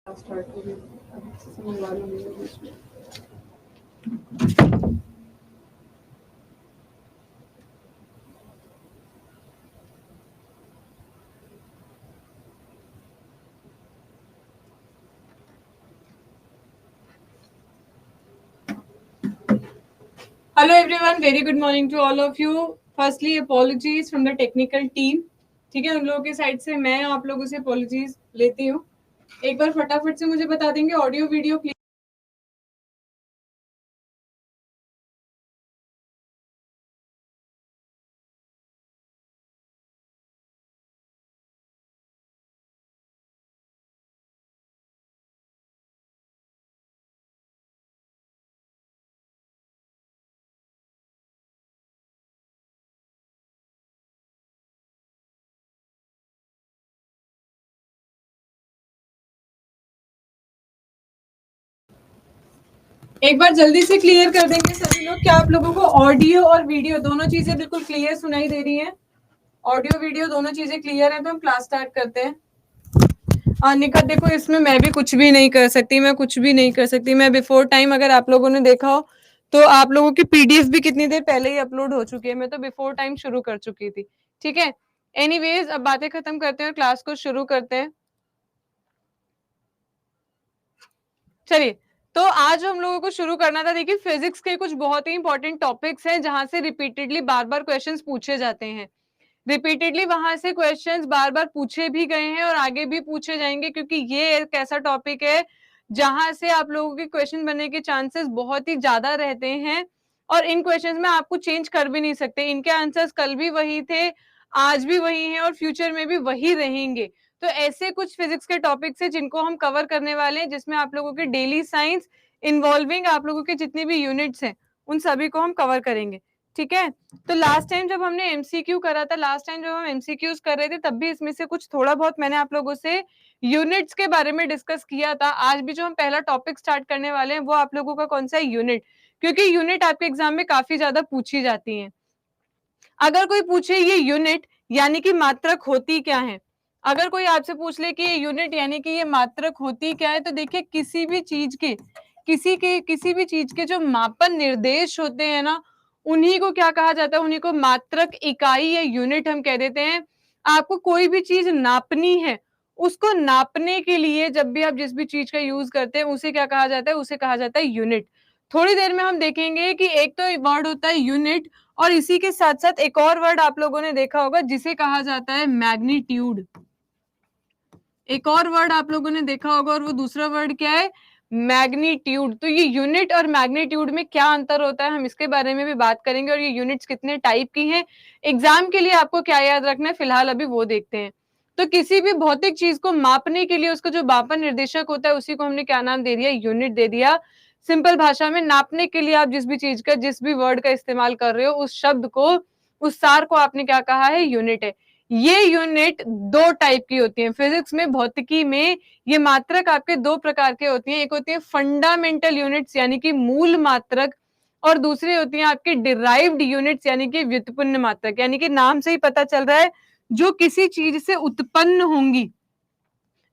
Start हो गई मंगवा लूंगी मैं बीच में। Hello everyone, very good morning to all of you. Firstly, apologies from the technical team. ठीक है, उन लोगों की साइड से मैं आप लोगों से apologies लेती हूँ. एक बार फटाफट से मुझे बता देंगे ऑडियो वीडियो क्लियर. एक बार जल्दी से क्लियर कर देंगे सभी लोग. क्या आप लोगों को ऑडियो और वीडियो दोनों चीजें बिल्कुल क्लियर सुनाई दे रही हैं? ऑडियो वीडियो दोनों चीजें क्लियर है तो हम क्लास स्टार्ट करते हैं. निका देखो, इसमें मैं भी कुछ भी नहीं कर सकती, मैं बिफोर टाइम, अगर आप लोगों ने देखा हो तो आप लोगों की पीडीएफ भी कितनी देर पहले ही अपलोड हो चुकी है. मैं तो बिफोर टाइम शुरू कर चुकी थी. ठीक है, एनीवेज अब बातें खत्म करते हैं और क्लास को शुरू करते हैं. चलिए, तो आज हम लोगों को शुरू करना था. देखिए, फिजिक्स के कुछ बहुत ही इंपॉर्टेंट टॉपिक्स हैं जहां से रिपीटेडली बार बार क्वेश्चंस पूछे जाते हैं. रिपीटेडली वहां से क्वेश्चंस बार बार पूछे भी गए हैं और आगे भी पूछे जाएंगे, क्योंकि ये एक ऐसा टॉपिक है जहां से आप लोगों के क्वेश्चन बनने के चांसेस बहुत ही ज्यादा रहते हैं. और इन क्वेश्चंस में आपको चेंज कर भी नहीं सकते. इनके आंसर्स कल भी वही थे, आज भी वही हैं और फ्यूचर में भी वही रहेंगे. तो ऐसे कुछ फिजिक्स के टॉपिक्स हैं जिनको हम कवर करने वाले हैं, जिसमें आप लोगों के डेली साइंस इन्वॉल्विंग आप लोगों के जितने भी यूनिट्स हैं उन सभी को हम कवर करेंगे. ठीक है, तो लास्ट टाइम जब हमने एमसीक्यू करा था, लास्ट टाइम जब हम एमसीक्यूज कर रहे थे, तब भी इसमें से कुछ थोड़ा बहुत मैंने आप लोगों से यूनिट्स के बारे में डिस्कस किया था. आज भी जो हम पहला टॉपिक स्टार्ट करने वाले हैं वो आप लोगों का कौन सा है? यूनिट. क्योंकि यूनिट आपके एग्जाम में काफी ज्यादा पूछी जाती है. अगर कोई पूछे ये यूनिट यानी कि मात्रक होती क्या है, अगर कोई आपसे पूछ ले कि ये यूनिट यानी कि ये मात्रक होती क्या है, तो देखिए किसी भी चीज के जो मापन निर्देश होते हैं ना, उन्हीं को क्या कहा जाता है? उन्हीं को मात्रक, इकाई या यूनिट हम कह देते हैं. आपको कोई भी चीज नापनी है, उसको नापने के लिए जब भी आप जिस भी चीज का यूज करते हैं उसे क्या कहा जाता है? उसे कहा जाता है यूनिट. थोड़ी देर में हम देखेंगे कि एक तो वर्ड होता है यूनिट, और इसी के साथ साथ एक और वर्ड आप लोगों ने देखा होगा जिसे कहा जाता है मैग्नीट्यूड. एक और वर्ड आप लोगों ने देखा होगा और वो दूसरा वर्ड क्या है? मैग्नीट्यूड. तो ये यूनिट और मैग्नीट्यूड में क्या अंतर होता है, हम इसके बारे में भी बात करेंगे. और ये यूनिट्स कितने टाइप की हैं, एग्जाम के लिए आपको क्या याद रखना है, फिलहाल अभी वो देखते हैं. तो किसी भी भौतिक चीज को मापने के लिए उसका जो मापन निर्देशक होता है उसी को हमने क्या नाम दे दिया? यूनिट दे दिया. सिंपल भाषा में नापने के लिए आप जिस भी चीज का, जिस भी वर्ड का इस्तेमाल कर रहे हो, उस शब्द को, उस सार को आपने क्या कहा है? यूनिट है. ये यूनिट दो टाइप की होती है फिजिक्स में, भौतिकी में. ये मात्रक आपके दो प्रकार के होती हैं. एक होती है फंडामेंटल यूनिट्स यानी कि मूल मात्रक, और दूसरी होती है आपके डिराइव्ड यूनिट्स यानी कि व्युत्पन्न मात्रक. यानी कि नाम से ही पता चल रहा है, जो किसी चीज से उत्पन्न होंगी,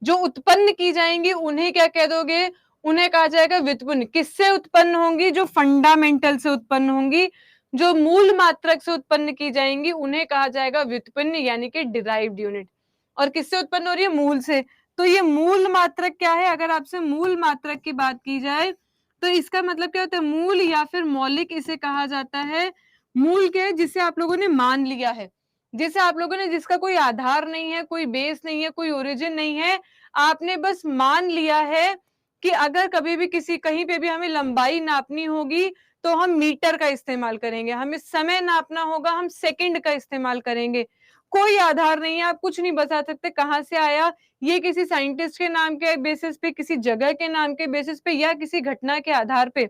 जो उत्पन्न की जाएंगी, उन्हें क्या कह दोगे? उन्हें कहा जाएगा व्युत्पन्न. किससे उत्पन्न होंगी? जो फंडामेंटल से उत्पन्न होंगी. जो मूल मात्रक से उत्पन्न की जाएंगी उन्हें कहा जाएगा व्युत्पन्न यानी कि डिराइव्ड यूनिट. और किससे उत्पन्न हो रही है? मूल से. तो ये मूल मात्रक क्या है? अगर आपसे मूल मात्रक की बात की जाए तो इसका मतलब क्या होता है? मूल या फिर मौलिक इसे कहा जाता है. मूल क्या है? जिसे आप लोगों ने मान लिया है, जिसे आप लोगों ने, जिसका कोई आधार नहीं है, कोई बेस नहीं है, कोई ओरिजिन नहीं है, आपने बस मान लिया है कि अगर कभी भी किसी, कहीं पे भी हमें लंबाई नापनी होगी तो हम मीटर का इस्तेमाल करेंगे, हमें समय नापना होगा हम सेकंड का इस्तेमाल करेंगे. कोई आधार नहीं है, आप कुछ नहीं बता सकते कहां से आया. ये किसी साइंटिस्ट के नाम के बेसिस पे, किसी जगह के नाम के बेसिस पे, या किसी घटना के आधार पे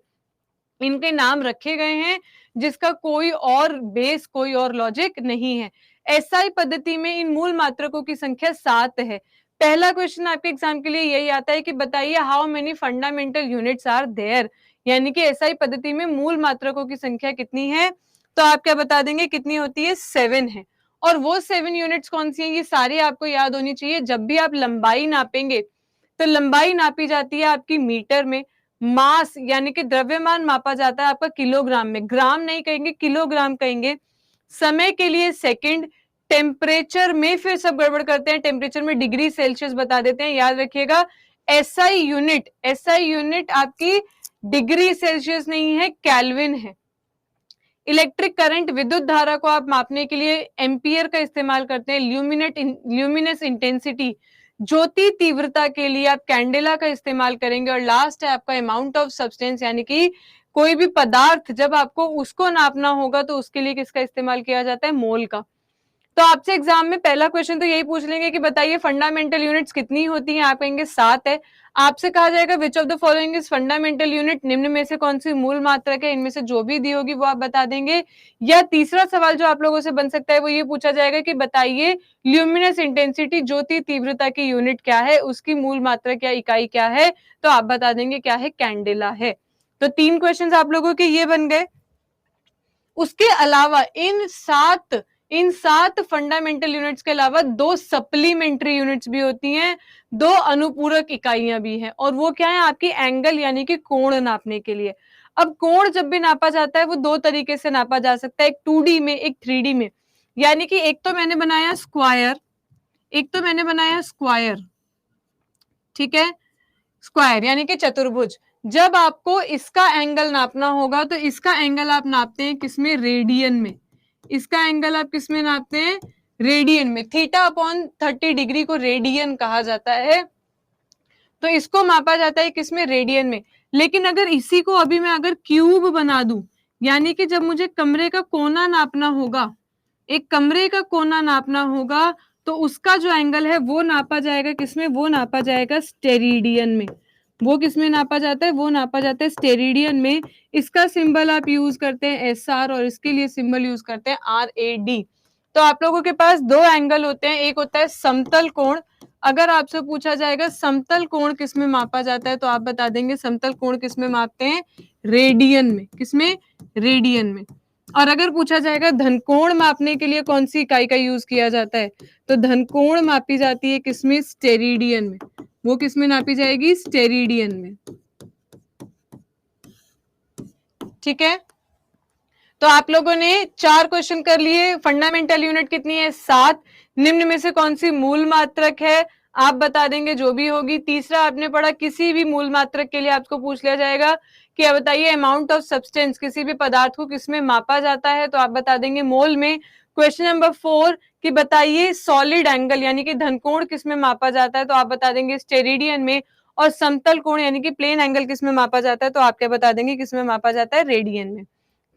इनके नाम रखे गए हैं, जिसका कोई और बेस, कोई और लॉजिक नहीं है. एसआई पद्धति में इन मूल मात्रकों की संख्या 7 है. पहला क्वेश्चन आपके एग्जाम के लिए यही आता है कि बताइए how many fundamental units are there. यानी कि एसआई पद्धति में मूल मात्रकों की संख्या कितनी है? तो आप क्या बता देंगे? कितनी होती है? 7 है. और वो 7 यूनिट्स कौन सी है? ये सारी आपको याद होनी चाहिए. जब भी आप लंबाई नापेंगे, तो लंबाई नापी जाती है आपकी मीटर में, मास यानी कि द्रव्यमान मापा जाता है आपका किलोग्राम में, ग्राम नहीं कहेंगे किलोग्राम कहेंगे, समय के लिए सेकंड, टेम्परेचर में फिर सब गड़बड़ करते हैं, टेम्परेचर में डिग्री सेल्सियस बता देते हैं, याद रखिएगा एसआई यूनिट आपकी डिग्री सेल्सियस नहीं है, केल्विन है। इलेक्ट्रिक करंट विद्युत धारा को आप मापने के लिए एम्पियर का इस्तेमाल करते हैं। ल्यूमिनस इंटेंसिटी ज्योति तीव्रता के लिए आप कैंडेला का इस्तेमाल करेंगे। और लास्ट है आपका अमाउंट ऑफ सब्सटेंस, यानी कि कोई भी पदार्थ जब आपको उसको नापना होगा तो उसके लिए किसका इस्तेमाल किया जाता है, मोल का। तो आपसे एग्जाम में पहला क्वेश्चन तो यही पूछ लेंगे कि बताइए फंडामेंटल यूनिट्स कितनी होती हैं, आप कहेंगे 7 है। आपसे कहा जाएगा विच of the following is fundamental unit, निम्न में से कौन सी मूल मात्रक है, इनमें से जो भी दी होगी वो आप बता देंगे। या तीसरा सवाल जो आप लोगों से बन सकता है वो ये पूछा जाएगा कि बताइए ल्यूमिनस इंटेंसिटी ज्योति तीव्रता की यूनिट क्या है, उसकी मूल मात्रक या इकाई क्या है, तो आप बता देंगे क्या है, कैंडेला है। तो 3 क्वेश्चन आप लोगों के ये बन गए। उसके अलावा इन सात फंडामेंटल यूनिट्स के अलावा 2 सप्लीमेंट्री यूनिट्स भी होती हैं, 2 अनुपूरक इकाइयां भी हैं, और वो क्या है आपकी एंगल यानी कि कोण नापने के लिए। अब कोण जब भी नापा जाता है वो 2 तरीके से नापा जा सकता है, एक 2D में, एक 3D में। यानी कि एक तो मैंने बनाया स्क्वायर, ठीक है, स्क्वायर यानी कि चतुर्भुज। जब आपको इसका एंगल नापना होगा तो इसका एंगल आप नापते हैं किसमें, रेडियन में। इसका एंगल आप किसमें नापते हैं, रेडियन में। θ/30 डिग्री को रेडियन कहा जाता है, तो इसको मापा जाता है किसमें, रेडियन में। लेकिन अगर इसी को अभी मैं अगर क्यूब बना दूं, यानी कि जब मुझे कमरे का कोना नापना होगा, एक कमरे का कोना नापना होगा, तो उसका जो एंगल है वो नापा जाएगा किसमें, वो नापा जाएगा स्टेरिडियन में। वो किसमें नापा जाता है, वो नापा जाता है स्टेरिडियन में। इसका सिंबल आप यूज करते हैं SR और इसके लिए सिंबल यूज करते हैं RAD। तो आप लोगों के पास 2 एंगल होते हैं, एक होता है समतल कोण। अगर आपसे पूछा जाएगा समतल कोण किसमें मापा जाता है तो आप बता देंगे समतल कोण किसमें मापते हैं, रेडियन में। किसमें, रेडियन में। और अगर पूछा जाएगा धनकोण मापने के लिए कौन सी इकाई का यूज किया जाता है, तो धनकोण मापी जाती है किसमें, स्टेरिडियन में। वो किसमें नापी जाएगी, स्टेरिडियन में। ठीक है, तो आप लोगों ने 4 क्वेश्चन कर लिए। फंडामेंटल यूनिट कितनी है, 7। निम्न में से कौन सी मूल मात्रक है, आप बता देंगे जो भी होगी। तीसरा आपने पढ़ा किसी भी मूल मात्रक के लिए आपको पूछ लिया जाएगा कि आप बताइए अमाउंट ऑफ सब्सटेंस, किसी भी पदार्थ को किसमें मापा जाता है, तो आप बता देंगे मोल में। क्वेश्चन नंबर 4 कि बताइए सॉलिड एंगल यानी कि धनकोण किसमें मापा जाता है, तो आप बता देंगे स्टेरिडियन में। और समतल कोण यानी कि प्लेन एंगल किसमें मापा जाता है, तो आप क्या बता देंगे किसमें मापा जाता है, रेडियन में।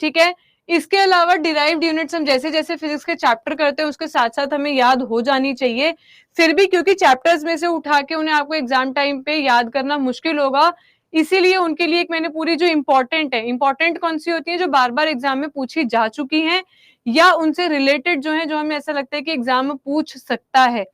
ठीक है, इसके अलावा डिराइव्ड यूनिट्स हम जैसे जैसे फिजिक्स के चैप्टर करते हैं उसके साथ साथ हमें याद हो जानी चाहिए। फिर भी क्योंकि चैप्टर्स में से उठा के उन्हें आपको एग्जाम टाइम पे याद करना मुश्किल होगा, इसीलिए उनके लिए एक मैंने पूरी जो इंपॉर्टेंट कौन सी होती है, जो बार बार एग्जाम में पूछी जा चुकी हैं या उनसे रिलेटेड जो है, जो हमें ऐसा लगता है कि एग्जाम में पूछ सकता है,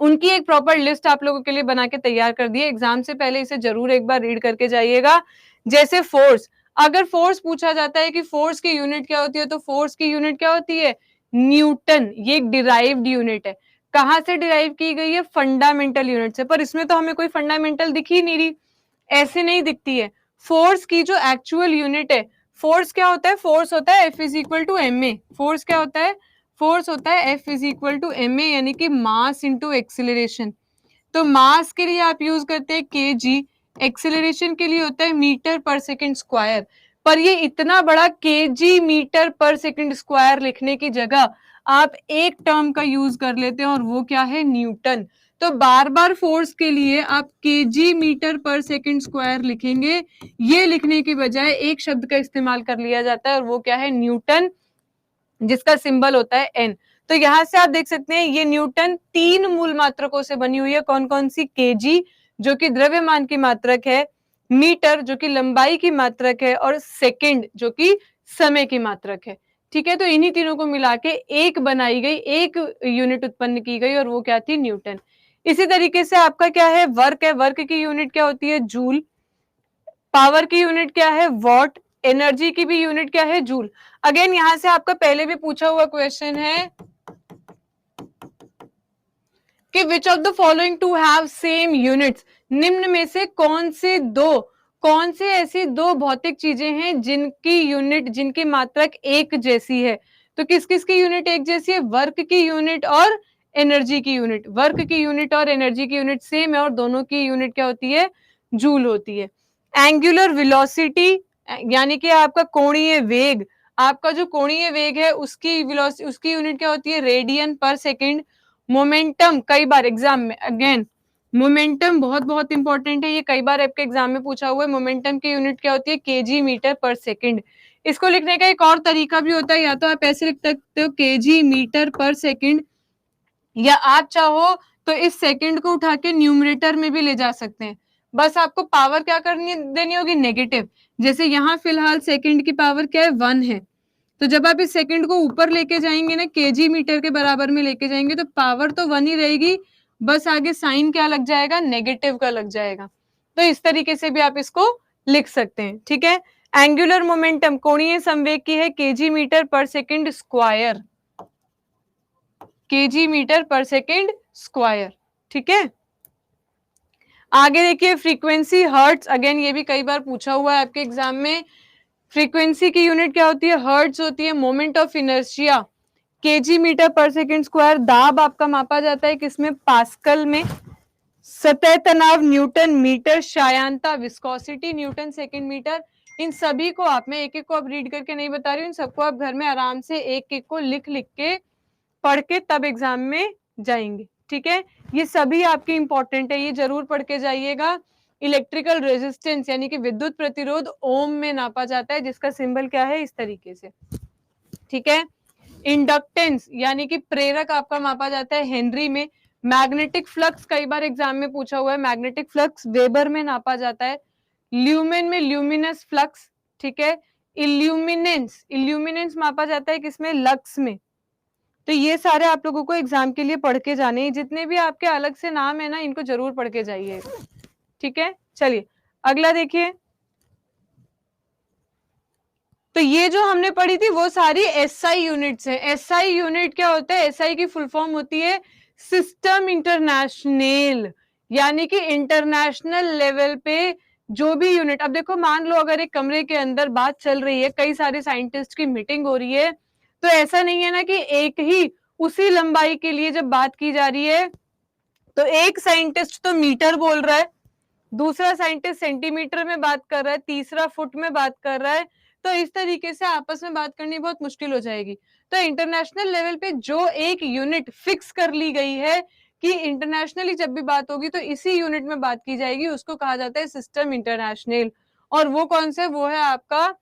उनकी एक प्रॉपर लिस्ट आप लोगों के लिए बना के तैयार कर दी है। एग्जाम से पहले इसे जरूर एक बार रीड करके जाइएगा। जैसे फोर्स, अगर फोर्स पूछा जाता है कि फोर्स की यूनिट क्या होती है, तो फोर्स की यूनिट क्या होती है, न्यूटन। ये एक डिराइव्ड यूनिट है। कहां से डिराइव की गई है, फंडामेंटल यूनिट से। पर इसमें तो हमें कोई फंडामेंटल दिख ही नहीं रही, ऐसे नहीं दिखती है। फोर्स की जो एक्चुअल यूनिट है, फोर्स क्या होता है, फोर्स होता है F is equal to m a. Force क्या होता है, फोर्स होता है F is equal to m a, यानी कि मास इंटू एक्सिलरेशन। तो मास के लिए आप यूज करते हैं kg, एक्सिलरेशन के लिए होता है मीटर पर सेकंड स्क्वायर। पर ये इतना बड़ा kg मीटर पर सेकंड स्क्वायर लिखने की जगह आप एक टर्म का यूज कर लेते हैं और वो क्या है, न्यूटन। तो बार बार फोर्स के लिए आप kg मीटर पर सेकंड स्क्वायर लिखेंगे, ये लिखने की बजाय एक शब्द का इस्तेमाल कर लिया जाता है और वो क्या है, न्यूटन, जिसका सिंबल होता है N। तो यहां से आप देख सकते हैं ये न्यूटन 3 मूल मात्रकों से बनी हुई है। कौन कौन सी, kg जो कि द्रव्यमान की मात्रक है, मीटर जो कि लंबाई की मात्रक है, और सेकंड जो कि समय की मात्रक है। ठीक है, तो इन्हीं तीनों को मिला के एक बनाई गई, एक यूनिट उत्पन्न की गई और वो क्या थी, न्यूटन। इसी तरीके से आपका क्या है, वर्क है। वर्क की यूनिट क्या होती है, जूल। पावर की यूनिट क्या है, वॉट। एनर्जी की भी यूनिट क्या है, जूल। अगेन यहां से आपका पहले भी पूछा हुआ क्वेश्चन है कि which of the following two have same units, निम्न में से कौन से ऐसी दो भौतिक चीजें हैं जिनकी यूनिट, जिनकी मात्रक एक जैसी है। तो किस किस की यूनिट एक जैसी है? वर्क की यूनिट और एनर्जी की यूनिट। वर्क की यूनिट और एनर्जी की यूनिट सेम है और दोनों की यूनिट क्या होती है? जूल होती है। एंगुलर वेलोसिटी यानी कि आपका कोणीय वेग, आपका जो कोणीय वेग है उसकी यूनिट क्या होती है? रेडियन पर सेकेंड। मोमेंटम, कई बार एग्जाम में अगेन मोमेंटम बहुत बहुत इंपॉर्टेंट है, ये कई बार आपके एग्जाम में पूछा हुआ है। मोमेंटम की यूनिट क्या होती है? केजी मीटर पर सेकेंड। इसको लिखने का एक और तरीका भी होता है, या तो आप ऐसे लिख सकते हो केजी मीटर पर सेकेंड, या आप चाहो तो इस सेकंड को उठा के न्यूमरेटर में भी ले जा सकते हैं। बस आपको पावर क्या करनी देनी होगी? नेगेटिव। जैसे यहाँ फिलहाल सेकंड की पावर क्या है? 1 है। तो जब आप इस सेकंड को ऊपर लेके जाएंगे ना, केजी मीटर के बराबर में लेके जाएंगे, तो पावर तो 1 ही रहेगी, बस आगे साइन क्या लग जाएगा? नेगेटिव का लग जाएगा। तो इस तरीके से भी आप इसको लिख सकते हैं। ठीक है। एंगुलर मोमेंटम कोणीय संवेग की है केजी मीटर पर सेकेंड स्क्वायर, केजी मीटर पर सेकेंड स्क्वायर। ठीक है। आगे देखिए फ्रीक्वेंसी हर्ट्ज, अगेन ये भी कई बार पूछा हुआ है आपके एग्जाम में। फ्रीक्वेंसी की यूनिट क्या होती है? हर्ट्ज होती है। Moment of inertia kg metre पर सेकेंड स्क्वायर। दाब आपका मापा जाता है किसमें? पास्कल में। सतह तनाव न्यूटन मीटर। श्यायनता विस्कोसिटी न्यूटन सेकेंड मीटर। इन सभी को आप, मैं एक एक को अब रीड करके नहीं बता रही हूँ, इन सबको आप घर में आराम से एक एक को लिख लिख के पढ़ के तब एग्जाम में जाएंगे। ठीक है। ये सभी आपके इंपॉर्टेंट है, ये जरूर पढ़ के जाइएगा। इलेक्ट्रिकल रेजिस्टेंस यानी कि विद्युत प्रतिरोध ओम में नापा जाता है, जिसका सिंबल क्या है? इस तरीके से। ठीक है। इंडक्टेंस यानी कि प्रेरक आपका मापा जाता है हेनरी में। मैग्नेटिक फ्लक्स कई बार एग्जाम में पूछा हुआ है, मैग्नेटिक फ्लक्स वेबर में नापा जाता है। ल्यूमेन में ल्यूमिनस फ्लक्स। ठीक है। इल्यूमिनेंस मापा जाता है किसमें? लक्स में। तो ये सारे आप लोगों को एग्जाम के लिए पढ़ के जाने हैं, जितने भी आपके अलग से नाम है ना, इनको जरूर पढ़ के जाइएगा। ठीक है। चलिए अगला देखिए। तो ये जो हमने पढ़ी थी वो सारी एसआई यूनिट्स हैं। एसआई यूनिट क्या होता है? एसआई की फुल फॉर्म होती है सिस्टम इंटरनेशनल, यानी कि इंटरनेशनल लेवल पे जो भी यूनिट। अब देखो मान लो अगर एक कमरे के अंदर बात चल रही है, कई सारे साइंटिस्ट की मीटिंग हो रही है, तो ऐसा नहीं है ना कि एक ही उसी लंबाई के लिए जब बात की जा रही है तो एक साइंटिस्ट तो मीटर बोल रहा है, दूसरा साइंटिस्ट सेंटीमीटर में बात कर रहा है, तीसरा फुट में बात कर रहा है, तो इस तरीके से आपस में बात करनी बहुत मुश्किल हो जाएगी। तो इंटरनेशनल लेवल पे जो एक यूनिट फिक्स कर ली गई है कि इंटरनेशनली जब भी बात होगी तो इसी यूनिट में बात की जाएगी, उसको कहा जाता है सिस्टम इंटरनेशनल। और वो कौन सा? वो है आपका,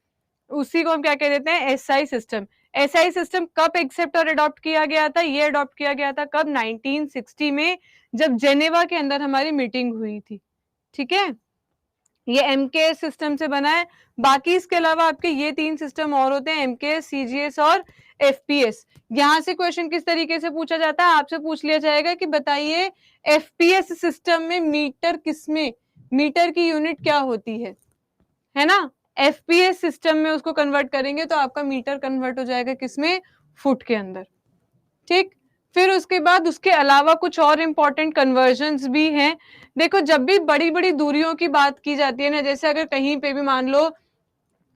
उसी को हम क्या कह देते हैं? SI system. एसआई सिस्टम कब एक्सेप्ट और अडॉप्ट किया गया था? ये अडॉप्ट किया गया था कब? 1960 में, जब जेनेवा के अंदर हमारी मीटिंग हुई थी। ठीक है। ये एमकेएस सिस्टम से बना है। बाकी इसके अलावा आपके ये 3 सिस्टम और होते हैं, एमकेएस, सीजीएस और एफपीएस। यहां से क्वेश्चन किस तरीके से पूछा जाता है? आपसे पूछ लिया जाएगा कि बताइए एफपीएस सिस्टम में मीटर किसमें, मीटर की यूनिट क्या होती है ना? एफपीएस सिस्टम में उसको कन्वर्ट करेंगे तो आपका मीटर कन्वर्ट हो जाएगा किसमें? फुट के अंदर। ठीक। फिर उसके बाद उसके अलावा कुछ और इंपॉर्टेंट कन्वर्जन्स भी हैं। देखो जब भी बड़ी बड़ी दूरियों की बात की जाती है ना, जैसे अगर कहीं पे भी मान लो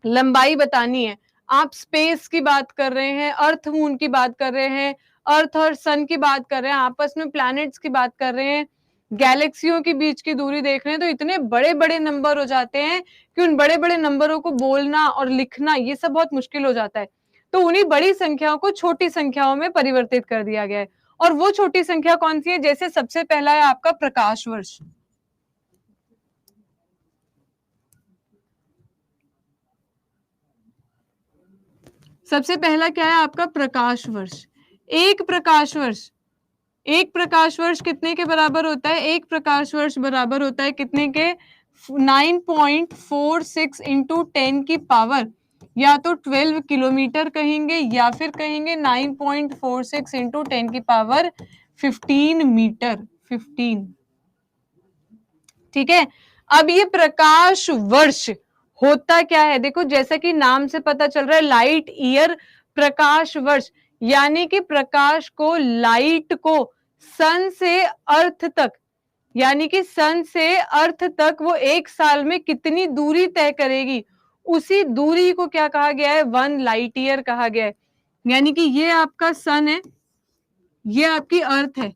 लंबाई बतानी है, आप स्पेस की बात कर रहे हैं, अर्थ मून की बात कर रहे हैं, अर्थ और सन की बात कर रहे हैं, आपस में प्लैनेट्स की बात कर रहे हैं, गैलेक्सियों के बीच की दूरी देख रहे हैं, तो इतने बड़े बड़े नंबर हो जाते हैं कि उन बड़े बड़े नंबरों को बोलना और लिखना ये सब बहुत मुश्किल हो जाता है। तो उन्हीं बड़ी संख्याओं को छोटी संख्याओं में परिवर्तित कर दिया गया है। और वो छोटी संख्या कौन सी है? जैसे सबसे पहला है आपका प्रकाश वर्ष। सबसे पहला क्या है आपका? प्रकाश वर्ष। एक प्रकाश वर्ष, एक प्रकाश वर्ष कितने के बराबर होता है? एक प्रकाश वर्ष बराबर होता है कितने के? 9.46 इंटू 10 की पावर, या तो 12 किलोमीटर कहेंगे या फिर कहेंगे 9.46 इंटू 10 की पावर 15 मीटर, 15। ठीक है। अब ये प्रकाश वर्ष होता क्या है? देखो जैसा कि नाम से पता चल रहा है, लाइट ईयर, प्रकाश वर्ष, यानी कि प्रकाश को, लाइट को सन से अर्थ तक, यानी कि सन से अर्थ तक वो 1 साल में कितनी दूरी तय करेगी, उसी दूरी को क्या कहा गया है, 1 लाइट ईयर कहा गया है। यानी कि ये आपका सन है, ये आपकी अर्थ है,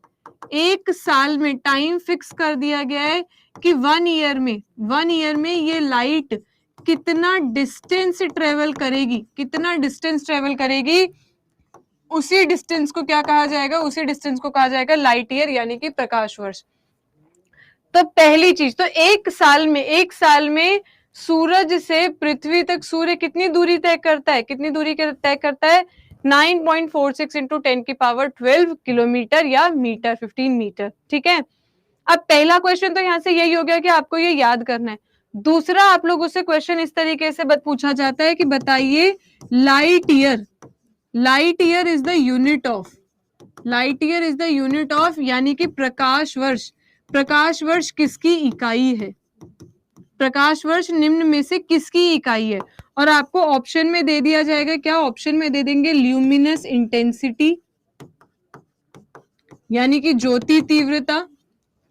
1 साल में टाइम फिक्स कर दिया गया है कि 1 ईयर में ये लाइट कितना डिस्टेंस ट्रेवल करेगी, कितना डिस्टेंस ट्रेवल करेगी, उसी डिस्टेंस को क्या कहा जाएगा, उसी डिस्टेंस को कहा जाएगा लाइट ईयर, यानी कि प्रकाश वर्ष। तो पहली चीज तो एक साल में सूरज से पृथ्वी तक सूर्य कितनी दूरी तय करता है, कितनी दूरी तय करता है, 9.46 इंटू 10 की पावर 12 किलोमीटर या मीटर, 15 मीटर। ठीक है, अब पहला क्वेश्चन तो यहाँ से यही हो गया कि आपको ये याद करना है। दूसरा आप लोगों से क्वेश्चन इस तरीके से पूछा जाता है कि बताइए light year is the unit of, light year is the unit of, यानी कि प्रकाश वर्ष किसकी इकाई है, प्रकाश वर्ष निम्न में से किसकी इकाई है। और आपको ऑप्शन में दे दिया जाएगा, क्या ऑप्शन में दे देंगे, ल्यूमिनस इंटेंसिटी यानी कि ज्योति तीव्रता,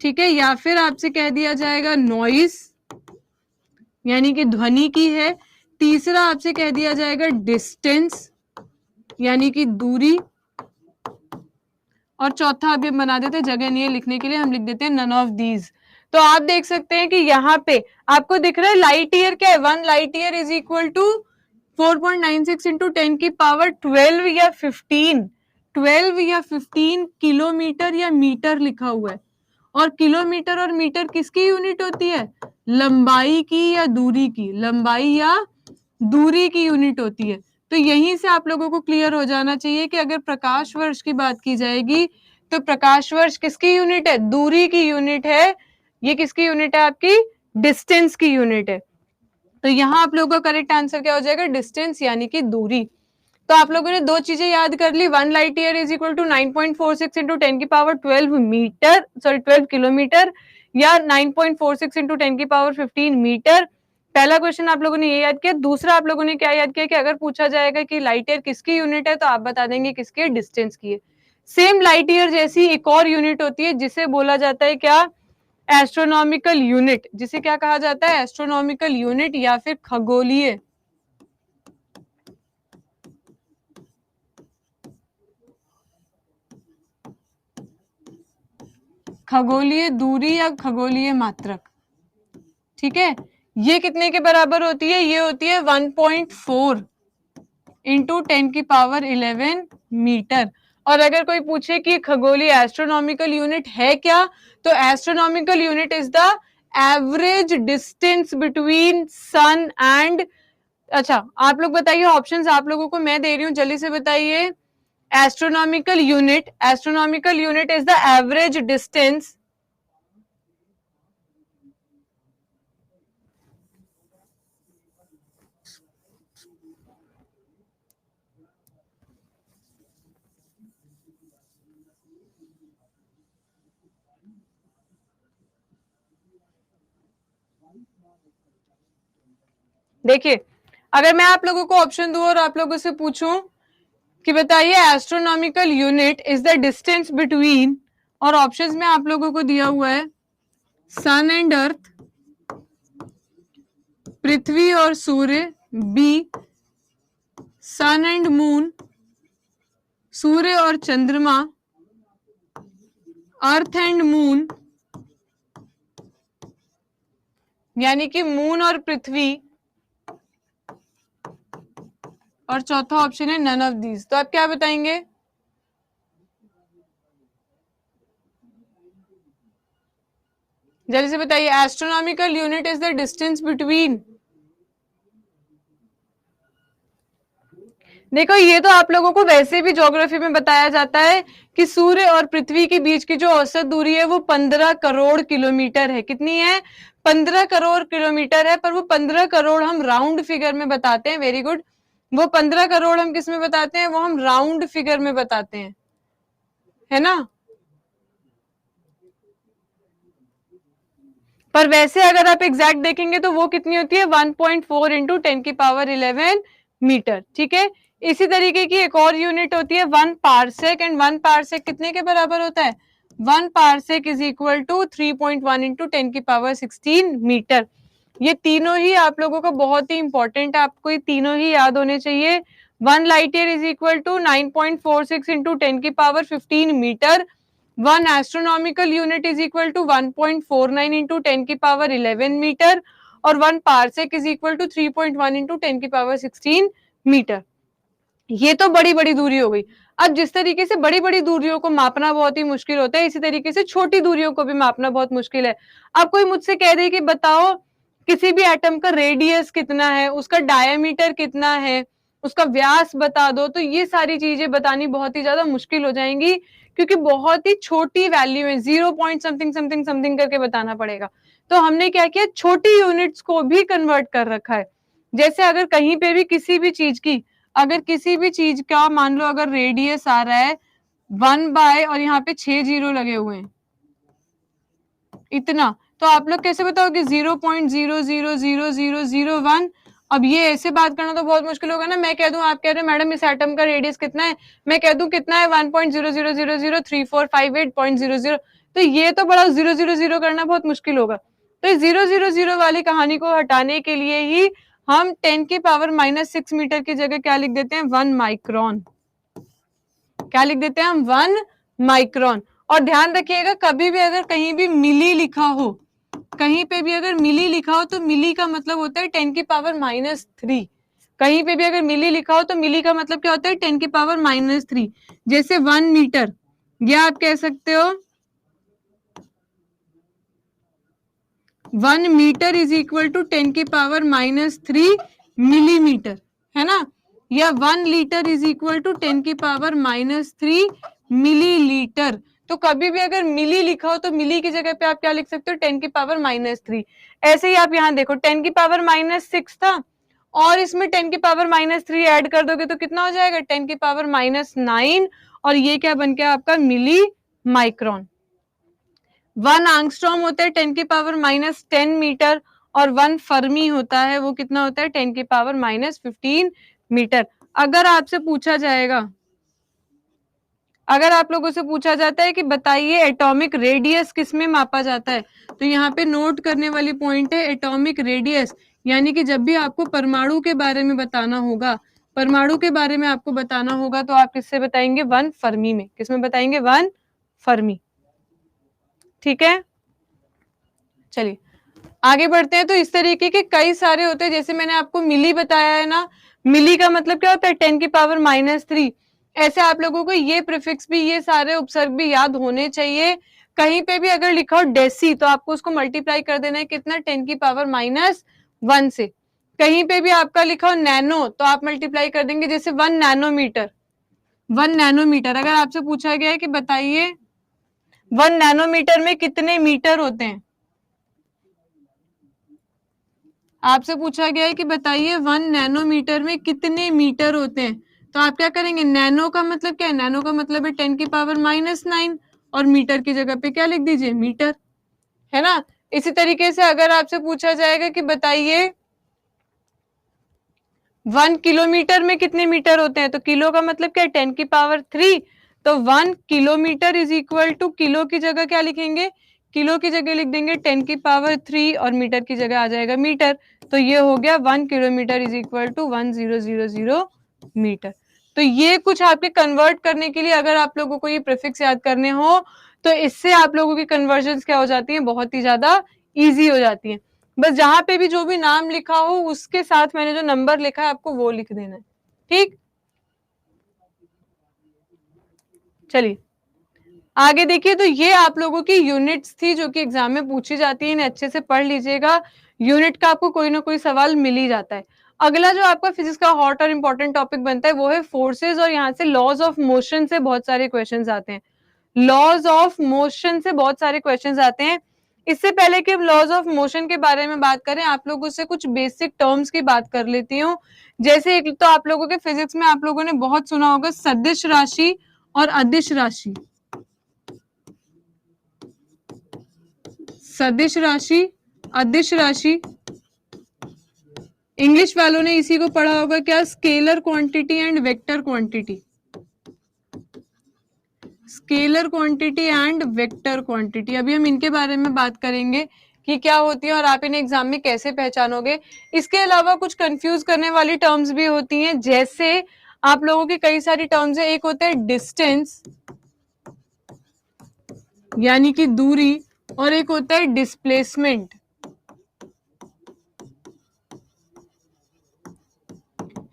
ठीक है, या फिर आपसे कह दिया जाएगा नॉइस यानी कि ध्वनि की है, तीसरा आपसे कह दिया जाएगा डिस्टेंस यानी कि दूरी, और चौथा अभी हम बना देते हैं, जगह नहीं है लिखने के लिए, हम लिख देते हैं नन ऑफ दीज। तो आप देख सकते हैं कि यहाँ पे आपको दिख रहा है लाइट ईयर क्या है, 1 light year is equal to 4.96 into 10 की पावर 12 या 15 किलोमीटर या मीटर लिखा हुआ है। और किलोमीटर और मीटर किसकी यूनिट होती है, लंबाई की या दूरी की, लंबाई या दूरी की यूनिट होती है। तो यहीं से आप लोगों को क्लियर हो जाना चाहिए कि अगर प्रकाश वर्ष की बात की जाएगी तो प्रकाश वर्ष किसकी यूनिट है, दूरी की यूनिट है, ये किसकी यूनिट है, आपकी डिस्टेंस की यूनिट है। तो यहाँ आप लोगों का करेक्ट आंसर क्या हो जाएगा, डिस्टेंस यानी कि दूरी। तो आप लोगों ने दो चीजें याद कर ली, 1 light year is equal to 9.46 into 10 की पावर 12 मीटर, सॉरी 12 किलोमीटर या 9.46 इंटू 10 की पावर 15 मीटर। पहला क्वेश्चन आप लोगों ने ये याद किया। दूसरा आप लोगों ने क्या याद किया कि अगर पूछा जाएगा कि लाइट ईयर किसकी यूनिट है तो आप बता देंगे किसकी, डिस्टेंस की है। सेम लाइट ईयर जैसी एक और यूनिट होती है जिसे बोला जाता है क्या, एस्ट्रोनॉमिकल यूनिट, जिसे क्या कहा जाता है, एस्ट्रोनॉमिकल यूनिट या फिर खगोलीय दूरी या खगोलीय मात्रक। ठीक है, ये कितने के बराबर होती है, ये होती है 1.4 इंटू 10 की पावर 11 मीटर। और अगर कोई पूछे कि खगोलीय एस्ट्रोनॉमिकल यूनिट है क्या, तो astronomical unit is the average distance between sun and, अच्छा आप लोग बताइए, ऑप्शंस आप लोगों को मैं दे रही हूं, जल्दी से बताइए। Astronomical unit is the average distance देखिए, अगर मैं आप लोगों को ऑप्शन दूं और आप लोगों से पूछूं कि बताइए astronomical unit is the distance between, और ऑप्शंस में आप लोगों को दिया हुआ है सन एंड अर्थ, पृथ्वी और सूर्य, बी सन एंड मून, सूर्य और चंद्रमा, अर्थ एंड मून यानी कि मून और पृथ्वी, और चौथा ऑप्शन है नन ऑफ दीज। तो आप क्या बताएंगे, जल्दी से बताइए। Astronomical unit is the distance between, देखो ये तो आप लोगों को वैसे भी ज्योग्राफी में बताया जाता है कि सूर्य और पृथ्वी के बीच की जो औसत दूरी है वो 15 करोड़ किलोमीटर है। कितनी है, 15 करोड़ किलोमीटर है। पर वो 15 करोड़ हम राउंड फिगर में बताते हैं, वेरी गुड, वो 15 करोड़ हम किस में बताते हैं, वो हम राउंड फिगर में बताते हैं, है ना। पर वैसे अगर आप एग्जैक्ट देखेंगे तो वो कितनी होती है, 1.4 इंटू 10 की पावर 11 मीटर। ठीक है, इसी तरीके की एक और यूनिट होती है 1 पारसेक, एंड 1 पारसेक कितने के बराबर होता है, 1 parsec is equal to 3.1 into 10 की पावर 16 मीटर। ये तीनों ही आप लोगों का बहुत ही इंपॉर्टेंट है, आपको ये तीनों ही याद होने चाहिए। 1 light year is equal to 9.46 into 10 की power 15 metre. 1 astronomical unit is equal to 1.49 into 10 की पावर 11 मीटर और 1 parsec is equal to 3.1 into 10 की पावर 16 मीटर। ये तो बड़ी बड़ी दूरी हो गई। अब जिस तरीके से बड़ी बड़ी दूरियों को मापना बहुत ही मुश्किल होता है, इसी तरीके से छोटी दूरियों को भी मापना बहुत मुश्किल है। अब कोई मुझसे कह दे कि बताओ किसी भी एटम का रेडियस कितना है, उसका डायमीटर कितना है, उसका व्यास बता दो, तो ये सारी चीजें बतानी बहुत ही ज्यादा मुश्किल हो जाएंगी, क्योंकि बहुत ही छोटी वैल्यू है, 0 पॉइंट समथिंग समथिंग समथिंग करके बताना पड़ेगा। तो हमने क्या किया, छोटी यूनिट्स को भी कन्वर्ट कर रखा है। जैसे अगर कहीं पे भी किसी भी चीज की, अगर किसी भी चीज का मान लो अगर रेडियस आ रहा है 1 बाय और यहाँ पे 6 जीरो लगे हुए हैं इतना, तो आप लोग कैसे बताओगे 0.0000001। अब ये ऐसे बात करना तो बहुत मुश्किल होगा ना। मैं कह दूं, आप कह रहे हैं मैडम इस एटम का रेडियस कितना है, मैं कह दूं कितना है 1.000003458.00, तो ये तो बड़ा 000 करना बहुत मुश्किल होगा। तो इस 000 वाली कहानी को हटाने के लिए ही हम 10 की पावर -6 मीटर की जगह क्या लिख देते हैं, 1 माइक्रोन। क्या लिख देते हैं हम, 1 माइक्रोन। और ध्यान रखिएगा कभी भी अगर कहीं भी मिली लिखा हो, कहीं पे भी अगर मिली लिखा हो तो मिली का मतलब होता है 10 की पावर -3। कहीं पे भी अगर मिली लिखा हो तो मिली का मतलब क्या होता है, 10 की पावर -3। जैसे 1 मीटर, या आप कह सकते हो 1 मीटर इज इक्वल टू 10 की पावर -3 मिलीमीटर, है ना। या 1 लीटर इज इक्वल टू 10 की पावर -3 मिलीलीटर। तो कभी भी अगर मिली लिखा हो तो मिली की जगह पे आप क्या लिख सकते हो, 10 की पावर -3। ऐसे ही आप यहाँ देखो 10 की पावर -6 था और इसमें 10 की पावर -3 ऐड कर दोगे तो कितना हो जाएगा, 10 की पावर -9, और ये क्या बन गया आपका, मिली माइक्रोन। 1 आंगस्ट्रॉम होता है 10 की पावर -10 मीटर, और 1 फर्मी होता है वो कितना होता है, 10 की पावर -15 मीटर। अगर आपसे पूछा जाएगा, अगर आप लोगों से पूछा जाता है कि बताइए एटॉमिक रेडियस किसमें मापा जाता है, तो यहाँ पे नोट करने वाली पॉइंट है एटॉमिक रेडियस। यानी कि जब भी आपको परमाणु के बारे में बताना होगा, परमाणु के बारे में आपको बताना होगा तो आप किससे बताएंगे, 1 फर्मी में। किसमें बताएंगे, 1 फर्मी। ठीक है, चलिए आगे बढ़ते हैं। तो इस तरीके के कई सारे होते हैं, जैसे मैंने आपको मिली बताया है ना, मिली का मतलब क्या होता है, 10 की पावर -3। ऐसे आप लोगों को ये प्रीफिक्स भी, ये सारे उपसर्ग भी याद होने चाहिए। कहीं पे भी अगर लिखा हो डेसी तो आपको उसको मल्टीप्लाई कर देना है कितना, 10 की पावर -1 से। कहीं पे भी आपका लिखा हो नैनो तो आप मल्टीप्लाई कर देंगे, जैसे 1 नैनोमीटर। 1 नैनोमीटर अगर आपसे पूछा गया है कि बताइए 1 नैनोमीटर में कितने मीटर होते हैं, आपसे पूछा गया है कि बताइए 1 नैनोमीटर में कितने मीटर होते हैं, तो आप क्या करेंगे, नैनो का मतलब क्या है, नैनो का मतलब है 10 की पावर -9, और मीटर की जगह पे क्या लिख दीजिए, मीटर, है ना। इसी तरीके से अगर आपसे पूछा जाएगा कि बताइए 1 किलोमीटर में कितने मीटर होते हैं, तो किलो का मतलब क्या है, 10 की पावर 3, तो 1 kilometre is equal to, kilo की जगह क्या लिखेंगे, किलो की जगह लिख देंगे 10 की पावर 3 और मीटर की जगह आ जाएगा मीटर। तो ये हो गया 1 kilometre is equal to 1000 metre. तो ये कुछ आपके कन्वर्ट करने के लिए, अगर आप लोगों को ये प्रीफिक्स याद करने हो तो इससे आप लोगों की कन्वर्जन क्या हो जाती है, बहुत ही ज्यादा ईजी हो जाती है। बस जहां पे भी जो भी नाम लिखा हो उसके साथ मैंने जो नंबर लिखा है आपको वो लिख देना है, ठीक। चलिए आगे देखिए, तो ये आप लोगों की यूनिट्स थी जो कि एग्जाम में पूछी जाती है, इन्हें अच्छे से पढ़ लीजिएगा। यूनिट का आपको कोई ना कोई सवाल मिल ही जाता है। अगला जो आपका फिजिक्स का हॉट और इंपॉर्टेंट टॉपिक बनता है वो है फोर्सेस, और यहाँ से लॉज ऑफ मोशन से बहुत सारे क्वेश्चंस आते हैं। लॉज ऑफ मोशन से बहुत सारे क्वेश्चंस आते हैं। इससे पहले कि लॉज ऑफ मोशन के बारे में बात करें, आप लोगों से कुछ बेसिक टर्म्स की बात कर लेती हूँ। जैसे एक तो आप लोगों के फिजिक्स में आप लोगों ने बहुत सुना होगा सदिश राशि और अदिश राशि। सदिश राशि, अदिश राशि, इंग्लिश वालों ने इसी को पढ़ा होगा क्या, scalar quantity and vector quantity. Scalar quantity and vector quantity. अभी हम इनके बारे में बात करेंगे कि क्या होती है और आप इन्हें एग्जाम में कैसे पहचानोगे। इसके अलावा कुछ कंफ्यूज करने वाली टर्म्स भी होती हैं, जैसे आप लोगों की कई सारी टर्म्स है। एक होता है डिस्टेंस यानी कि दूरी, और एक होता है डिस्प्लेसमेंट,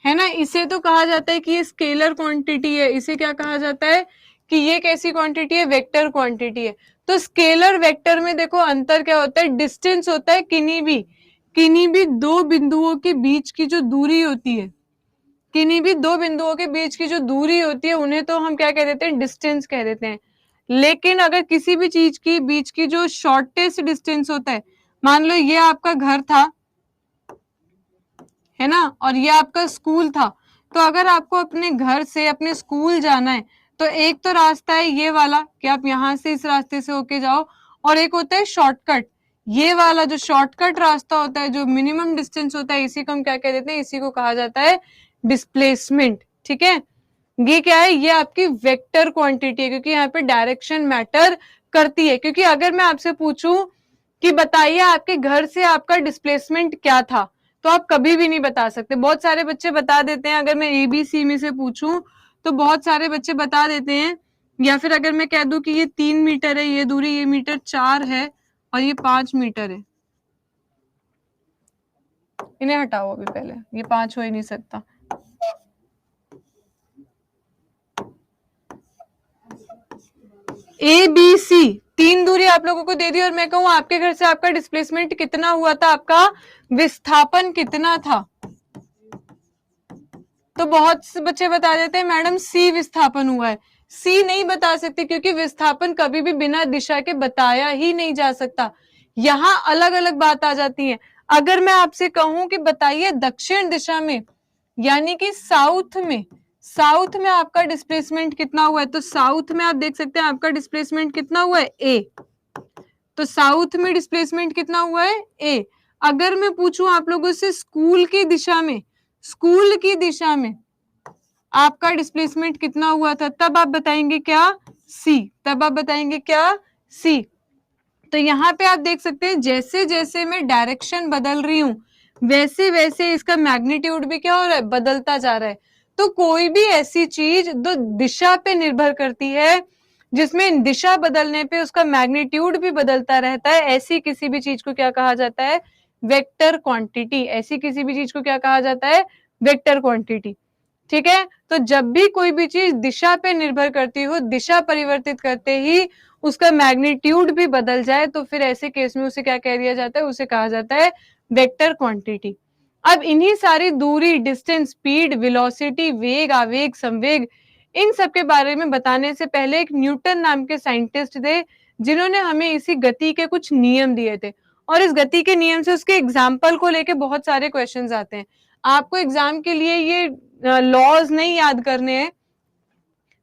है ना। इसे तो कहा जाता है कि ये स्केलर क्वांटिटी है, इसे क्या कहा जाता है कि ये कैसी क्वांटिटी है, वेक्टर क्वांटिटी है। तो स्केलर वेक्टर में देखो अंतर क्या होता है, डिस्टेंस होता है किन्हीं भी दो बिंदुओं के बीच की जो दूरी होती है, किन्हीं भी दो बिंदुओं के बीच की जो दूरी होती है उन्हें तो हम क्या कह देते हैं, डिस्टेंस कह देते हैं। लेकिन अगर किसी भी चीज की बीच की जो शॉर्टेस्ट डिस्टेंस होता है, मान लो ये आपका घर था, है ना, और ये आपका स्कूल था, तो अगर आपको अपने घर से अपने स्कूल जाना है तो एक तो रास्ता है ये वाला कि आप यहां से इस रास्ते से होके जाओ, और एक होता है शॉर्टकट। ये वाला जो शॉर्टकट रास्ता होता है, जो मिनिमम डिस्टेंस होता है, इसी को हम क्या कह देते हैं, इसी को कहा जाता है डिस्प्लेसमेंट। ठीक है, ये क्या है, ये आपकी वेक्टर क्वांटिटी है, क्योंकि यहाँ पे डायरेक्शन मैटर करती है। क्योंकि अगर मैं आपसे पूछूं कि बताइए आपके घर से आपका डिस्प्लेसमेंट क्या था, तो आप कभी भी नहीं बता सकते। बहुत सारे बच्चे बता देते हैं, अगर मैं ABC में से पूछूं तो बहुत सारे बच्चे बता देते हैं, या फिर अगर मैं कह दूं कि ये 3 मीटर है ये दूरी, ये मीटर 4 है और ये 5 मीटर है, इन्हें हटाओ अभी, पहले ये 5 हो ही नहीं सकता। ABC 3 दूरी आप लोगों को दे दी, और मैं कहूं आपके घर से आपका डिस्प्लेसमेंट कितना हुआ था, आपका विस्थापन कितना था, तो बहुत से बच्चे बता देते हैं मैडम C विस्थापन हुआ है। C नहीं बता सकते, क्योंकि विस्थापन कभी भी बिना दिशा के बताया ही नहीं जा सकता। यहां अलग अलग बात आ जाती है। अगर मैं आपसे कहूं कि बताइए दक्षिण दिशा में, यानी कि साउथ में आपका डिस्प्लेसमेंट कितना हुआ है, तो साउथ में आप देख सकते हैं आपका डिस्प्लेसमेंट कितना हुआ है, A। तो साउथ में डिस्प्लेसमेंट कितना हुआ है, A। अगर मैं पूछूं आप लोगों से स्कूल की दिशा में आपका डिस्प्लेसमेंट कितना हुआ था, तब आप बताएंगे क्या, C। तो यहाँ पे आप देख सकते हैं जैसे जैसे मैं डायरेक्शन बदल रही हूं, वैसे वैसे इसका मैग्नीट्यूड भी क्या हो रहा है, बदलता जा रहा है। तो कोई भी ऐसी चीज जो दिशा पे निर्भर करती है, जिसमें दिशा बदलने पे उसका मैग्नीट्यूड भी बदलता रहता है, ऐसी किसी भी चीज को क्या कहा जाता है, वेक्टर क्वांटिटी। ऐसी किसी भी चीज को क्या कहा जाता है, वेक्टर क्वांटिटी। ठीक है, तो जब भी कोई भी चीज दिशा पे निर्भर करती हो, दिशा परिवर्तित करते ही उसका मैग्नीट्यूड भी बदल जाए, तो फिर ऐसे केस में उसे क्या कह दिया जाता है, उसे कहा जाता है वेक्टर क्वांटिटी। अब इन्हीं सारी दूरी, डिस्टेंस, स्पीड, वेलोसिटी, वेग, आवेग, संवेग, इन सब के बारे में बताने से पहले एक न्यूटन नाम के साइंटिस्ट थे, जिन्होंने हमें इसी गति के कुछ नियम दिए थे। और इस गति के नियम से उसके एग्जाम्पल को लेके बहुत सारे क्वेश्चंस आते हैं। आपको एग्जाम के लिए ये लॉज नहीं याद करने हैं,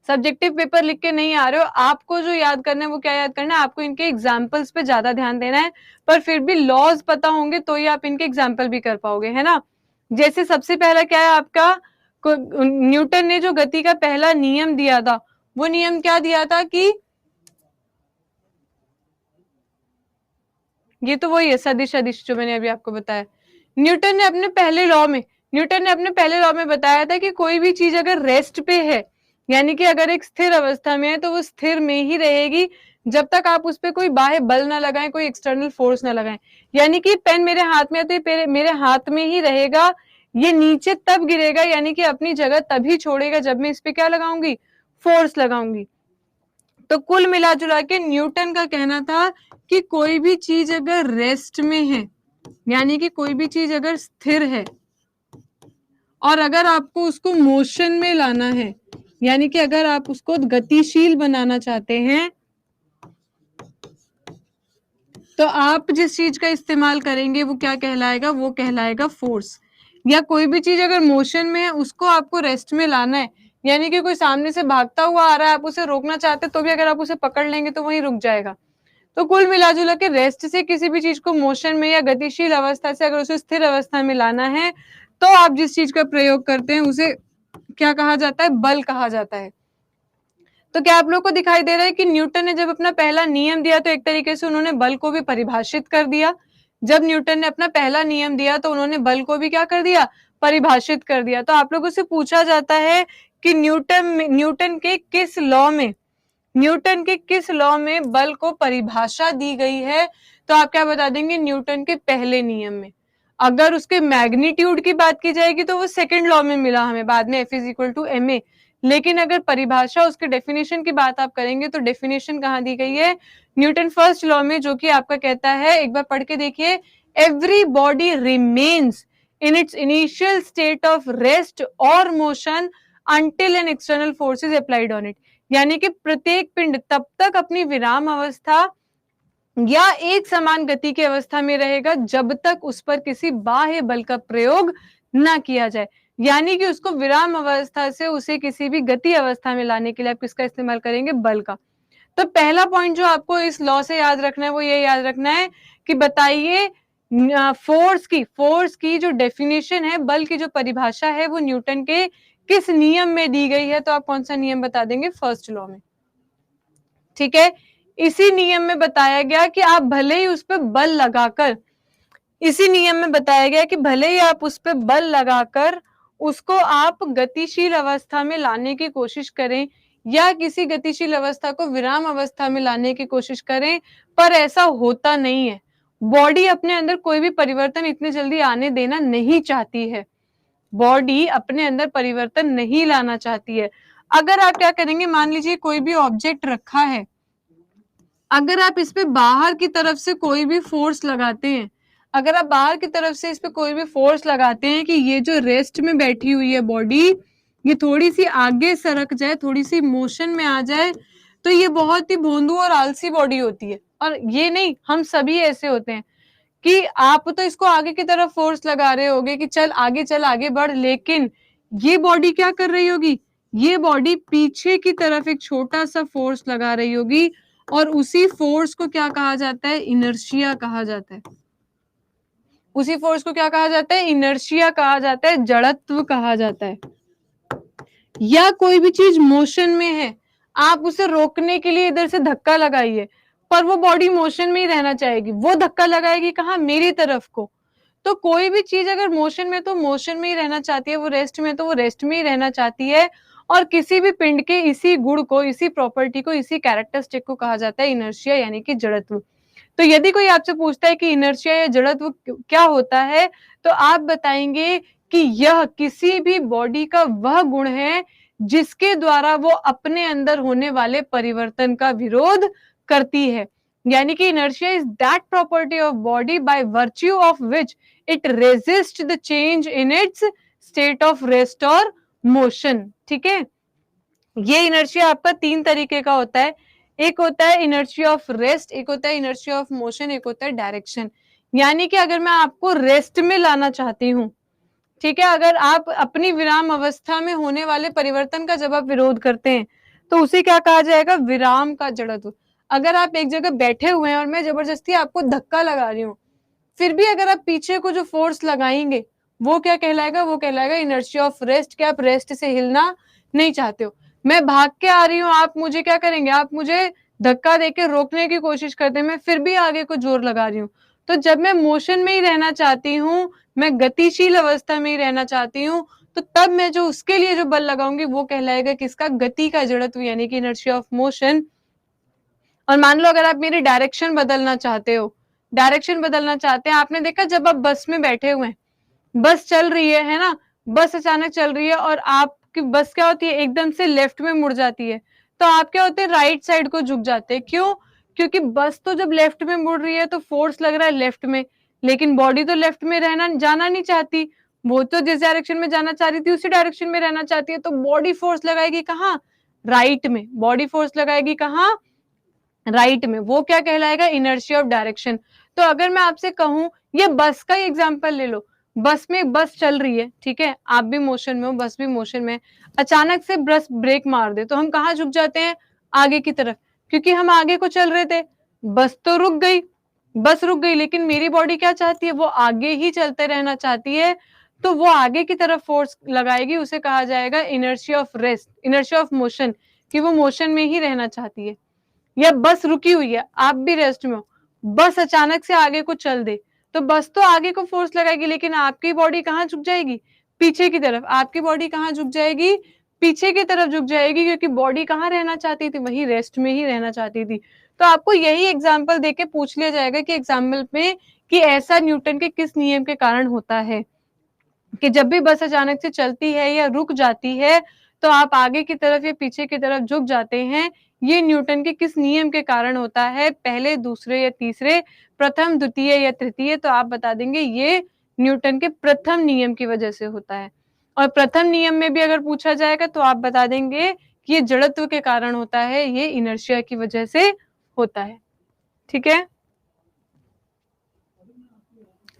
सब्जेक्टिव पेपर लिख के नहीं आ रहे हो, आपको जो याद करना है वो क्या याद करना है, आपको इनके एग्जाम्पल्स पे ज्यादा ध्यान देना है। पर फिर भी लॉज पता होंगे तो ही आप इनके एग्जाम्पल भी कर पाओगे, है ना। जैसे सबसे पहला क्या है आपका, न्यूटन ने जो गति का पहला नियम दिया था, वो नियम क्या दिया था कि ये तो वही है सदिश अदिश जो मैंने अभी आपको बताया। न्यूटन ने अपने पहले लॉ में बताया था कि कोई भी चीज अगर रेस्ट पे है, यानी कि अगर एक स्थिर अवस्था में है, तो वो स्थिर में ही रहेगी जब तक आप उस पर कोई बाह्य बल ना लगाएं, कोई एक्सटर्नल फोर्स ना लगाएं। यानी कि पेन मेरे हाथ में है तो ये मेरे हाथ में ही रहेगा, ये नीचे तब गिरेगा, यानी कि अपनी जगह तभी छोड़ेगा जब मैं इस पे क्या लगाऊंगी, फोर्स लगाऊंगी। तो कुल मिला जुला के न्यूटन का कहना था कि कोई भी चीज अगर रेस्ट में है, यानी कि कोई भी चीज अगर स्थिर है, और अगर आपको उसको मोशन में लाना है, यानी कि अगर आप उसको गतिशील बनाना चाहते हैं, तो आप जिस चीज का इस्तेमाल करेंगे वो क्या कहलाएगा, वो कहलाएगा फोर्स। या कोई भी चीज अगर मोशन में है, उसको आपको रेस्ट में लाना है, यानी कि कोई सामने से भागता हुआ आ रहा है, आप उसे रोकना चाहते तो भी अगर आप उसे पकड़ लेंगे तो वहीं रुक जाएगा। तो कुल मिलाजुला के रेस्ट से किसी भी चीज को मोशन में या गतिशील अवस्था से अगर उसे स्थिर अवस्था में लाना है, तो आप जिस चीज का प्रयोग करते हैं उसे क्या कहा जाता है, बल कहा जाता है। तो क्या आप लोग को दिखाई दे रहा है कि न्यूटन ने जब अपना पहला नियम दिया तो एक तरीके से उन्होंने बल को भी परिभाषित कर दिया। जब न्यूटन ने अपना पहला नियम दिया तो उन्होंने बल को भी क्या कर दिया, परिभाषित कर दिया। तो आप लोगों से पूछा जाता है कि न्यूटन के किस लॉ में, न्यूटन के किस लॉ में बल को परिभाषा दी गई है, तो आप क्या बता देंगे, न्यूटन के पहले नियम में। अगर उसके मैग्नीट्यूड की बात की जाएगी तो वो सेकंड लॉ में मिला हमें बाद में, F = ma। लेकिन अगर परिभाषा उसके डेफिनेशन की बात आप करेंगे तो डेफिनेशन कहाँ दी गई है, न्यूटन फर्स्ट लॉ में, जो कि आपका कहता है, एक बार पढ़ के देखिए, everybody remains in its initial state of rest और motion until an external force is applied on it. यानी कि प्रत्येक पिंड तब तक अपनी विराम अवस्था या एक समान गति की अवस्था में रहेगा जब तक उस पर किसी बाह्य बल का प्रयोग ना किया जाए। यानी कि उसको विराम अवस्था से उसे किसी भी गति अवस्था में लाने के लिए आप किसका इस्तेमाल करेंगे, बल का। तो पहला पॉइंट जो आपको इस लॉ से याद रखना है वो ये याद रखना है कि बताइए फोर्स की जो डेफिनेशन है, बल की जो परिभाषा है, वो न्यूटन के किस नियम में दी गई है। तो आप कौन सा नियम बता देंगे, फर्स्ट लॉ में। ठीक है, इसी नियम में बताया गया कि आप भले ही उस पर बल लगाकर, इसी नियम में बताया गया कि भले ही आप उस पर बल लगाकर उसको आप गतिशील अवस्था में लाने की कोशिश करें या किसी गतिशील अवस्था को विराम अवस्था में लाने की कोशिश करें, पर ऐसा होता नहीं है। बॉडी अपने अंदर कोई भी परिवर्तन इतने जल्दी आने देना नहीं चाहती है, बॉडी अपने अंदर परिवर्तन नहीं लाना चाहती है। अगर आप क्या करेंगे, मान लीजिए कोई भी ऑब्जेक्ट रखा है, अगर आप इस पे बाहर की तरफ से कोई भी फोर्स लगाते हैं, अगर आप बाहर की तरफ से इस पे कोई भी फोर्स लगाते हैं कि ये जो रेस्ट में बैठी हुई है बॉडी, ये थोड़ी सी आगे सरक जाए, थोड़ी सी मोशन में आ जाए, तो ये बहुत ही भोंदू और आलसी बॉडी होती है। और ये नहीं, हम सभी ऐसे होते हैं कि आप तो इसको आगे की तरफ फोर्स लगा रहे होगे कि चल आगे चल, आगे बढ़, लेकिन ये बॉडी क्या कर रही होगी, ये बॉडी पीछे की तरफ एक छोटा सा फोर्स लगा रही होगी, और उसी फोर्स को क्या कहा जाता है, इनर्शिया कहा जाता है। उसी फोर्स को क्या कहा जाता है, इनर्शिया कहा जाता है, जड़त्व कहा जाता है। या कोई भी चीज मोशन में है, आप उसे रोकने के लिए इधर से धक्का लगाइए, पर वो बॉडी मोशन में ही रहना चाहेगी, वो धक्का लगाएगी कहाँ, मेरी तरफ को। तो कोई भी चीज अगर मोशन में तो मोशन में ही रहना चाहती है, वो रेस्ट में तो वो रेस्ट में ही रहना चाहती है। और किसी भी पिंड के इसी गुण को, इसी प्रॉपर्टी को, इसी कैरेक्टरिस्टिक को कहा जाता है इनर्शिया, यानी कि जड़त्व। तो यदि कोई आपसे पूछता है कि इनर्शिया या जड़त्व क्या होता है, तो आप बताएंगे कि यह किसी भी बॉडी का वह गुण है जिसके द्वारा वो अपने अंदर होने वाले परिवर्तन का विरोध करती है। यानी कि inertia is that property of body by virtue of which it resist the change in its state of rest और मोशन। ठीक है, ये इनर्शिया आपका तीन तरीके का होता है, एक होता है इनर्शिया ऑफ रेस्ट, एक होता है इनर्शिया ऑफ मोशन, एक होता है डायरेक्शन। यानी कि अगर मैं आपको रेस्ट में लाना चाहती हूँ, ठीक है, अगर आप अपनी विराम अवस्था में होने वाले परिवर्तन का जब आप विरोध करते हैं तो उसे क्या कहा जाएगा, विराम का जड़त्व। अगर आप एक जगह बैठे हुए हैं और मैं जबरदस्ती आपको धक्का लगा रही हूँ, फिर भी अगर आप पीछे को जो फोर्स लगाएंगे वो क्या कहलाएगा, वो कहलाएगा इनर्शिया ऑफ रेस्ट, कि आप रेस्ट से हिलना नहीं चाहते हो। मैं भाग के आ रही हूँ, आप मुझे क्या करेंगे, आप मुझे धक्का देके रोकने की कोशिश करते हैं, मैं फिर भी आगे को जोर लगा रही हूँ। तो जब मैं मोशन में ही रहना चाहती हूँ, मैं गतिशील अवस्था में ही रहना चाहती हूँ, तो तब मैं जो उसके लिए जो बल लगाऊंगी वो कहलाएगा किसका, गति का जड़त्व, यानी कि इनर्शिया ऑफ मोशन। और मान लो अगर आप मेरी डायरेक्शन बदलना चाहते हो, डायरेक्शन बदलना चाहते हैं, आपने देखा जब आप बस में बैठे हुए हैं, बस चल रही है ना, बस अचानक चल रही है और आपकी बस क्या होती है, एकदम से लेफ्ट में मुड़ जाती है, तो आप क्या होते हैं, राइट साइड को झुक जाते हैं। क्यों, क्योंकि बस तो जब लेफ्ट में मुड़ रही है तो फोर्स लग रहा है लेफ्ट में, लेकिन बॉडी तो लेफ्ट में रहना जाना नहीं चाहती, वो तो जिस डायरेक्शन में जाना चाह रही थी उसी डायरेक्शन में रहना चाहती है। तो बॉडी फोर्स लगाएगी कहाँ, राइट में, बॉडी फोर्स लगाएगी कहाँ, राइट में, वो क्या कहलाएगा, इनर्शिया ऑफ डायरेक्शन। तो अगर मैं आपसे कहूं, ये बस का ही एग्जांपल ले लो, बस में बस चल रही है, ठीक है, आप भी मोशन में हो, बस भी मोशन में, अचानक से बस ब्रेक मार दे तो हम कहाँ झुक जाते हैं, आगे की तरफ, क्योंकि हम आगे को चल रहे थे, बस तो रुक गई, बस रुक गई, लेकिन मेरी बॉडी क्या चाहती है, वो आगे ही चलते रहना चाहती है, तो वो आगे की तरफ फोर्स लगाएगी, उसे कहा जाएगा inertia of rest, inertia of motion. कि वो मोशन में ही रहना चाहती है, या बस रुकी हुई है, आप भी रेस्ट में हो, बस अचानक से आगे को चल दे, तो बस तो आगे को फोर्स लगाएगी, लेकिन आपकी बॉडी कहाँ झुक जाएगी? पीछे की तरफ। आपकी बॉडी कहाँ झुक जाएगी? पीछे की तरफ झुक जाएगी, क्योंकि बॉडी कहाँ रहना चाहती थी? वही रेस्ट में ही रहना चाहती थी। तो आपको यही एग्जाम्पल देके पूछ लिया जाएगा कि एग्जाम्पल में कि ऐसा न्यूटन के किस नियम के कारण होता है कि जब भी बस अचानक से चलती है या रुक जाती है तो आप आगे की तरफ या पीछे की तरफ झुक जाते हैं। ये न्यूटन के किस नियम के कारण होता है? पहले, दूसरे या तीसरे, प्रथम, द्वितीय या तृतीय? तो आप बता देंगे ये न्यूटन के प्रथम नियम की वजह से होता है। और प्रथम नियम में भी अगर पूछा जाएगा तो आप बता देंगे कि ये जड़त्व के कारण होता है, ये इनर्शिया की वजह से होता है। ठीक है,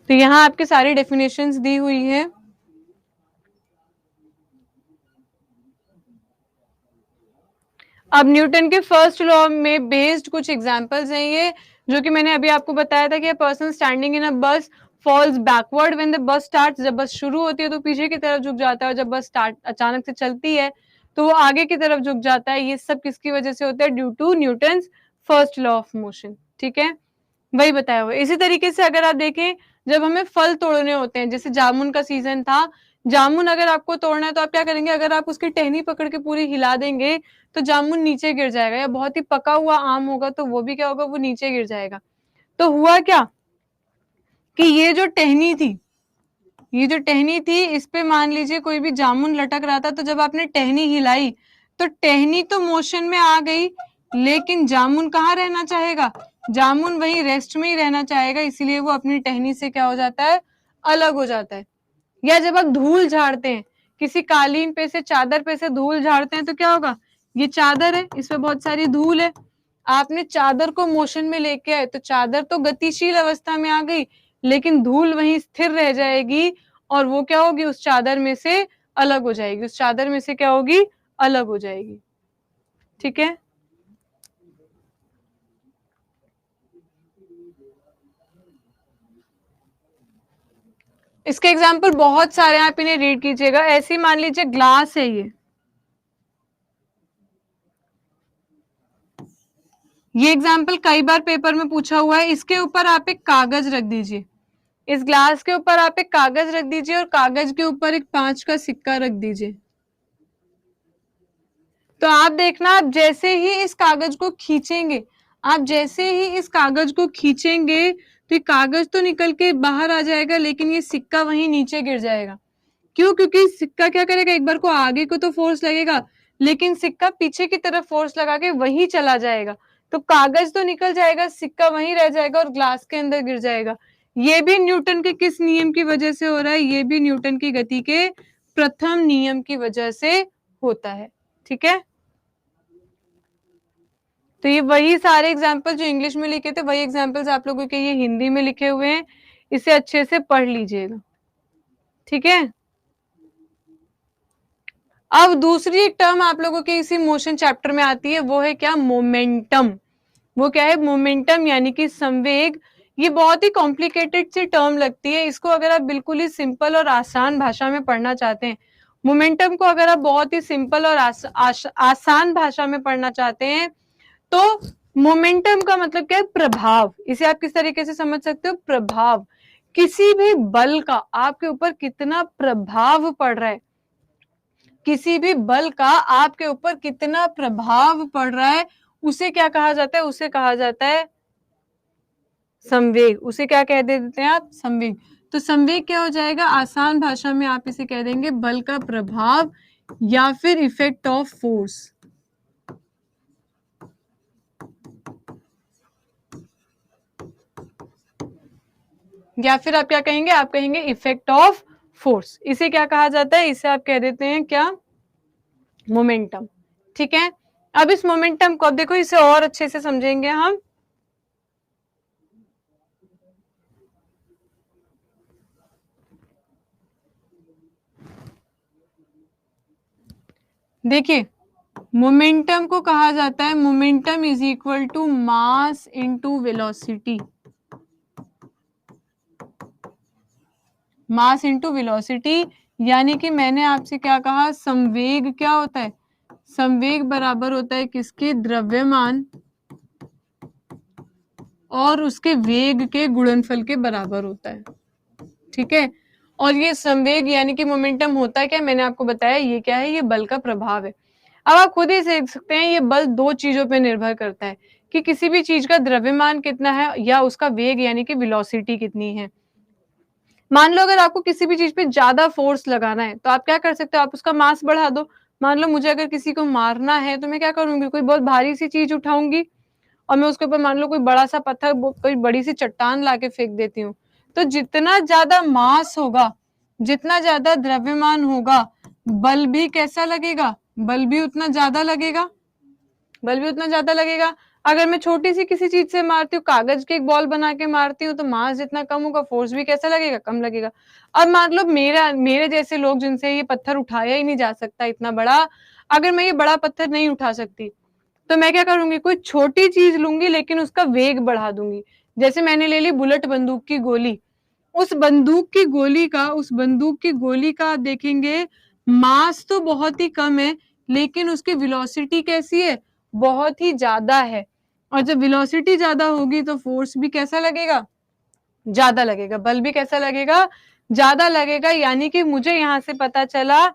तो यहाँ आपके सारी डेफिनेशंस दी हुई है। अब न्यूटन के फर्स्ट लॉ में बेस्ड कुछ एग्जांपल्स हैं ये, जो कि मैंने अभी आपको बताया था कि a person standing in a bus falls backward when the bus starts. जब बस शुरू होती है तो पीछे की तरफ झुक जाता है, और जब बस स्टार्ट अचानक से चलती है तो वो आगे की तरफ झुक जाता है। ये सब किसकी वजह से होता है? Due to Newton's first law of motion. ठीक है, वही बताया हुआ। इसी तरीके से अगर आप देखें, जब हमें फल तोड़ने होते हैं, जैसे जामुन का सीजन था, जामुन अगर आपको तोड़ना है तो आप क्या करेंगे? अगर आप उसकी टहनी पकड़ के पूरी हिला देंगे तो जामुन नीचे गिर जाएगा, या बहुत ही पका हुआ आम होगा तो वो भी क्या होगा? वो नीचे गिर जाएगा। तो हुआ क्या कि ये जो टहनी थी, ये जो टहनी थी, इस पे मान लीजिए कोई भी जामुन लटक रहा था, तो जब आपने टहनी हिलाई तो टहनी तो मोशन में आ गई, लेकिन जामुन कहाँ रहना चाहेगा? जामुन वही रेस्ट में ही रहना चाहेगा, इसीलिए वो अपनी टहनी से क्या हो जाता है? अलग हो जाता है। या जब आप धूल झाड़ते हैं, किसी कालीन पे से, चादर पे से धूल झाड़ते हैं तो क्या होगा? ये चादर है, इसमें बहुत सारी धूल है, आपने चादर को मोशन में लेके आए तो चादर तो गतिशील अवस्था में आ गई, लेकिन धूल वहीं स्थिर रह जाएगी, और वो क्या होगी? उस चादर में से अलग हो जाएगी, उस चादर में से क्या होगी? अलग हो जाएगी। ठीक है, इसके एग्जाम्पल बहुत सारे हैं, आप इन्हें रीड कीजिएगा। ऐसे ही मान लीजिए ग्लास है, ये एग्जाम्पल कई बार पेपर में पूछा हुआ है। इसके ऊपर आप एक कागज रख दीजिए, इस ग्लास के ऊपर आप एक कागज रख दीजिए, और कागज के ऊपर एक 5 का सिक्का रख दीजिए। तो आप देखना, आप जैसे ही इस कागज को खींचेंगे, आप जैसे ही इस कागज को खींचेंगे तो ये कागज तो निकल के बाहर आ जाएगा, लेकिन ये सिक्का वहीं नीचे गिर जाएगा। क्यों? क्योंकि सिक्का क्या करेगा? एक बार को आगे को तो फोर्स लगेगा, लेकिन सिक्का पीछे की तरफ फोर्स लगा के वहीं चला जाएगा, तो कागज तो निकल जाएगा, सिक्का वहीं रह जाएगा और ग्लास के अंदर गिर जाएगा। ये भी न्यूटन के किस नियम की वजह से हो रहा है? ये भी न्यूटन की गति के प्रथम नियम की वजह से होता है। ठीक है, तो ये वही सारे एग्जाम्पल जो इंग्लिश में लिखे थे, वही एग्जाम्पल्स आप लोगों के ये हिंदी में लिखे हुए हैं, इसे अच्छे से पढ़ लीजिएगा। ठीक है, अब दूसरी एक टर्म आप लोगों के इसी मोशन चैप्टर में आती है, वो है क्या? मोमेंटम। वो क्या है? मोमेंटम, यानी कि संवेग। ये बहुत ही कॉम्प्लिकेटेड सी टर्म लगती है, इसको अगर आप बिल्कुल ही सिंपल और आसान भाषा में पढ़ना चाहते हैं, मोमेंटम को अगर आप बहुत ही सिंपल और आसान भाषा में पढ़ना चाहते हैं, तो मोमेंटम का मतलब क्या है? प्रभाव। इसे आप किस तरीके से समझ सकते हो? प्रभाव। किसी भी बल का आपके ऊपर कितना प्रभाव पड़ रहा है, किसी भी बल का आपके ऊपर कितना प्रभाव पड़ रहा है, उसे क्या कहा जाता है? उसे कहा जाता है संवेग। उसे क्या कह देते हैं आप? संवेग। तो संवेग क्या हो जाएगा? आसान भाषा में आप इसे कह देंगे बल का प्रभाव, या फिर इफेक्ट ऑफ फोर्स। या फिर आप क्या कहेंगे? आप कहेंगे इफेक्ट ऑफ फोर्स। इसे क्या कहा जाता है? इसे आप कह देते हैं क्या? मोमेंटम। ठीक है, अब इस मोमेंटम को देखो, इसे और अच्छे से समझेंगे हम। देखिए, मोमेंटम को कहा जाता है, momentum is equal to mass into velocity. Mass into velocity, यानी कि मैंने आपसे क्या कहा? संवेग क्या होता है? संवेग बराबर होता है किसके? द्रव्यमान और उसके वेग के गुणनफल के बराबर होता है। ठीक है, और ये संवेग यानी कि मोमेंटम होता है क्या? मैंने आपको बताया ये क्या है, ये बल का प्रभाव है। अब आप खुद ही देख सकते हैं ये बल दो चीजों पे निर्भर करता है कि किसी भी चीज का द्रव्यमान कितना है या उसका वेग यानी कि वेलोसिटी कितनी है। मान लो अगर आपको किसी भी चीज पे ज्यादा फोर्स लगाना है तो आप क्या कर सकते हो? आप उसका मास बढ़ा दो। मान लो मुझे अगर किसी को मारना है तो मैं क्या करूंगी? कोई बहुत भारी सी चीज उठाऊंगी और मैं उसके ऊपर मान लो कोई बड़ा सा पत्थर, कोई बड़ी सी चट्टान लाके फेंक देती हूँ। तो जितना ज्यादा मास होगा, जितना ज्यादा द्रव्यमान होगा, बल भी कैसा लगेगा? बल भी उतना ज्यादा लगेगा। बल भी उतना ज्यादा लगेगा। अगर मैं छोटी सी किसी चीज से मारती हूँ, कागज की एक बॉल बना के मारती हूँ, तो मास जितना कम होगा फोर्स भी कैसा लगेगा? कम लगेगा। अब मान लो मेरे जैसे लोग जिनसे ये पत्थर उठाया ही नहीं जा सकता इतना बड़ा, अगर मैं ये बड़ा पत्थर नहीं उठा सकती तो मैं क्या करूंगी? कोई छोटी चीज लूंगी लेकिन उसका वेग बढ़ा दूंगी। जैसे मैंने ले ली बुलेट बंदूक की गोली। उस बंदूक की गोली का आप देखेंगे मास तो बहुत ही कम है लेकिन उसकी वेलोसिटी कैसी है? बहुत ही ज्यादा है। और जब वेलोसिटी ज्यादा होगी तो फोर्स भी कैसा लगेगा? ज्यादा लगेगा। बल भी कैसा लगेगा? ज्यादा लगेगा। यानी कि मुझे यहाँ से पता चला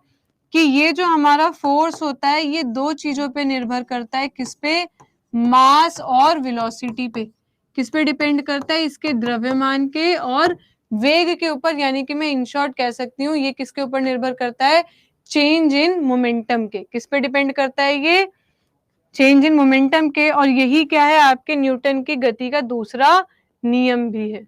कि ये जो हमारा फोर्स होता है ये दो चीजों पे निर्भर करता है। किस पे? मास और वेलोसिटी पे। किस पे डिपेंड करता है? इसके द्रव्यमान के और वेग के ऊपर। यानी कि मैं इन शॉर्ट कह सकती हूँ ये किसके ऊपर निर्भर करता है? चेंज इन मोमेंटम के। किस पे डिपेंड करता है ये? चेंज इन मोमेंटम के। और यही क्या है? आपके न्यूटन की गति का दूसरा नियम भी है।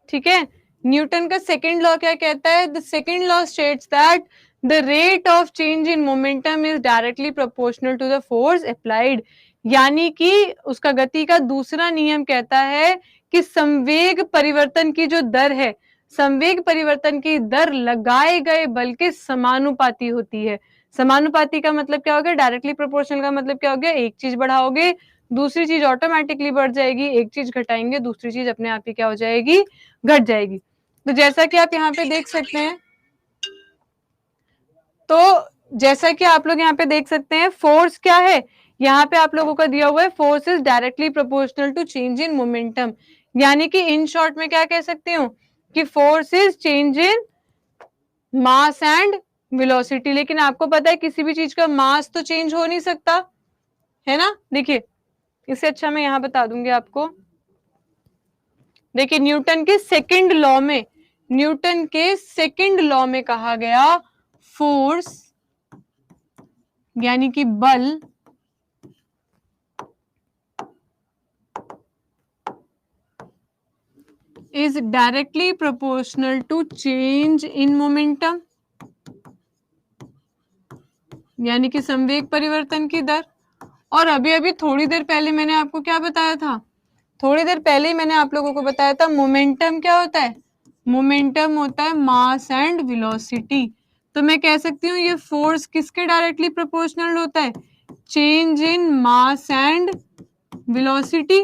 ठीक है, न्यूटन का सेकेंड लॉ क्या कहता है? The second law states that the rate of change in momentum is directly proportional to the force applied. यानी कि उसका गति का दूसरा नियम कहता है कि संवेग परिवर्तन की जो दर है, संवेग परिवर्तन की दर लगाए गए बल के समानुपाती होती है। समानुपाती का मतलब क्या हो गया? डायरेक्टली प्रोपोर्शनल का मतलब क्या हो गया? एक चीज बढ़ाओगे दूसरी चीज ऑटोमेटिकली बढ़ जाएगी, एक चीज घटाएंगे दूसरी चीज अपने आप ही क्या हो जाएगी? घट जाएगी। तो जैसा कि आप यहाँ पे देख सकते हैं, तो जैसा कि आप लोग यहाँ पे देख सकते हैं फोर्स क्या है? यहाँ पे आप लोगों का दिया हुआ है force is directly proportional to change in momentum. यानी कि इन शॉर्ट में क्या कह सकती हूँ कि force is change in mass and velocity. लेकिन आपको पता है किसी भी चीज का मास तो चेंज हो नहीं सकता है ना। देखिए इससे अच्छा मैं यहाँ बता दूंगी आपको। देखिए न्यूटन के सेकंड लॉ में, न्यूटन के सेकंड लॉ में कहा गया फोर्स यानी कि बल is directly proportional to change in momentum. यानी कि संवेग परिवर्तन की दर। और अभी अभी थोड़ी देर पहले मैंने आपको क्या बताया था? थोड़ी देर पहले ही मैंने आप लोगों को बताया था मोमेंटम क्या होता है? मोमेंटम होता है मास एंड वेलोसिटी। तो मैं कह सकती हूँ ये फोर्स किसके डायरेक्टली प्रोपोर्शनल होता है? Change in mass and velocity.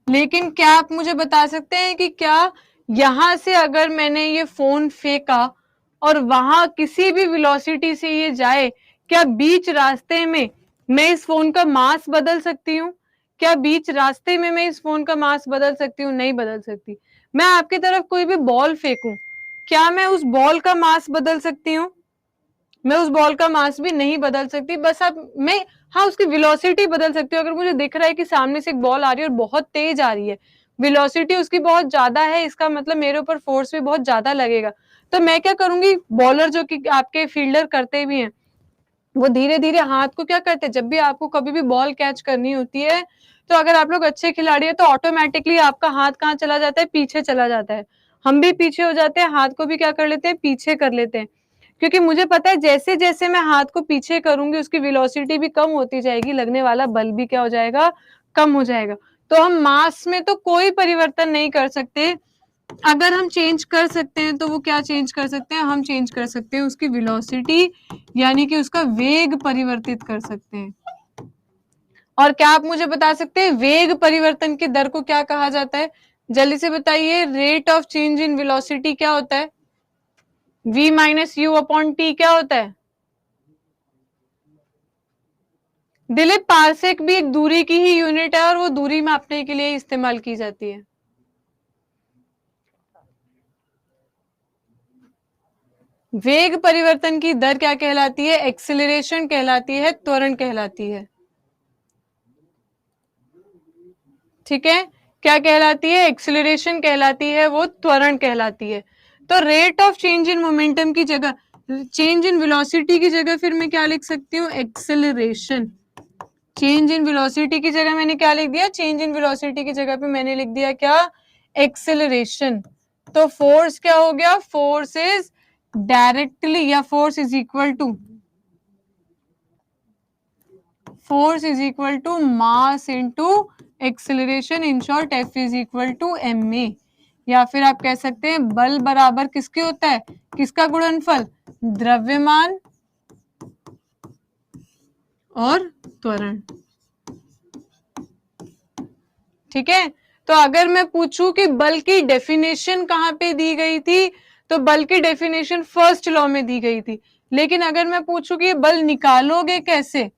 लेकिन क्या आप मुझे बता सकते हैं कि क्या यहां से अगर मैंने ये फोन फेंका और वहां किसी भी वेलोसिटी से ये जाए, क्या बीच रास्ते में मैं इस फोन का मास बदल सकती हूँ? क्या बीच रास्ते में मैं इस फोन का मास बदल सकती हूँ? नहीं बदल सकती। मैं आपकी तरफ कोई भी बॉल फेंकूं, क्या मैं उस बॉल का मास बदल सकती हूँ? मैं उस बॉल का मास भी नहीं बदल सकती। बस अब मैं, हाँ, उसकी वेलोसिटी बदल सकती हूँ। अगर मुझे दिख रहा है कि सामने से एक बॉल आ रही है और बहुत तेज आ रही है, वेलोसिटी उसकी बहुत ज्यादा है, इसका मतलब मेरे ऊपर फोर्स भी बहुत ज्यादा लगेगा। तो मैं क्या करूंगी? बॉलर जो कि आपके फील्डर करते भी हैं, वो धीरे धीरे हाथ को क्या करते हैं, जब भी आपको कभी भी बॉल कैच करनी होती है तो अगर आप लोग अच्छे खिलाड़ी है तो ऑटोमेटिकली आपका हाथ कहाँ चला जाता है? पीछे चला जाता है। हम भी पीछे हो जाते हैं, हाथ को भी क्या कर लेते हैं? पीछे कर लेते हैं। क्योंकि मुझे पता है जैसे जैसे मैं हाथ को पीछे करूंगी उसकी वेलोसिटी भी कम होती जाएगी, लगने वाला बल भी क्या हो जाएगा? कम हो जाएगा। तो हम मास में तो कोई परिवर्तन नहीं कर सकते। अगर हम चेंज कर सकते हैं तो वो क्या चेंज कर सकते हैं? हम चेंज कर सकते हैं उसकी वेलोसिटी यानी कि उसका वेग परिवर्तित कर सकते हैं। और क्या आप मुझे बता सकते हैं वेग परिवर्तन की दर को क्या कहा जाता है? जल्दी से बताइए, rate of change in velocity क्या होता है? v minus you upon T क्या होता है? दिलीप, पारसेक भी एक दूरी की ही यूनिट है और वो दूरी मापने के लिए इस्तेमाल की जाती है। वेग परिवर्तन की दर क्या कहलाती है? एक्सेलरेशन कहलाती है, त्वरण कहलाती है। ठीक है, क्या कहलाती है? एक्सेलरेशन कहलाती है, वो त्वरण कहलाती है। तो rate of change in momentum की जगह, चेंज इन वेलोसिटी की जगह फिर मैं क्या लिख सकती हूँ? एक्सेलरेशन। चेंज इन वेलोसिटी की जगह मैंने क्या लिख दिया? चेंज इन वेलोसिटी की जगह पे मैंने लिख दिया क्या? एक्सेलरेशन। तो फोर्स क्या हो गया? फोर्स इज डायरेक्टली, या force is equal to mass into acceleration, in short F is equal to m a. या फिर आप कह सकते हैं बल बराबर किसके होता है? किसका गुणनफल? द्रव्यमान और त्वरण। ठीक है, तो अगर मैं पूछूं कि बल की डेफिनेशन कहां पे दी गई थी, तो बल की डेफिनेशन फर्स्ट लॉ में दी गई थी। लेकिन अगर मैं पूछूं कि बल निकालोगे कैसे,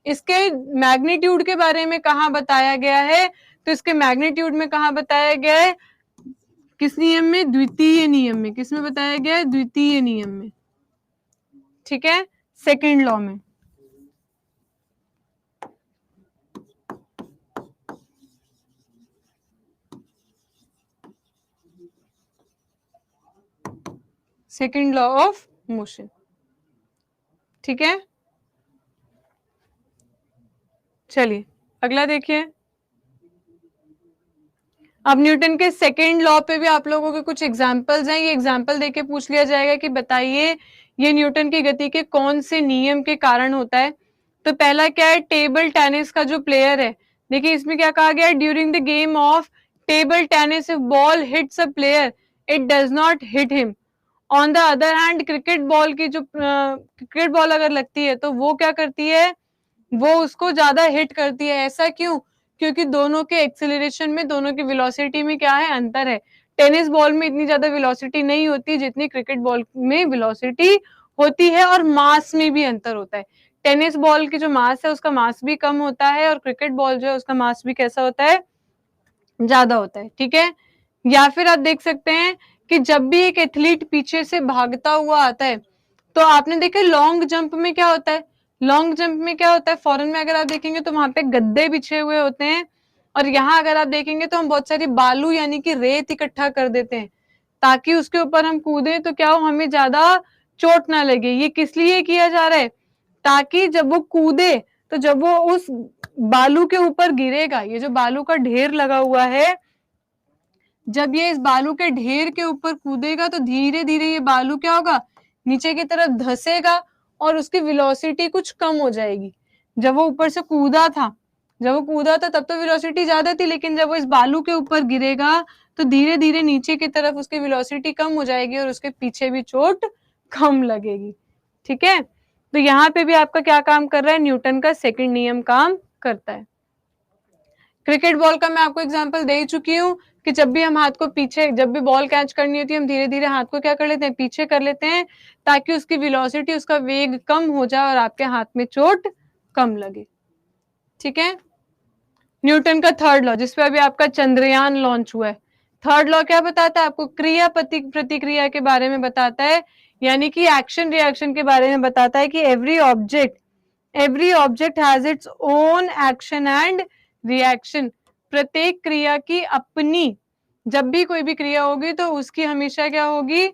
इसके मैग्नीट्यूड के बारे में कहां बताया गया है, तो इसके मैग्नीट्यूड में कहां बताया गया है? किस नियम में? द्वितीय नियम में। किस में बताया गया है? द्वितीय नियम में। ठीक है, सेकेंड लॉ में। Second law of motion. ठीक है, चलिए अगला देखिए। अब न्यूटन के सेकेंड लॉ पे भी आप लोगों के कुछ एग्जाम्पल्स हैं, ये एग्जाम्पल देके पूछ लिया जाएगा कि बताइए ये न्यूटन की गति के कौन से नियम के कारण होता है। तो पहला क्या है? टेबल टेनिस का जो प्लेयर है, देखिए इसमें क्या कहा गया है? During the game of table tennis if ball hits a player it does not hit him. On the other hand cricket ball की जो क्रिकेट बॉल अगर लगती है तो वो क्या करती है? वो उसको ज्यादा हिट करती है। ऐसा क्यों? क्योंकि दोनों के एक्सेलरेशन में, दोनों की वेलोसिटी में क्या है? अंतर है। टेनिस बॉल में इतनी ज्यादा वेलोसिटी नहीं होती जितनी क्रिकेट बॉल में वेलोसिटी होती है, और मास में भी अंतर होता है। टेनिस बॉल की जो मास है उसका मास भी कम होता है, और क्रिकेट बॉल जो है उसका मास भी कैसा होता है? ज्यादा होता है। ठीक है, या फिर आप देख सकते हैं कि जब भी एक एथलीट पीछे से भागता हुआ आता है, तो आपने देखा लॉन्ग जंप में क्या होता है? लॉन्ग जंप में क्या होता है? फॉरेन में अगर आप देखेंगे तो वहां पे गद्दे बिछे हुए होते हैं, और यहाँ अगर आप देखेंगे तो हम बहुत सारी बालू यानी कि रेत इकट्ठा कर देते हैं ताकि उसके ऊपर हम कूदे तो क्या हो? हमें ज्यादा चोट ना लगे। ये किस लिए किया जा रहा है? ताकि जब वो कूदे, तो जब वो उस बालू के ऊपर गिरेगा, ये जो बालू का ढेर लगा हुआ है, जब ये इस बालू के ढेर के ऊपर कूदेगा तो धीरे धीरे ये बालू क्या होगा? नीचे की तरफ धसेगा और उसकी वेलोसिटी कुछ कम हो जाएगी। जब वो ऊपर से कूदा था, तब तो वेलोसिटी ज्यादा थी, लेकिन जब वो इस बालू के ऊपर गिरेगा तो धीरे धीरे नीचे की तरफ उसकी वेलोसिटी कम हो जाएगी और उसके पीछे भी चोट कम लगेगी। ठीक है, तो यहाँ पे भी आपका क्या काम कर रहा है? न्यूटन का सेकंड नियम काम करता है। क्रिकेट बॉल का मैं आपको एग्जांपल दे ही चुकी हूँ कि जब भी हम हाथ को पीछे, जब भी बॉल कैच करनी होती है, हम धीरे धीरे हाथ को क्या कर लेते हैं? पीछे कर लेते हैं, ताकि उसकी वेलोसिटी, उसका वेग कम हो जाए और आपके हाथ में चोट कम लगे। ठीक है, न्यूटन का थर्ड लॉ, जिसपे अभी आपका चंद्रयान लॉन्च हुआ है, थर्ड लॉ क्या बताता है आपको? क्रिया प्रतिक्रिया के बारे में बताता है, यानी कि एक्शन रिएक्शन के बारे में बताता है कि every object has its own action and reaction. प्रत्येक क्रिया की अपनी, जब भी कोई भी क्रिया होगी तो उसकी हमेशा क्या होगी?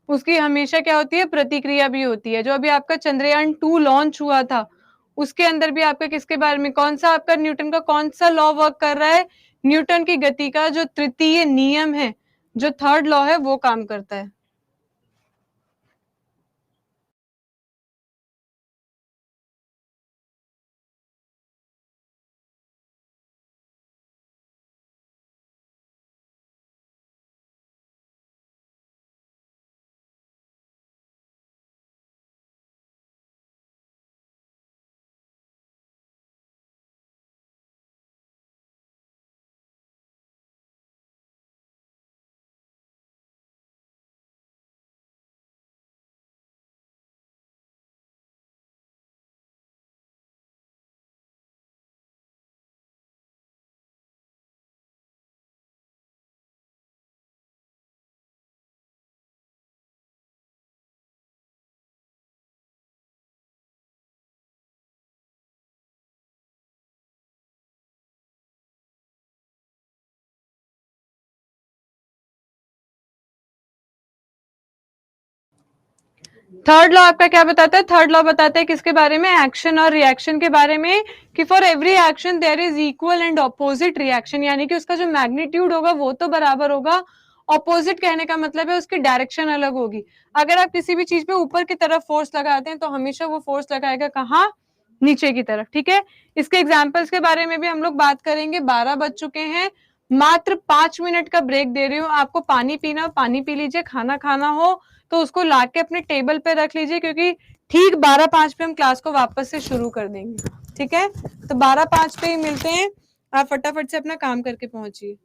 उसकी हमेशा क्या होती है? प्रतिक्रिया भी होती है। जो अभी आपका चंद्रयान 2 लॉन्च हुआ था, उसके अंदर भी आपका किसके बारे में, कौन सा आपका न्यूटन का कौन सा लॉ वर्क कर रहा है? न्यूटन की गति का जो तृतीय नियम है, जो थर्ड लॉ है, वो काम करता है। थर्ड लॉ आपका क्या बताता है? थर्ड लॉ बताता है किसके बारे में? एक्शन और रिएक्शन के बारे में, कि for every action there is equal and opposite reaction, यानी कि उसका जो मैग्नीट्यूड होगा वो तो बराबर होगा, ऑपोजिट कहने का मतलब है उसकी डायरेक्शन अलग होगी। अगर आप किसी भी चीज पे ऊपर की तरफ फोर्स लगाते हैं तो हमेशा वो फोर्स लगाएगा कहाँ? नीचे की तरफ, ठीक है। इसके एग्जाम्पल्स के बारे में भी हम लोग बात करेंगे। 12 बज चुके हैं, मात्र 5 मिनट का ब्रेक दे रही हूँ आपको। पानी पीना, पानी पी लीजिए, खाना खाना हो तो उसको लाके अपने टेबल पे रख लीजिए, क्योंकि ठीक 12:05 पे हम क्लास को वापस से शुरू कर देंगे, ठीक है। तो 12:05 पे ही मिलते हैं, आप फटाफट से अपना काम करके पहुंचिए।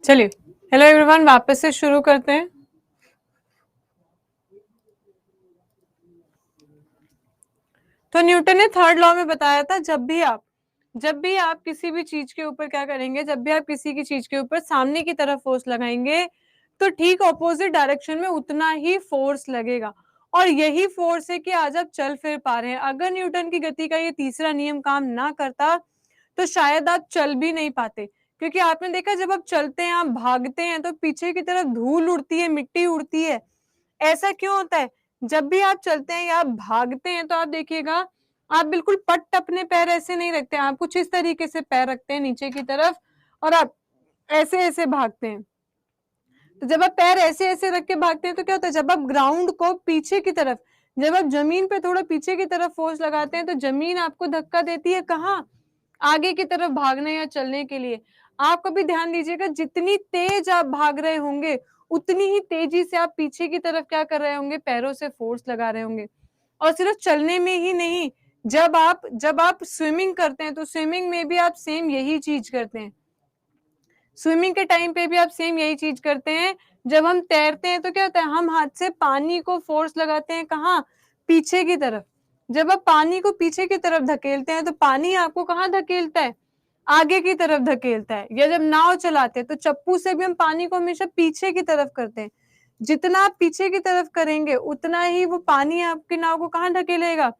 चलिए, हेलो एवरीवन, वापस से शुरू करते हैं। तो न्यूटन ने थर्ड लॉ में बताया था, जब भी आप किसी भी चीज के ऊपर क्या करेंगे, जब भी आप किसी की चीज के ऊपर सामने की तरफ फोर्स लगाएंगे तो ठीक ऑपोजिट डायरेक्शन में उतना ही फोर्स लगेगा। और यही फोर्स है कि आज आप चल फिर पा रहे हैं। अगर न्यूटन की गति का ये तीसरा नियम काम ना करता तो शायद आप चल भी नहीं पाते। क्योंकि आपने देखा, जब आप चलते हैं, आप भागते हैं, तो पीछे की तरफ धूल उड़ती है, मिट्टी उड़ती है। ऐसा क्यों होता है? जब भी आप चलते हैं या आप भागते हैं तो आप देखिएगा, आप बिल्कुल पट अपने पैर ऐसे नहीं रखते, आप कुछ इस तरीके से पैर रखते हैं नीचे की तरफ और आप ऐसे ऐसे भागते हैं। तो जब आप पैर ऐसे ऐसे रख के भागते हैं तो क्या होता है, जब आप ग्राउंड को पीछे की तरफ, जब आप जमीन पे थोड़ा पीछे की तरफ फोर्स लगाते हैं तो जमीन आपको धक्का देती है, कहाँ? आगे की तरफ भागने या चलने के लिए। आप कभी ध्यान दीजिएगा, जितनी तेज आप भाग रहे होंगे उतनी ही तेजी से आप पीछे की तरफ क्या कर रहे होंगे, पैरों से फोर्स लगा रहे होंगे। और सिर्फ चलने में ही नहीं, जब आप स्विमिंग करते हैं तो स्विमिंग में भी आप सेम यही चीज करते हैं। स्विमिंग के टाइम पे भी आप सेम यही चीज करते हैं। जब हम तैरते हैं तो क्या होता है, हम हाथ से पानी को फोर्स लगाते हैं, कहाँ? पीछे की तरफ। जब आप पानी को पीछे की तरफ धकेलते हैं तो पानी आपको कहाँ धकेलता है? आगे की तरफ धकेलता है। या जब नाव चलाते हैं तो चप्पू से भी हम पानी को हमेशा पीछे की तरफ करते हैं। जितना आप पीछे की तरफ करेंगे उतना ही वो पानी आपकी नाव को कहाँ धकेलेगा?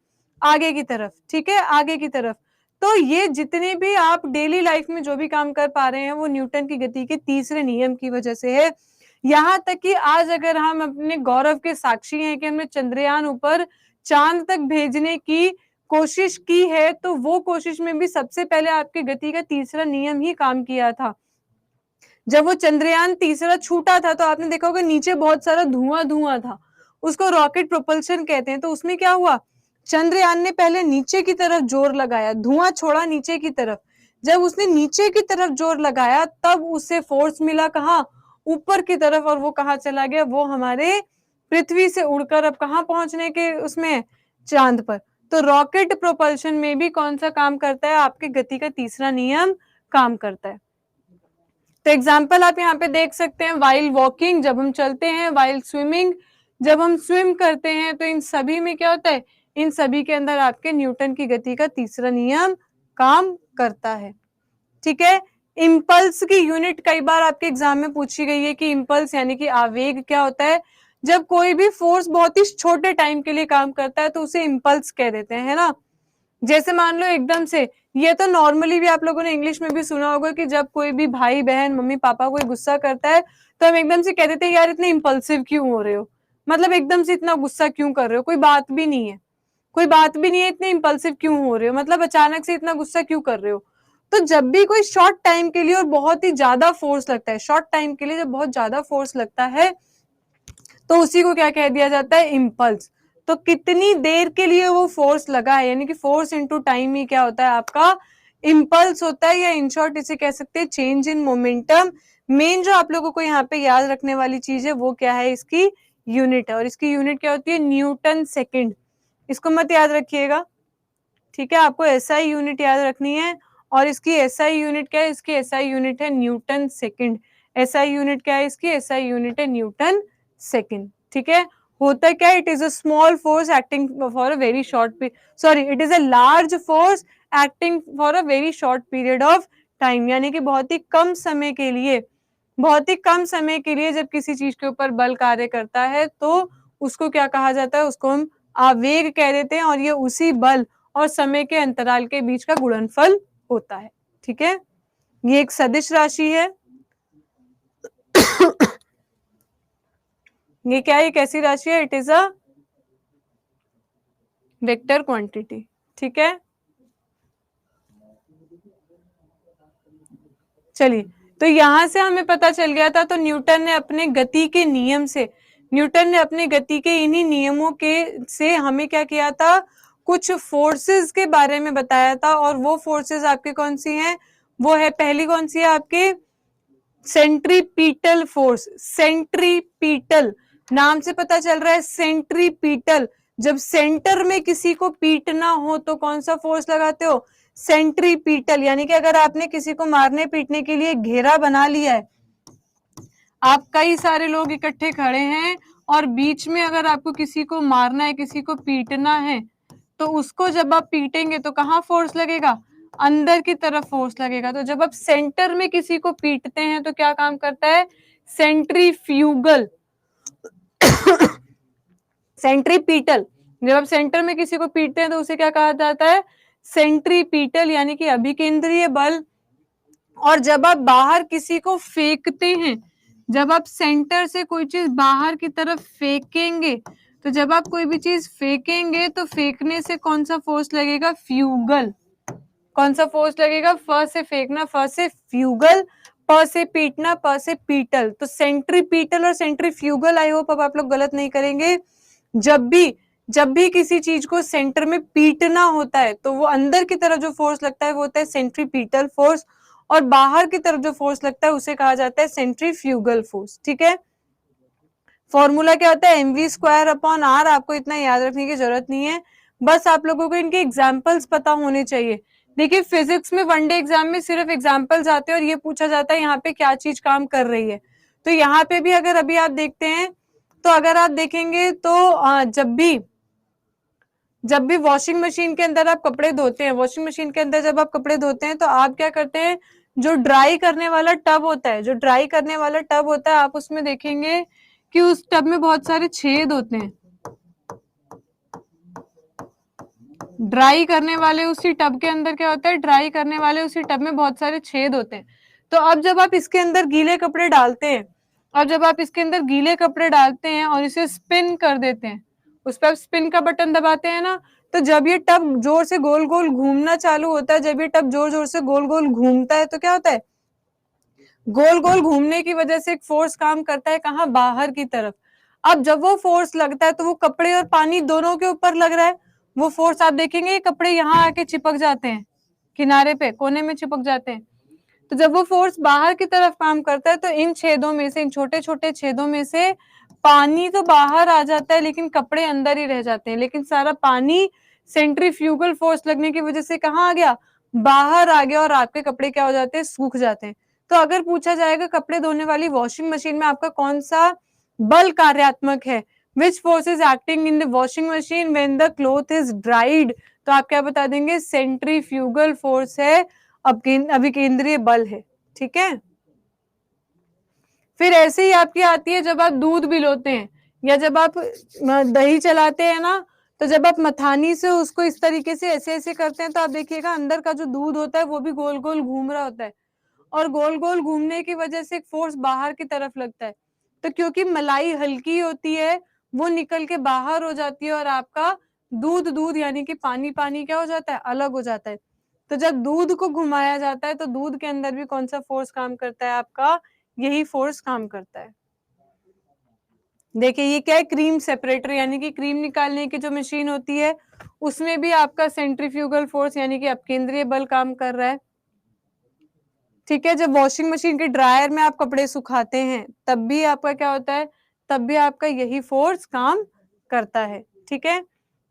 आगे की तरफ। ठीक है, आगे की तरफ। तो ये जितने भी आप डेली लाइफ में जो भी काम कर पा रहे हैं वो न्यूटन की गति के तीसरे नियम की वजह से है। यहाँ तक कि आज अगर हम अपने गौरव के साक्षी हैं कि हमने चंद्रयान ऊपर चांद तक भेजने की कोशिश की है, तो वो कोशिश में भी सबसे पहले आपकी गति का तीसरा नियम ही काम किया था। जब वो चंद्रयान तीसरा छूटा था तो आपने देखा होगा नीचे बहुत सारा धुआं धुआं था, उसको रॉकेट प्रोपल्शन कहते हैं। तो उसमें क्या हुआ, चंद्रयान ने पहले नीचे की तरफ जोर लगाया, धुआं छोड़ा नीचे की तरफ। जब उसने नीचे की तरफ जोर लगाया तब उसे फोर्स मिला, कहाँ? ऊपर की तरफ। और वो कहाँ चला गया? वो हमारे पृथ्वी से उड़कर अब कहाँ पहुंचने के उसमें, चांद पर। तो रॉकेट प्रोपल्शन में भी कौन सा काम करता है? आपके गति का तीसरा नियम काम करता है। तो एग्जाम्पल आप यहाँ पे देख सकते हैं, वाइल वॉकिंग जब हम चलते हैं, वाइल स्विमिंग जब हम स्विम करते हैं, तो इन सभी में क्या होता है, इन सभी के अंदर आपके न्यूटन की गति का तीसरा नियम काम करता है। ठीक है। इम्पल्स की यूनिट कई बार आपके एग्जाम में पूछी गई है कि इम्पल्स यानी कि आवेग क्या होता है। जब कोई भी फोर्स बहुत ही छोटे टाइम के लिए काम करता है तो उसे इम्पल्स कह देते हैं, है ना। जैसे मान लो एकदम से, ये तो नॉर्मली भी आप लोगों ने इंग्लिश में भी सुना होगा कि जब कोई भी भाई बहन मम्मी पापा कोई गुस्सा करता है तो हम एकदम से कह देते हैं, यार इतने इम्पल्सिव क्यों हो रहे हो, मतलब एकदम से इतना गुस्सा क्यों कर रहे हो, कोई बात भी नहीं है, कोई बात भी नहीं है, इतने इम्पल्सिव क्यों हो रहे हो, मतलब अचानक से इतना गुस्सा क्यों कर रहे हो। तो जब भी कोई शॉर्ट टाइम के लिए और बहुत ही ज्यादा फोर्स लगता है, शॉर्ट टाइम के लिए जब बहुत ज्यादा फोर्स लगता है तो उसी को क्या कह दिया जाता है, इम्पल्स। तो कितनी देर के लिए वो फोर्स लगा है, यानी कि फोर्स इनटू टाइम ही क्या होता है, आपका इम्पल्स होता है, या इन शॉर्ट इसे कह सकते हैं चेंज इन मोमेंटम। मेन जो आप लोगों को यहाँ पे याद रखने वाली चीज है वो क्या है, इसकी यूनिट है, और इसकी यूनिट क्या होती है, न्यूटन सेकेंड। इसको मत याद रखिएगा, ठीक है, आपको एसआई यूनिट याद रखनी है। और इसकी एसआई यूनिट क्या है, इसकी एसआई यूनिट है न्यूटन सेकेंड। एसआई यूनिट क्या है इसकी, एसआई यूनिट है न्यूटन सेकेंड। ठीक है। होता क्या है, it is a small force acting for a very short, sorry it is a large force acting for a very short period of time, यानी कि बहुत ही कम समय के लिए, बहुत ही कम समय के लिए जब किसी चीज के ऊपर बल कार्य करता है तो उसको क्या कहा जाता है, उसको हम आवेग कह देते हैं। और ये उसी बल और समय के अंतराल के बीच का गुणनफल होता है। ठीक है, ये एक सदिश राशि है। ये क्या है, एक ऐसी राशि है, it is a vector quantity. ठीक है, चलिए, तो यहां से हमें पता चल गया था, तो न्यूटन ने अपने गति के नियम से, न्यूटन ने अपने गति के इन्हीं नियमों के से हमें क्या किया था, कुछ फोर्सेस के बारे में बताया था। और वो फोर्सेस आपके कौन सी हैं, वो है, पहली कौन सी है आपके, सेंट्रीपीटल फोर्स। सेंट्रीपीटल नाम से पता चल रहा है, सेंट्रीपीटल। जब सेंटर में किसी को पीटना हो तो कौन सा फोर्स लगाते हो, सेंट्रीपीटल। यानी कि अगर आपने किसी को मारने पीटने के लिए घेरा बना लिया है, आप कई सारे लोग इकट्ठे खड़े हैं और बीच में अगर आपको किसी को मारना है, किसी को पीटना है, तो उसको जब आप पीटेंगे तो कहाँ फोर्स लगेगा, अंदर की तरफ फोर्स लगेगा। तो जब आप सेंटर में किसी को पीटते हैं तो क्या काम करता है, सेंट्रीफ्यूगल सेंट्रीपीटल। जब आप सेंटर में किसी को पीटते हैं तो उसे क्या कहा जाता है, सेंट्रीपीटल, यानी कि अभिकेंद्रीय बल। और जब आप बाहर किसी को फेंकते हैं, जब आप सेंटर से कोई चीज बाहर की तरफ फेंकेंगे, तो जब आप कोई भी चीज फेंकेंगे तो फेंकने से कौन सा फोर्स लगेगा, फ्यूगल। कौन सा फोर्स लगेगा, फ से फेंकना, फ से फ्यूगल, प से पीटना, प से पीटल। तो सेंट्रीपीटल और सेंट्रीफ्यूगल, आई होप अब आप लोग गलत नहीं करेंगे। जब भी किसी चीज को सेंटर में पीटना होता है तो वो अंदर की तरफ जो फोर्स लगता है वो होता है सेंट्रीपीटल फोर्स, और बाहर की तरफ जो फोर्स लगता है उसे कहा जाता है सेंट्रीफ्यूगल फोर्स। ठीक है, फॉर्मूला क्या होता है, एमवी स्क्वायर अपॉन आर। आपको इतना याद रखने की जरूरत नहीं है, बस आप लोगों को इनके एग्जाम्पल्स पता होने चाहिए। देखिए, फिजिक्स में वनडे एग्जाम में सिर्फ एग्जाम्पल्स आते हैं और ये पूछा जाता है यहाँ पे क्या चीज काम कर रही है। तो यहाँ पे भी अगर अभी आप देखते हैं, तो अगर आप देखेंगे तो जब भी वॉशिंग मशीन के अंदर आप कपड़े धोते हैं, वॉशिंग मशीन के अंदर जब आप कपड़े धोते हैं तो आप क्या करते हैं, जो ड्राई करने वाला टब होता है, जो ड्राई करने वाला टब होता है, आप उसमें देखेंगे कि उस टब में बहुत सारे छेद होते हैं। ड्राई करने वाले उसी टब के अंदर क्या होता है, ड्राई करने वाले उसी टब में बहुत सारे छेद होते हैं। तो अब जब आप इसके अंदर गीले कपड़े डालते हैं, अब जब आप इसके अंदर गीले कपड़े डालते हैं और इसे स्पिन कर देते हैं, उस पर आप स्पिन का बटन दबाते हैं ना, तो जब ये टब जोर से गोल गोल घूमना चालू होता है, जब ये टब जोर जोर से गोल गोल घूमता है तो क्या होता है, गोल गोल घूमने की वजह से एक फोर्स काम करता है, कहाँ, बाहर की तरफ। अब जब वो फोर्स लगता है तो वो कपड़े और पानी दोनों के ऊपर लग रहा है। वो फोर्स आप देखेंगे, कपड़े यहाँ आके चिपक जाते हैं, किनारे पे कोने में चिपक जाते हैं। तो जब वो फोर्स बाहर की तरफ काम करता है तो इन छेदों में से, इन छोटे छोटे छेदों में से पानी तो बाहर आ जाता है लेकिन कपड़े अंदर ही रह जाते हैं। लेकिन सारा पानी सेंट्रीफ्यूगल फोर्स लगने की वजह से कहाँ आ गया, बाहर आ गया, और आपके कपड़े क्या हो जाते हैं, सूख जाते हैं। तो अगर पूछा जाएगा कपड़े धोने वाली वॉशिंग मशीन में आपका कौन सा बल कार्यात्मक है, which force is acting in the washing machine when the cloth is dried, तो आप क्या बता देंगे, सेंट्रीफ्यूगल फोर्स है, अभिकेंद्रीय बल है। ठीक है, फिर ऐसे ही आपकी आती है जब आप दूध भिगोते हैं या जब आप दही चलाते हैं ना, तो जब आप मथानी से उसको इस तरीके से ऐसे ऐसे करते हैं तो आप देखिएगा अंदर का जो दूध होता है वो भी गोल गोल घूम रहा होता है, और गोल गोल घूमने की वजह से एक फोर्स बाहर की तरफ लगता है। तो क्योंकि मलाई हल्की होती है वो निकल के बाहर हो जाती है और आपका दूध दूध यानी कि पानी पानी क्या हो जाता है, अलग हो जाता है। तो जब दूध को घुमाया जाता है तो दूध के अंदर भी कौन सा फोर्स काम करता है, आपका यही फोर्स काम करता है। देखिए ये क्या है, क्रीम सेपरेटर, यानी कि क्रीम निकालने की जो मशीन होती है उसमें भी आपका सेंट्रीफ्यूगल फोर्स यानी कि अपकेंद्रीय बल काम कर रहा है। ठीक है, जब वॉशिंग मशीन के ड्रायर में आप कपड़े सुखाते हैं तब भी आपका क्या होता है, तब भी आपका यही फोर्स काम करता है। ठीक है,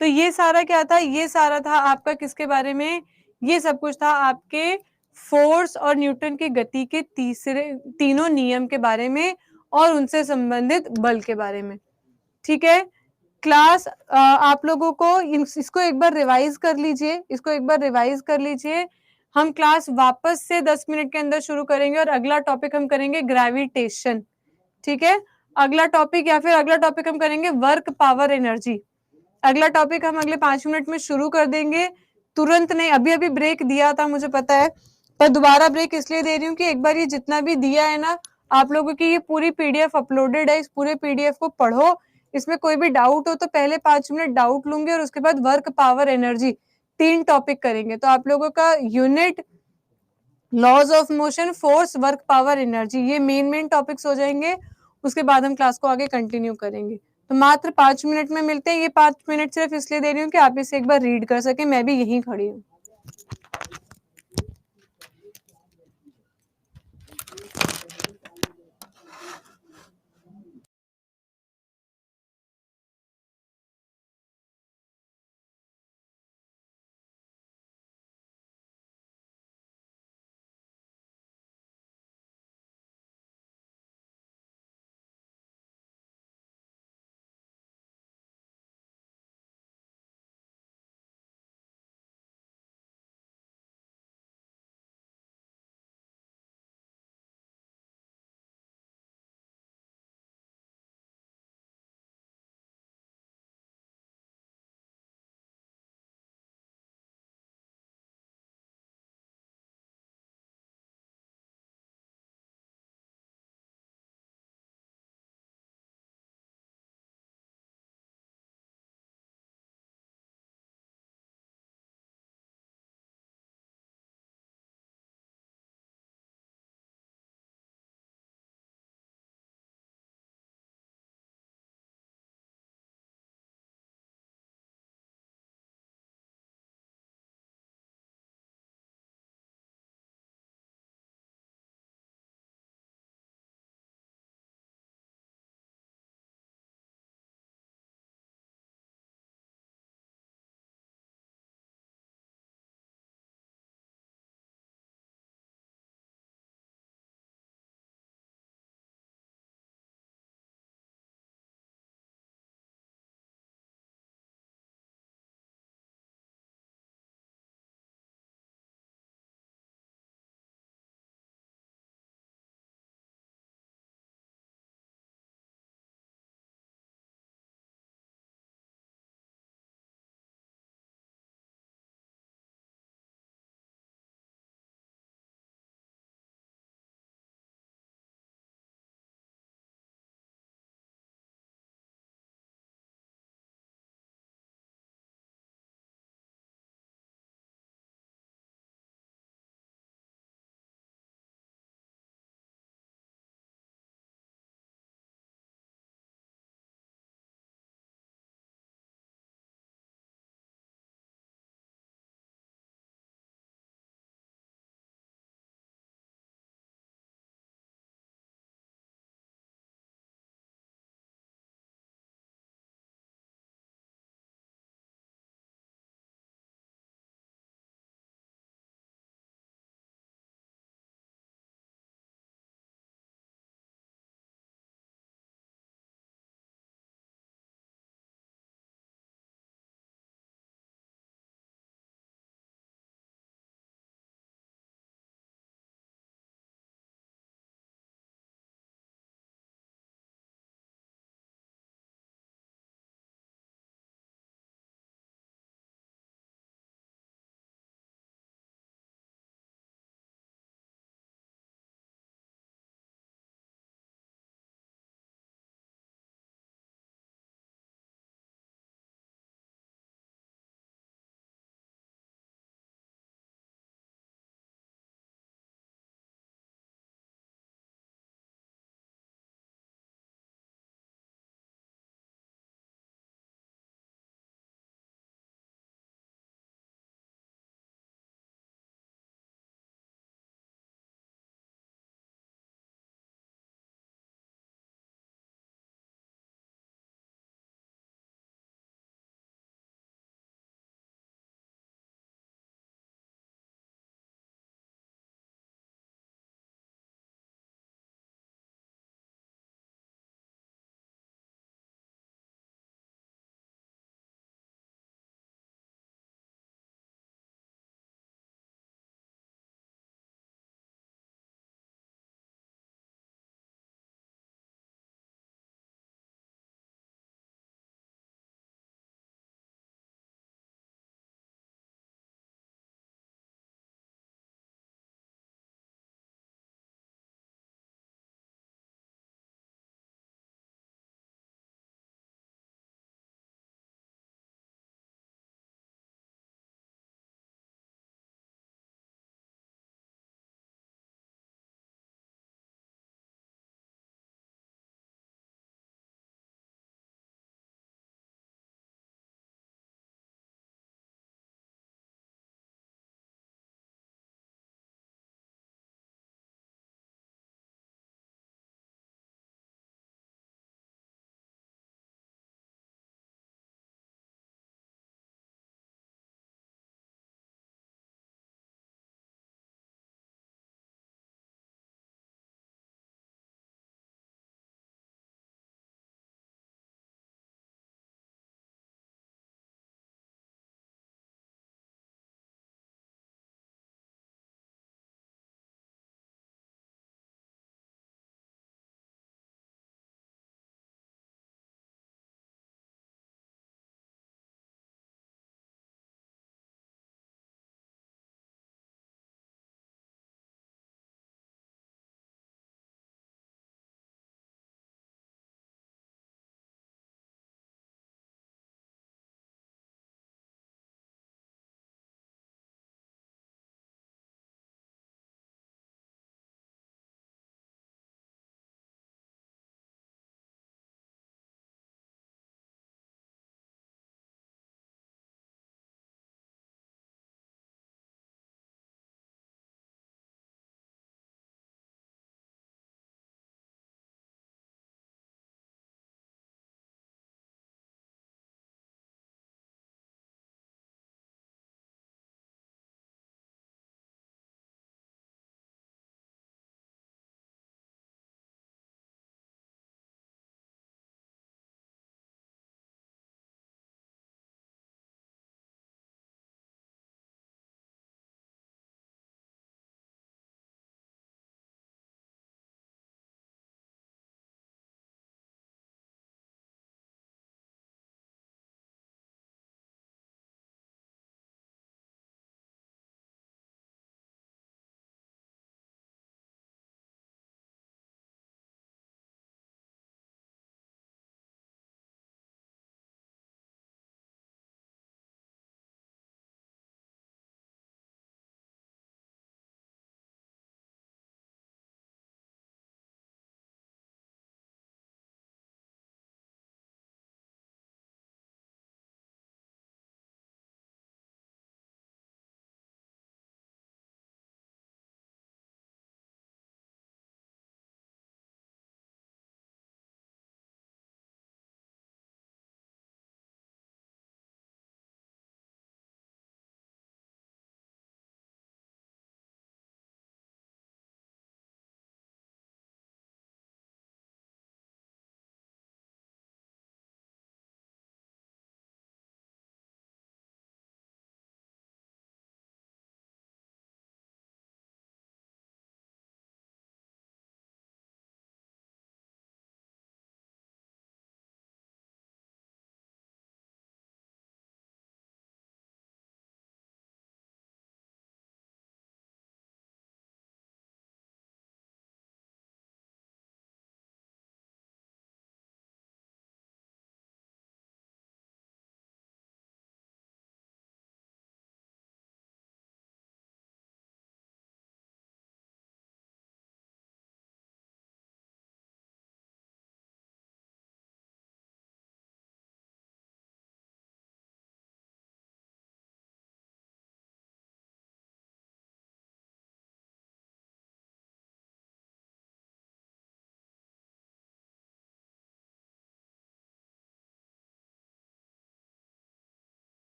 तो ये सारा क्या था, ये सारा था आपका किसके बारे में, ये सब कुछ था आपके फोर्स और न्यूटन की गति के तीनों नियम के बारे में और उनसे संबंधित बल के बारे में। ठीक है, क्लास आप लोगों को इसको एक बार रिवाइज कर लीजिए, इसको एक बार रिवाइज कर लीजिए। हम क्लास वापस से 10 मिनट के अंदर शुरू करेंगे और अगला टॉपिक हम करेंगे ग्रेविटेशन। ठीक है, अगला टॉपिक या फिर अगला टॉपिक हम करेंगे वर्क पावर एनर्जी। अगला टॉपिक हम अगले 5 मिनट में शुरू कर देंगे, तुरंत नहीं। अभी अभी ब्रेक दिया था मुझे पता है, पर दोबारा ब्रेक इसलिए दे रही हूँ कि एक बार ये जितना भी दिया है ना आप लोगों की ये पूरी पीडीएफ अपलोडेड है, इस पूरे पीडीएफ को पढ़ो, इसमें कोई भी डाउट हो तो पहले 5 मिनट डाउट लूंगी और उसके बाद वर्क, पावर, एनर्जी 3 टॉपिक करेंगे। तो आप लोगों का unit, laws of motion, force, work, power, energy, ये मेन टॉपिक्स हो जाएंगे। उसके बाद हम क्लास को आगे कंटिन्यू करेंगे। तो मात्र 5 मिनट में मिलते हैं। ये 5 मिनट सिर्फ इसलिए दे रही हूँ कि आप इसे एक बार रीड कर सके, मैं भी यहीं खड़ी हूँ।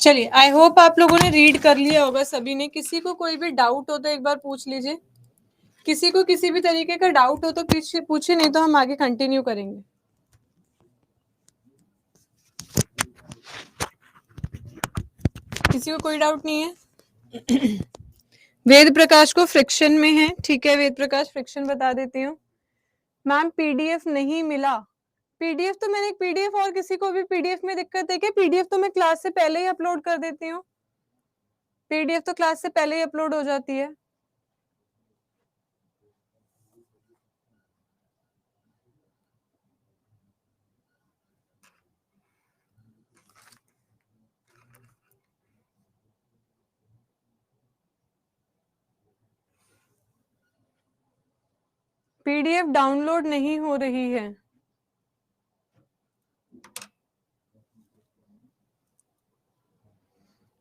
चलिए, आई होप आप लोगों ने रीड कर लिया होगा सभी ने। किसी को कोई भी डाउट हो तो एक बार पूछ लीजिए। किसी को किसी भी तरीके का डाउट हो तो पूछिए, नहीं तो हम आगे कंटिन्यू करेंगे। किसी को कोई डाउट नहीं है? वेद प्रकाश को फ्रिक्शन में है, ठीक है। वेद प्रकाश फ्रिक्शन बता देती हूँ। मैम पीडीएफ नहीं मिला। पीडीएफ तो मैंने एक पीडीएफ, और किसी को भी पीडीएफ में दिक्कत है क्या? पीडीएफ तो मैं क्लास से पहले ही अपलोड कर देती हूँ। पीडीएफ तो क्लास से पहले ही अपलोड हो जाती है। पीडीएफ डाउनलोड नहीं हो रही है।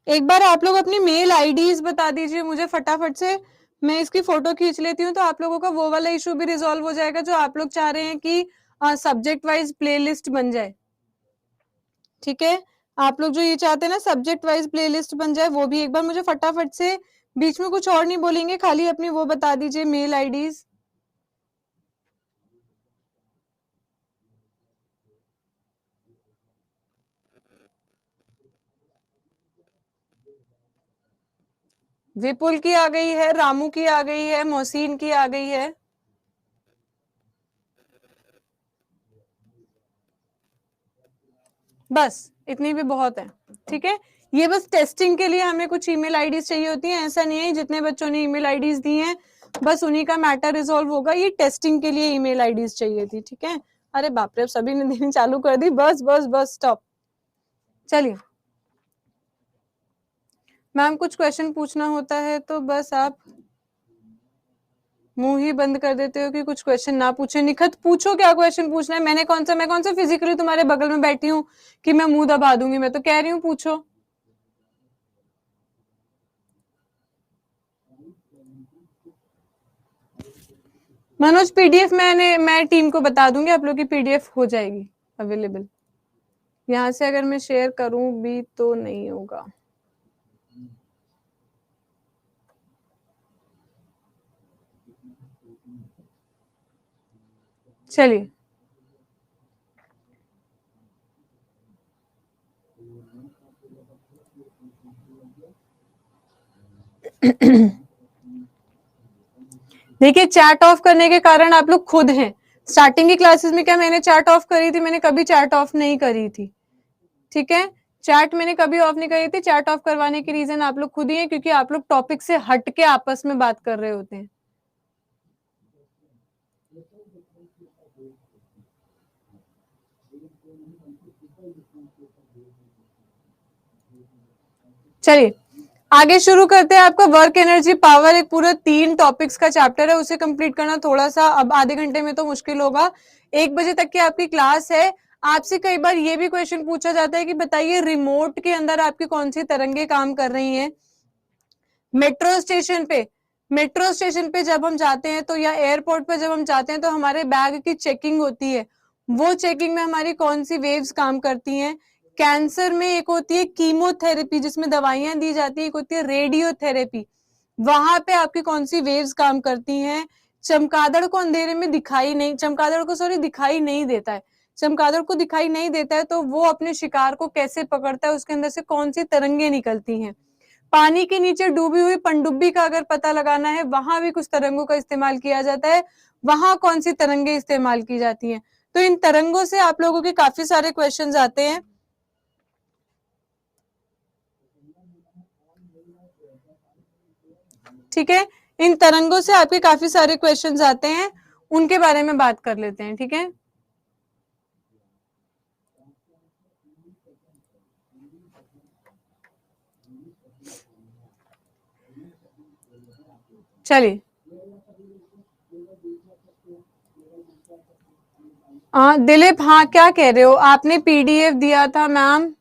एक बार आप लोग अपनी मेल आईडीज बता दीजिए मुझे फटाफट से, मैं इसकी फोटो खींच लेती हूँ, तो आप लोगों का वो वाला इशू भी रिजॉल्व हो जाएगा जो आप लोग चाह रहे हैं कि सब्जेक्ट वाइज प्लेलिस्ट बन जाए। ठीक है, आप लोग जो ये चाहते हैं ना सब्जेक्ट वाइज प्लेलिस्ट बन जाए, वो भी एक बार मुझे फटाफट से, बीच में कुछ और नहीं बोलेंगे, खाली अपनी वो बता दीजिए मेल आईडीज। विपुल की आ गई है, रामू की आ गई है, मोहसिन की आ गई है। बस इतनी भी बहुत है, ठीक है। ये बस टेस्टिंग के लिए हमें कुछ ईमेल आईडीज चाहिए होती है, ऐसा नहीं है जितने बच्चों ने ईमेल आईडीज दी हैं बस उन्हीं का मैटर रिजॉल्व होगा। ये टेस्टिंग के लिए ईमेल आईडीज चाहिए थी, ठीक है। अरे बाप रे, अब सभी ने देनी चालू कर दी, बस बस बस स्टॉप। चलिए मैम, कुछ क्वेश्चन पूछना होता है तो बस आप मुंह ही बंद कर देते हो कि कुछ क्वेश्चन ना पूछे। निखत पूछो, क्या क्वेश्चन पूछना है? मैं कौन सा फिजिकली तुम्हारे बगल में बैठी हूँ कि मैं मुंह दबा दूंगी? मैं तो कह रही हूँ पूछो। मनोज पीडीएफ मैं टीम को बता दूंगी, आप लोग की पीडीएफ हो जाएगी अवेलेबल। यहाँ से अगर मैं शेयर करूं भी तो नहीं होगा। चलिए देखिए, चैट ऑफ करने के कारण आप लोग खुद हैं। स्टार्टिंग की क्लासेस में क्या मैंने चैट ऑफ करी थी? मैंने कभी चैट ऑफ नहीं करी थी, ठीक है। चैट मैंने कभी ऑफ नहीं करी थी। चैट ऑफ करवाने की रीजन आप लोग खुद ही है, क्योंकि आप लोग टॉपिक से हट के आपस में बात कर रहे होते हैं। चलिए आगे शुरू करते हैं। आपका वर्क एनर्जी पावर एक पूरा 3 टॉपिक्स का चैप्टर है, उसे कंप्लीट करना थोड़ा सा अब आधे घंटे में तो मुश्किल होगा। 1 बजे तक की आपकी क्लास है। आपसे कई बार ये भी क्वेश्चन पूछा जाता है कि बताइए रिमोट के अंदर आपकी कौन सी तरंगे काम कर रही हैं। मेट्रो स्टेशन पे जब हम जाते हैं तो, या एयरपोर्ट पे जब हम जाते हैं तो हमारे बैग की चेकिंग होती है। वो चेकिंग में हमारी कौन सी वेव्स काम करती हैं? कैंसर में एक होती है कीमोथेरेपी जिसमें दवाइयां दी जाती है, एक होती है रेडियोथेरेपी, वहां पे आपकी कौन सी वेव्स काम करती हैं? चमगादड़ को अंधेरे में चमगादड़ को दिखाई नहीं देता है। चमगादड़ को दिखाई नहीं देता है तो वो अपने शिकार को कैसे पकड़ता है? उसके अंदर से कौन सी तरंगे निकलती हैं? पानी के नीचे डूबी हुई पनडुब्बी का अगर पता लगाना है, वहां भी कुछ तरंगों का इस्तेमाल किया जाता है, वहां कौन सी तरंगे इस्तेमाल की जाती हैं? तो इन तरंगों से आप लोगों के काफी सारे क्वेश्चंस आते हैं, ठीक है। इन तरंगों से आपके काफी सारे क्वेश्चंस आते हैं, उनके बारे में बात कर लेते हैं, ठीक है। चलिए दिलीप, हाँ क्या कह रहे हो? आपने पीडीएफ दिया था मैम।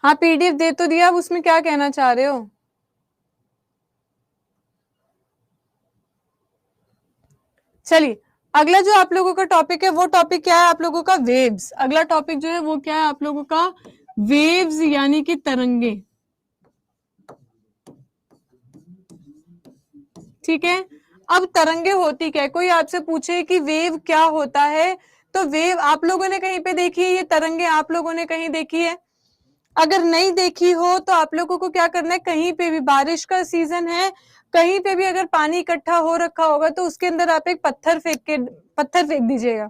हाँ पीडीएफ दे तो दिया, अब उसमें क्या कहना चाह रहे हो? चलिए अगला जो आप लोगों का टॉपिक है वो टॉपिक क्या है आप लोगों का? वेव्स। अगला टॉपिक जो है वो क्या है आप लोगों का? वेव्स यानी कि तरंगे। ठीक है, अब तरंगे होती क्या है? कोई आपसे पूछे कि वेव क्या होता है, तो वेव आप लोगों ने कहीं पे देखी है? ये तरंगे आप लोगों ने कहीं देखी है? अगर नहीं देखी हो तो आप लोगों को क्या करना है, कहीं पे भी, बारिश का सीजन है, कहीं पे भी अगर पानी इकट्ठा हो रखा होगा तो उसके अंदर आप एक पत्थर फेंक दीजिएगा।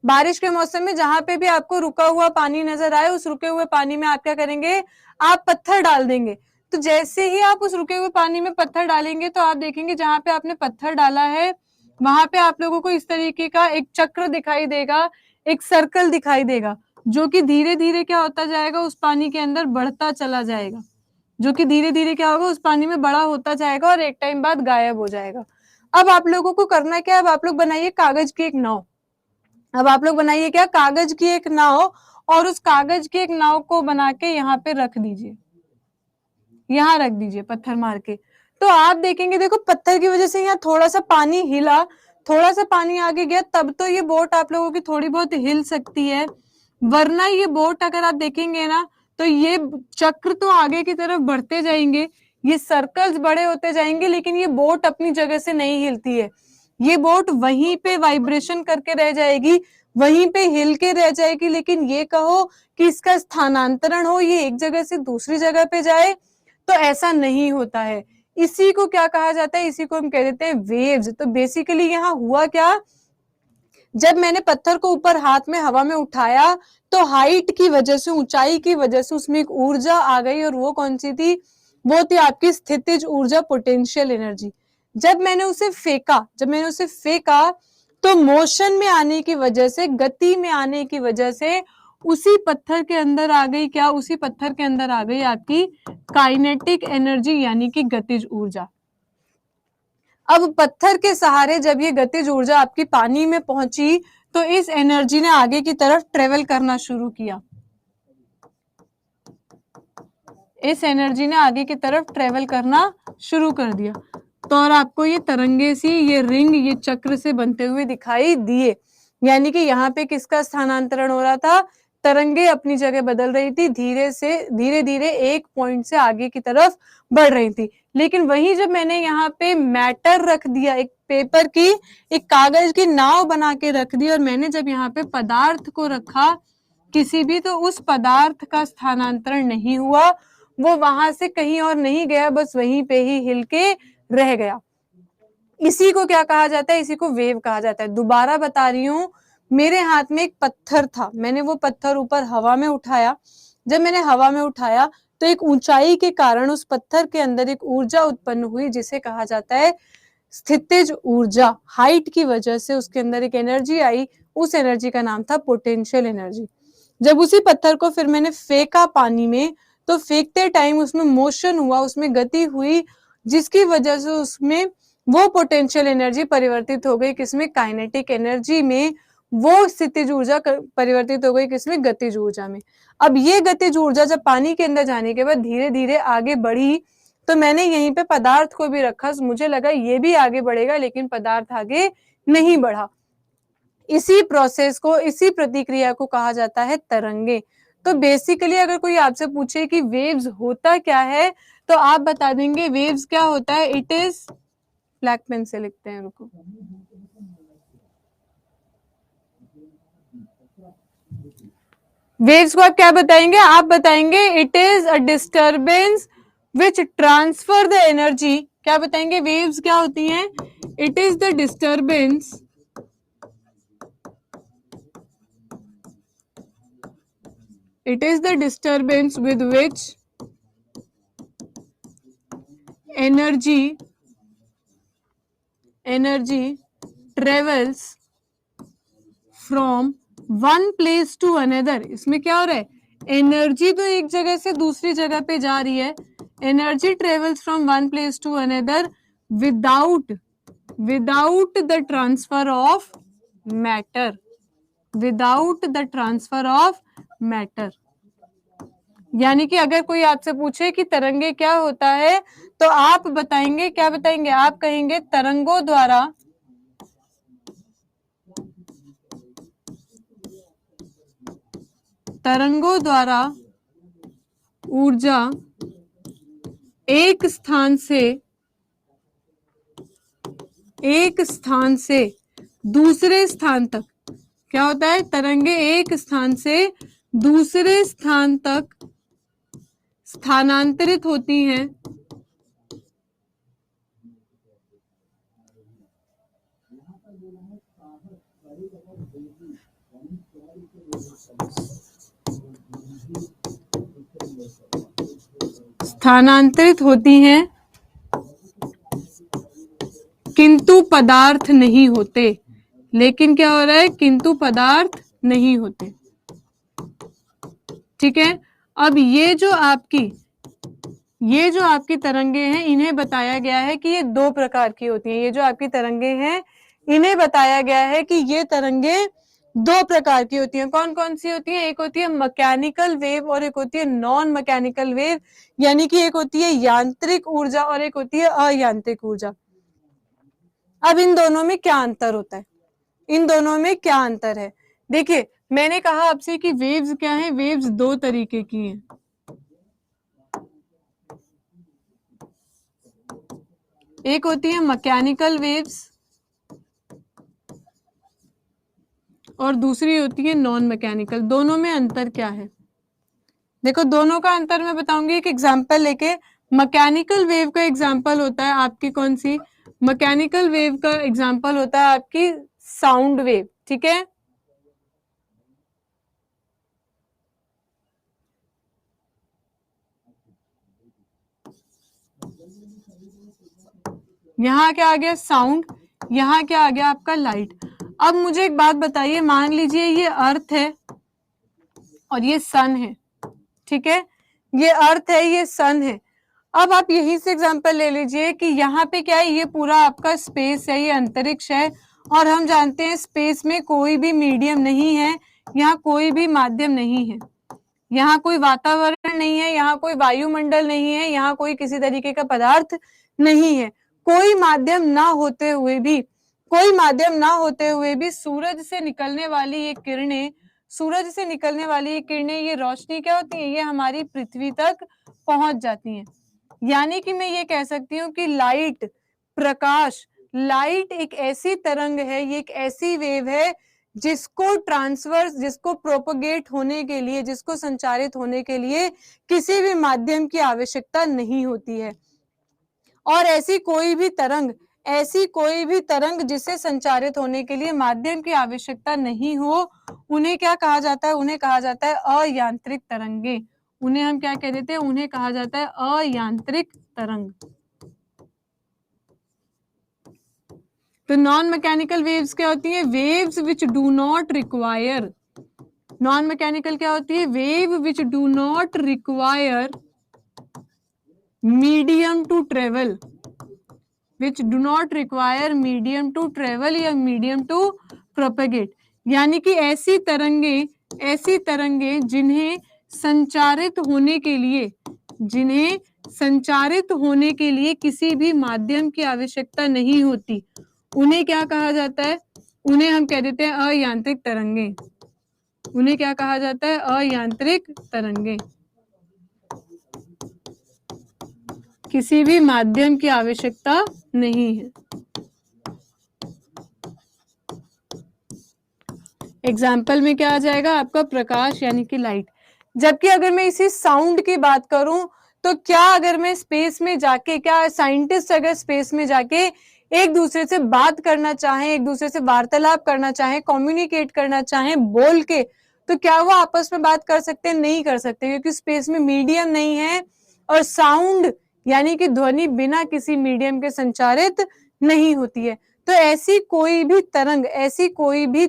बारिश के मौसम में जहां पे भी आपको रुका हुआ पानी नजर आए, उस रुके हुए पानी में आप क्या करेंगे? आप पत्थर डाल देंगे। तो जैसे ही आप उस रुके हुए पानी में पत्थर डालेंगे तो आप देखेंगे जहां पे आपने पत्थर डाला है वहां पे आप लोगों को इस तरीके का एक चक्र दिखाई देगा, एक सर्कल दिखाई देगा, जो कि धीरे धीरे क्या होता जाएगा, उस पानी के अंदर बढ़ता चला जाएगा, जो कि धीरे धीरे क्या होगा, उस पानी में बड़ा होता जाएगा और एक टाइम बाद गायब हो जाएगा। अब आप लोगों को करना क्या है? अब आप लोग बनाइए कागज की एक नाव। अब आप लोग बनाइए क्या? कागज की एक नाव, और उस कागज की एक नाव को बना के यहाँ पे रख दीजिए, यहाँ रख दीजिए पत्थर मार के। तो आप देखेंगे, देखो पत्थर की वजह से यहाँ थोड़ा सा पानी हिला, थोड़ा सा पानी आगे गया, तब तो ये बोट आप लोगों की थोड़ी बहुत हिल सकती है, वरना ये बोट अगर आप देखेंगे ना तो ये चक्र तो आगे की तरफ बढ़ते जाएंगे, ये सर्कल्स बड़े होते जाएंगे, लेकिन ये बोट अपनी जगह से नहीं हिलती है। ये बोट वहीं पे वाइब्रेशन करके रह जाएगी, वहीं पे हिल के रह जाएगी, लेकिन ये कहो कि इसका स्थानांतरण हो, ये एक जगह से दूसरी जगह पे जाए, तो ऐसा नहीं होता है। इसी को क्या कहा जाता है? इसी को हम कह देते हैं वेव्स। तो बेसिकली यहाँ हुआ क्या, जब मैंने पत्थर को ऊपर हाथ में हवा में उठाया तो हाइट की वजह से, ऊंचाई की वजह से उसमें एक ऊर्जा आ गई, और वो कौन सी थी? वो थी आपकी स्थितिज ऊर्जा, पोटेंशियल एनर्जी। जब मैंने उसे फेंका तो मोशन में आने की वजह से, गति में आने की वजह से उसी पत्थर के अंदर आ गई क्या? उसी पत्थर के अंदर आ गई आपकी काइनेटिक एनर्जी यानी कि गतिज ऊर्जा। अब पत्थर के सहारे जब ये गतिज ऊर्जा आपकी पानी में पहुंची तो इस एनर्जी ने आगे की तरफ ट्रेवल करना शुरू किया, इस एनर्जी ने आगे की तरफ ट्रेवल करना शुरू कर दिया। तो और आपको ये तरंगे सी, ये रिंग, ये चक्र से बनते हुए दिखाई दिए, यानी कि यहाँ पे किसका स्थानांतरण हो रहा था? तरंगे अपनी जगह बदल रही थी, धीरे धीरे एक पॉइंट से आगे की तरफ बढ़ रही थी। लेकिन वहीं जब मैंने यहाँ पे मैटर रख दिया, एक पेपर की, एक कागज की नाव बना के रख दी, और मैंने जब यहाँ पे पदार्थ को रखा किसी भी, तो उस पदार्थ का स्थानांतरण नहीं हुआ, वो वहां से कहीं और नहीं गया, बस वहीं पे ही हिल के रह गया। इसी को क्या कहा जाता है? इसी को वेव कहा जाता है। दोबारा बता रही हूं, मेरे हाथ में एक पत्थर था, मैंने वो पत्थर ऊपर हवा में उठाया, जब मैंने हवा में उठाया तो एक ऊंचाई के कारण उस पत्थर के अंदर एक ऊर्जा उत्पन्न हुई, जिसे कहा जाता है स्थितिज ऊर्जा। हाइट की वजह से उसके अंदर एक एनर्जी आई, उस एनर्जी का नाम था पोटेंशियल एनर्जी। जब उसी पत्थर को फिर मैंने फेंका पानी में, तो फेंकते टाइम उसमें मोशन हुआ, उसमें गति हुई, जिसकी वजह से उसमें वो पोटेंशियल एनर्जी परिवर्तित हो गई किसमें? काइनेटिक एनर्जी में। वो स्थितिज ऊर्जा परिवर्तित हो गई किसमें? गतिज ऊर्जा में। अब ये गतिज ऊर्जा जब पानी के अंदर जाने के बाद धीरे धीरे आगे बढ़ी, तो मैंने यहीं पे पदार्थ को भी रखा, मुझे लगा ये भी आगे बढ़ेगा, लेकिन पदार्थ आगे नहीं बढ़ा। इसी प्रोसेस को, इसी प्रतिक्रिया को कहा जाता है तरंगे। तो बेसिकली अगर कोई आपसे पूछे कि वेव्स होता क्या है, तो आप बता देंगे वेव्स क्या होता है? इट इज, ब्लैक पेन से लिखते हैं, रुको, वेव्स को आप क्या बताएंगे? आप बताएंगे it is a disturbance which transfer the energy. क्या बताएंगे? वेव्स क्या होती हैं? It is the disturbance with which energy travels from one place to another। इसमें क्या हो रहा है? एनर्जी तो एक जगह से दूसरी जगह पे जा रही है, energy travels from one place to another without the transfer of matter, without the transfer of matter. यानी कि अगर कोई आपसे पूछे कि तरंगे क्या होता है, तो आप बताएंगे, क्या बताएंगे? आप कहेंगे तरंगों द्वारा तरंगों द्वारा ऊर्जा एक स्थान से दूसरे स्थान तक, क्या होता है, तरंगे एक स्थान से दूसरे स्थान तक स्थानांतरित होती हैं किंतु पदार्थ नहीं होते। लेकिन क्या हो रहा है, किंतु पदार्थ नहीं होते। ठीक है, अब ये जो आपकी तरंगे हैं, इन्हें बताया गया है कि ये दो प्रकार की होती हैं। ये जो आपकी तरंगे हैं, इन्हें बताया गया है कि ये तरंगे दो प्रकार की होती हैं। कौन कौन सी होती हैं? एक होती है मैकेनिकल वेव और एक होती है नॉन मैकेनिकल वेव, यानी कि एक होती है यांत्रिक ऊर्जा और एक होती है अयांत्रिक ऊर्जा। अब इन दोनों में क्या अंतर होता है? इन दोनों में क्या अंतर है? देखिए, मैंने कहा आपसे कि वेव्स क्या है, वेव्स दो तरीके की हैं। एक होती है मैकेनिकल वेव्स और दूसरी होती है नॉन मैकेनिकल। दोनों में अंतर क्या है? देखो, दोनों का अंतर मैं बताऊंगी एक एग्जांपल लेके। मैकेनिकल वेव का एग्जांपल होता है आपकी कौन सी? मैकेनिकल वेव का एग्जांपल होता है आपकी साउंड वेव। ठीक है, यहाँ क्या आ गया? साउंड। यहाँ क्या आ गया? आपका लाइट। अब मुझे एक बात बताइए, मान लीजिए ये अर्थ है और ये सन है। ठीक है, ये अर्थ है, ये सन है। अब आप यहीं से एग्जांपल ले लीजिए कि यहाँ पे क्या है, ये पूरा आपका स्पेस है, ये अंतरिक्ष है और हम जानते हैं स्पेस में कोई भी मीडियम नहीं है, यहाँ कोई भी माध्यम नहीं है, यहाँ कोई वातावरण नहीं है, यहाँ कोई वायुमंडल नहीं है, यहाँ कोई किसी तरीके का पदार्थ नहीं है। कोई माध्यम ना होते हुए भी सूरज से निकलने वाली ये किरणें, ये रोशनी क्या होती है, ये हमारी पृथ्वी तक पहुंच जाती हैं। यानी कि मैं ये कह सकती हूँ कि लाइट एक ऐसी तरंग है, ये एक ऐसी वेव है जिसको प्रोपगेट होने के लिए, जिसको संचारित होने के लिए किसी भी माध्यम की आवश्यकता नहीं होती है। और ऐसी कोई भी तरंग जिसे संचारित होने के लिए माध्यम की आवश्यकता नहीं हो, उन्हें क्या कहा जाता है? उन्हें कहा जाता है अयांत्रिक तरंगे। उन्हें हम क्या कह देते हैं? उन्हें कहा जाता है अयांत्रिक तरंग। तो नॉन मैकेनिकल वेव्स क्या होती है? Waves which do not require, non mechanical क्या होती है? Wave which do not require medium to travel, which do not require medium to travel या मीडियम टू प्रोपेगेट। यानी कि ऐसी तरंगे जिन्हें संचारित होने के लिए किसी भी माध्यम की आवश्यकता नहीं होती, उन्हें क्या कहा जाता है? उन्हें हम कह देते हैं अयांत्रिक तरंगे। उन्हें क्या कहा जाता है? अयांत्रिक तरंगे। किसी भी माध्यम की आवश्यकता नहीं है। एग्जाम्पल में क्या आ जाएगा आपका? प्रकाश यानी कि लाइट। जबकि अगर मैं इसी साउंड की बात करूं तो क्या अगर मैं स्पेस में जाके, क्या साइंटिस्ट अगर स्पेस में जाके एक दूसरे से बात करना चाहें, एक दूसरे से वार्तालाप करना चाहें, कम्युनिकेट करना चाहें बोल के, तो क्या वो आपस में बात कर सकते हैं? नहीं कर सकते, क्योंकि स्पेस में मीडियम नहीं है और साउंड यानी कि ध्वनि बिना किसी मीडियम के संचारित नहीं होती है। तो ऐसी कोई भी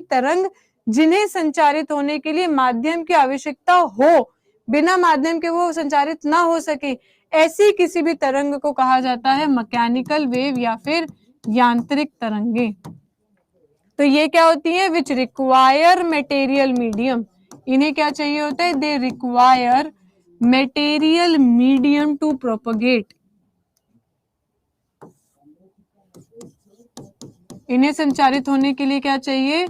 तरंग जिन्हें संचारित होने के लिए माध्यम की आवश्यकता हो, बिना माध्यम के वो संचारित ना हो सके, ऐसी किसी भी तरंग को कहा जाता है मैकेनिकल वेव या फिर यांत्रिक तरंगे। तो ये क्या होती है? Which require material medium. इन्हें क्या चाहिए होता है? They require material medium to propagate. इन्हें संचारित होने के लिए क्या चाहिए?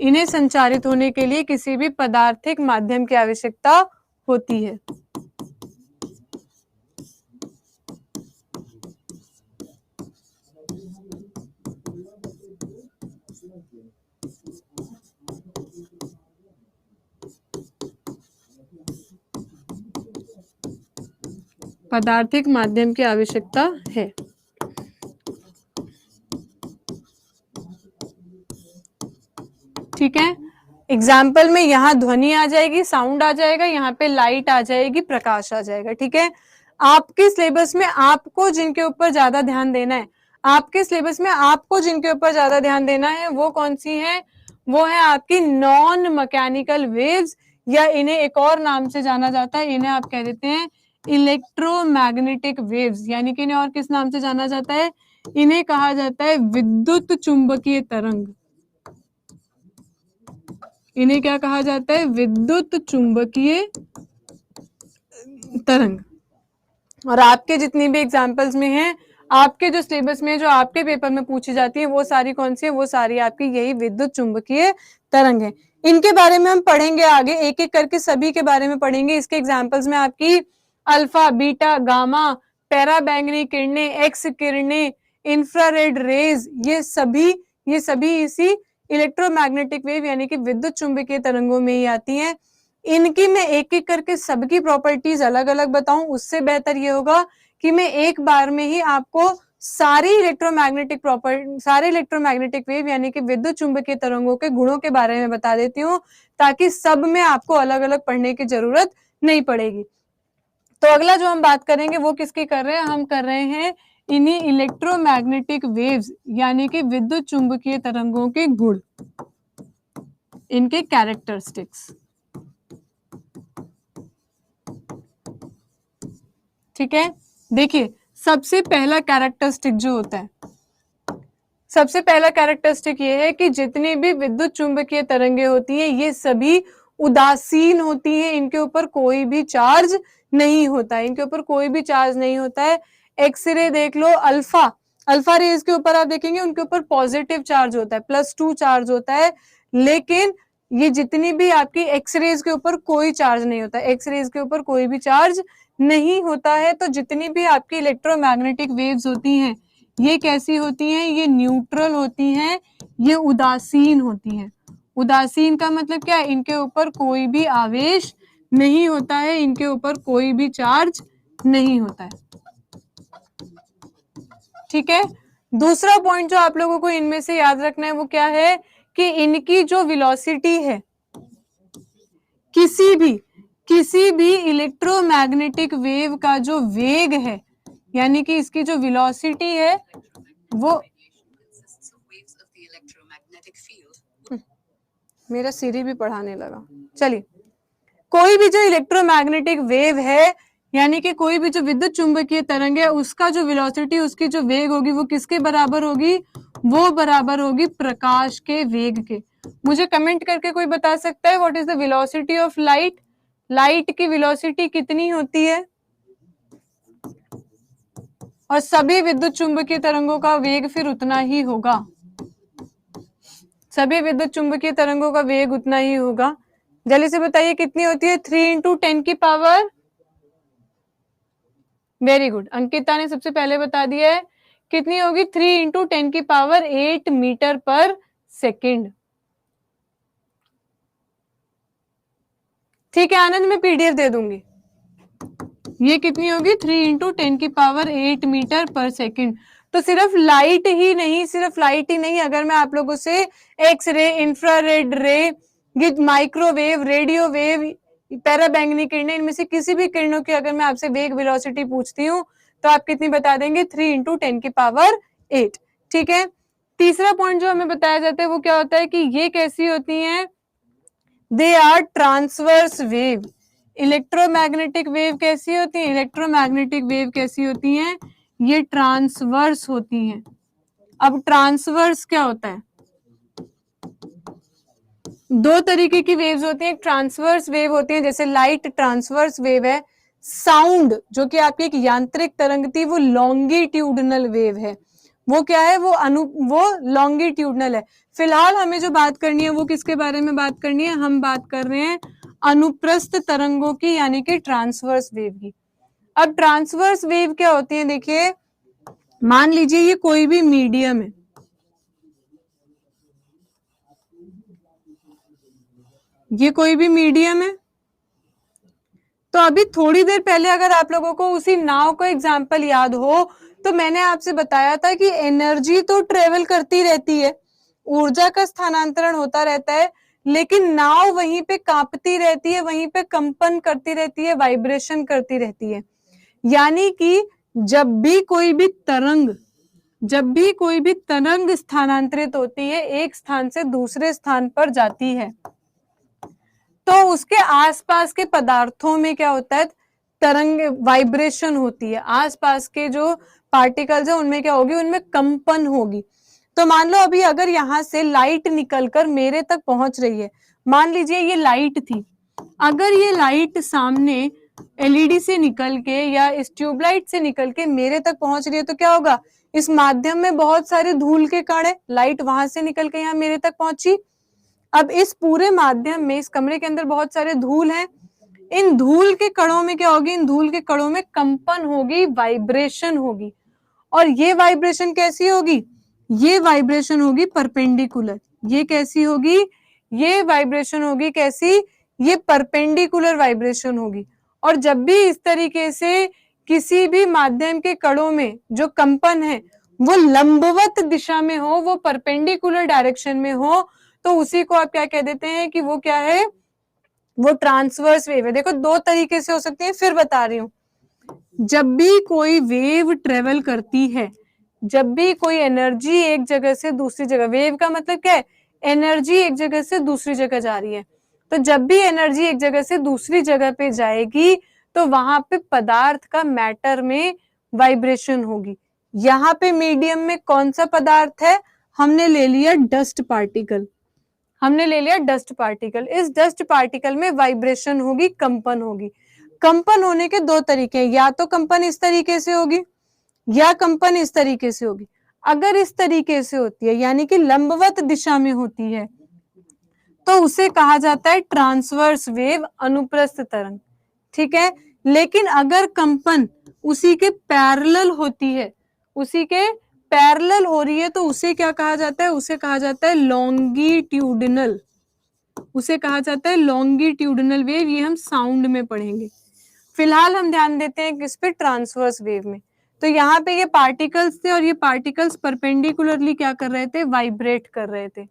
इन्हें संचारित होने के लिए किसी भी पदार्थिक माध्यम की आवश्यकता होती है। पदार्थिक माध्यम की आवश्यकता है। ठीक है, एग्जाम्पल में यहाँ ध्वनि आ जाएगी, साउंड आ जाएगा, यहाँ पे लाइट आ जाएगी, प्रकाश आ जाएगा। ठीक है, आपके सिलेबस में आपको जिनके ऊपर ज्यादा ध्यान देना है, आपके सिलेबस में आपको जिनके ऊपर ज्यादा ध्यान देना है वो कौन सी है? वो है आपकी नॉन मैकेनिकल वेव्स, या इन्हें एक और नाम से जाना जाता है, इन्हें आप कह देते हैं इलेक्ट्रोमैग्नेटिक वेव्स, यानी कि इन्हें और किस नाम से जाना जाता है? इन्हें कहा जाता है विद्युत चुंबकीय तरंग। इन्हें क्या कहा जाता है? विद्युत चुंबकीय तरंग। और आपके जितनी भी एग्जाम्पल्स में हैं, आपके जो सिलेबस में जो आपके पेपर में पूछी जाती है वो सारी कौन सी है? वो सारी आपकी यही विद्युत चुंबकीय तरंग है। इनके बारे में हम पढ़ेंगे आगे, एक एक करके सभी के बारे में पढ़ेंगे। इसके एग्जाम्पल्स में आपकी अल्फा, बीटा, गामा, पैरा बैंगनी किरणें, एक्स किरणें, इंफ्रारेड रेज, ये सभी इसी इलेक्ट्रोमैग्नेटिक वेव यानी कि विद्युत चुंबकीय तरंगों में ही आती हैं। इनकी मैं एक एक करके सबकी प्रॉपर्टीज अलग अलग बताऊं, उससे बेहतर ये होगा कि मैं एक बार में ही आपको सारे इलेक्ट्रोमैग्नेटिक वेव यानी कि विद्युत चुंबकीय तरंगों के गुणों के बारे में बता देती हूँ, ताकि सब में आपको अलग अलग पढ़ने की जरूरत नहीं पड़ेगी। तो अगला जो हम बात करेंगे वो किसकी कर रहे हैं? हम कर रहे हैं इन्हीं इलेक्ट्रोमैग्नेटिक वेव्स यानी कि विद्युत चुंबकीय तरंगों के गुण, इनके कैरेक्टरिस्टिक्स। ठीक है, देखिए सबसे पहला कैरेक्टरिस्टिक जो होता है, सबसे पहला कैरेक्टरिस्टिक ये है कि जितनी भी विद्युत चुंबकीय तरंगे होती हैं ये सभी उदासीन होती हैं, इनके ऊपर कोई भी चार्ज नहीं होता है, इनके ऊपर कोई भी चार्ज नहीं होता है। एक्सरे देख लो, अल्फा रेज के ऊपर आप देखेंगे उनके ऊपर पॉजिटिव चार्ज होता है, +2 चार्ज होता है, लेकिन ये जितनी भी आपकी एक्सरेज के ऊपर कोई चार्ज नहीं होता, एक्सरेज के ऊपर कोई भी चार्ज नहीं होता है। तो जितनी भी आपकी इलेक्ट्रोमैग्नेटिक वेव्स होती हैं ये कैसी होती हैं? ये न्यूट्रल होती हैं, ये उदासीन होती हैं। उदासीन का मतलब क्या है? इनके ऊपर कोई भी आवेश नहीं होता है, इनके ऊपर कोई भी चार्ज नहीं होता है। ठीक है, दूसरा पॉइंट जो आप लोगों को इनमें से याद रखना है वो क्या है कि इनकी जो वेलोसिटी है, किसी भी इलेक्ट्रोमैग्नेटिक वेव का जो वेग है यानी कि इसकी जो वेलोसिटी है वो, मेरा सिरी भी पढ़ाने लगा। चलिए, कोई भी जो इलेक्ट्रोमैग्नेटिक वेव है यानी कि कोई भी जो विद्युत चुंबकीय तरंग है उसका जो वेलोसिटी, उसकी जो वेग होगी वो किसके बराबर होगी? वो बराबर होगी प्रकाश के वेग के। मुझे कमेंट करके कोई बता सकता है what is the velocity of light? Light की वेलोसिटी कितनी होती है? और सभी विद्युत चुंबकीय तरंगों का वेग फिर उतना ही होगा, सभी विद्युत चुंबकीय तरंगों का वेग उतना ही होगा। जल्दी से बताइए कितनी होती है? 3 × 10 की पावर, वेरी गुड, अंकिता ने सबसे पहले बता दिया है। कितनी होगी? 3 × 10 की पावर 8 मीटर पर सेकेंड। ठीक है आनंद, मैं पीडीएफ दे दूंगी। ये कितनी होगी? 3 × 10 की पावर 8 मीटर पर सेकेंड। तो सिर्फ लाइट ही नहीं, अगर मैं आप लोगों से एक्स रे, इंफ्रारेड रे, माइक्रोवेव, रेडियो वेव, पैरा बैंगनी किरणें, इनमें से किसी भी किरणों की अगर मैं आपसे वेग वेलोसिटी पूछती हूँ तो आप कितनी बता देंगे? 3 × 10 की पावर 8। ठीक है, तीसरा पॉइंट जो हमें बताया जाता है वो क्या होता है कि ये कैसी होती हैं? They are transverse wave. Electromagnetic wave कैसी होती है? इलेक्ट्रोमैग्नेटिक वेव कैसी होती हैं? ये ट्रांसवर्स होती हैं। अब ट्रांसवर्स क्या होता है? दो तरीके की वेव्स होती हैं, एक ट्रांसवर्स वेव होती है जैसे लाइट ट्रांसवर्स वेव है, साउंड जो कि आपकी एक यांत्रिक तरंग थी वो लॉन्गिट्यूडनल वेव है, वो क्या है, वो लॉन्गिट्यूडनल है। फिलहाल हमें जो बात करनी है वो किसके बारे में बात करनी है, हम बात कर रहे हैं अनुप्रस्थ तरंगों की, यानी कि ट्रांसवर्स वेव की। अब ट्रांसवर्स वेव क्या होती है, देखिए मान लीजिए ये कोई भी मीडियम है, ये कोई भी मीडियम है। तो अभी थोड़ी देर पहले अगर आप लोगों को उसी नाव का एग्जाम्पल याद हो तो मैंने आपसे बताया था कि एनर्जी तो ट्रेवल करती रहती है, ऊर्जा का स्थानांतरण होता रहता है, लेकिन नाव वहीं पे कांपती रहती है, वहीं पे कंपन करती रहती है, वाइब्रेशन करती रहती है। यानी कि जब भी कोई भी तरंग स्थानांतरित होती है, एक स्थान से दूसरे स्थान पर जाती है, तो उसके आसपास के पदार्थों में क्या होता है, तरंग वाइब्रेशन होती है। आसपास के जो पार्टिकल्स है उनमें क्या होगी, उनमें कंपन होगी। तो मान लो अभी अगर यहाँ से लाइट निकलकर मेरे तक पहुंच रही है, मान लीजिए ये लाइट थी, अगर ये लाइट सामने एलईडी से निकल के या इस ट्यूबलाइट से निकल के मेरे तक पहुंच रही है, तो क्या होगा, इस माध्यम में बहुत सारे धूल के कण है, लाइट वहां से निकल के यहाँ मेरे तक पहुंची। अब इस पूरे माध्यम में, इस कमरे के अंदर बहुत सारे धूल हैं, इन धूल के कणों में क्या होगी, इन धूल के कणों में कंपन होगी, वाइब्रेशन होगी। और ये वाइब्रेशन कैसी होगी, ये वाइब्रेशन होगी परपेंडिकुलर। ये कैसी होगी, ये वाइब्रेशन होगी कैसी, ये परपेंडिकुलर वाइब्रेशन होगी। और जब भी इस तरीके से किसी भी माध्यम के कणों में जो कंपन है वो लंबवत दिशा में हो, वो परपेंडिकुलर डायरेक्शन में हो, तो उसी को आप क्या कह देते हैं कि वो क्या है, वो ट्रांसवर्स वेव है। देखो दो तरीके से हो सकती है, फिर बता रही हूं। जब भी कोई वेव ट्रेवल करती है, जब भी कोई एनर्जी एक जगह से दूसरी जगह, वेव का मतलब क्या है, एनर्जी एक जगह से दूसरी जगह जा रही है, तो जब भी एनर्जी एक जगह से दूसरी जगह पे जाएगी तो वहां पे पदार्थ का मैटर में वाइब्रेशन होगी। यहाँ पे मीडियम में कौन सा पदार्थ है, हमने ले लिया डस्ट पार्टिकल, हमने ले लिया डस्ट पार्टिकल। इस डस्ट पार्टिकल में वाइब्रेशन होगी, कंपन होगी। कंपन होने के दो तरीके हैं, या तो कंपन इस तरीके से होगी या कंपन इस तरीके से होगी। अगर इस तरीके से होती है यानी कि लंबवत दिशा में होती है तो उसे कहा जाता है ट्रांसवर्स वेव, अनुप्रस्थ तरंग, ठीक है। लेकिन अगर कंपन उसी के पैरेलल होती है, उसी के पैरेलल हो रही है, तो उसे क्या कहा जाता है, उसे कहा जाता है लॉन्गिट्यूडिनल, उसे कहा जाता है लॉन्गिट्यूडिनल वेव। ये हम साउंड में पढ़ेंगे, फिलहाल हम ध्यान देते हैं किस पे, ट्रांसवर्स वेव में। तो यहाँ पे ये पार्टिकल्स थे और ये पार्टिकल्स परपेंडिकुलरली क्या कर रहे थे, वाइब्रेट कर रहे थे।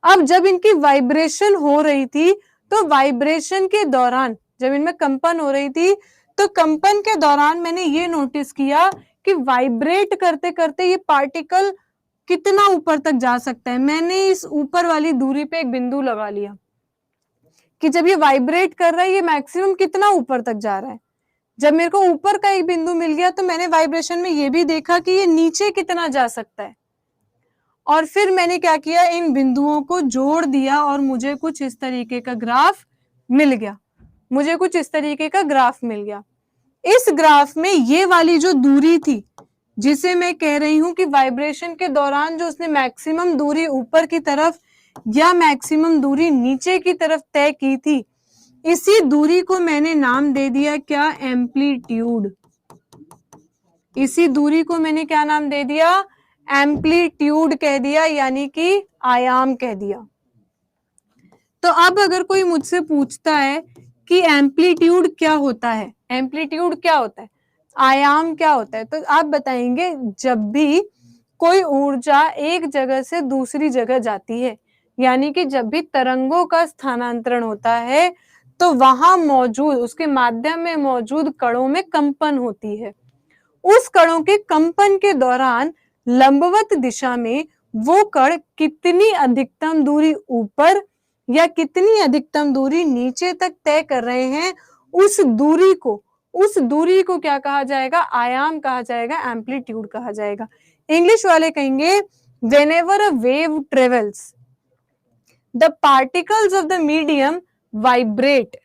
अब जब इनकी वाइब्रेशन हो रही थी तो वाइब्रेशन के दौरान, जब इनमें कंपन हो रही थी तो कंपन के दौरान मैंने ये नोटिस किया कि वाइब्रेट करते करते ये पार्टिकल कितना ऊपर तक जा सकता है। मैंने इस ऊपर वाली दूरी पे एक बिंदु लगा लिया कि जब ये वाइब्रेट कर रहा है ये मैक्सिमम कितना ऊपर तक जा रहा है। जब मेरे को ऊपर का एक बिंदु मिल गया तो मैंने वाइब्रेशन में ये भी देखा कि ये नीचे कितना जा सकता है, और फिर मैंने क्या किया, इन बिंदुओं को जोड़ दिया और मुझे कुछ इस तरीके का ग्राफ मिल गया, मुझे कुछ इस तरीके का ग्राफ मिल गया। इस ग्राफ में ये वाली जो दूरी थी, जिसे मैं कह रही हूं कि वाइब्रेशन के दौरान जो उसने मैक्सिमम दूरी ऊपर की तरफ या मैक्सिमम दूरी नीचे की तरफ तय की थी, इसी दूरी को मैंने नाम दे दिया क्या, एम्पलीट्यूड। इसी दूरी को मैंने क्या नाम दे दिया, एम्पलीट्यूड कह दिया, यानी कि आयाम कह दिया। तो अब अगर कोई मुझसे पूछता है कि एम्पलीट्यूड क्या होता है, एम्पलीट्यूड क्या होता है, आयाम क्या होता है, तो आप बताएंगे जब भी कोई ऊर्जा एक जगह से दूसरी जगह जाती है, यानी कि जब भी तरंगों का स्थानांतरण होता है तो वहां मौजूद, उसके माध्यम में मौजूद कणों में कंपन होती है। उस कणों के कंपन के दौरान लंबवत दिशा में वो कण कितनी अधिकतम दूरी ऊपर या कितनी अधिकतम दूरी नीचे तक तय कर रहे हैं, उस दूरी को क्या कहा जाएगा, आयाम कहा जाएगा, एम्पलीट्यूड कहा जाएगा। इंग्लिश वाले कहेंगे whenever a wave travels the particles of the medium vibrate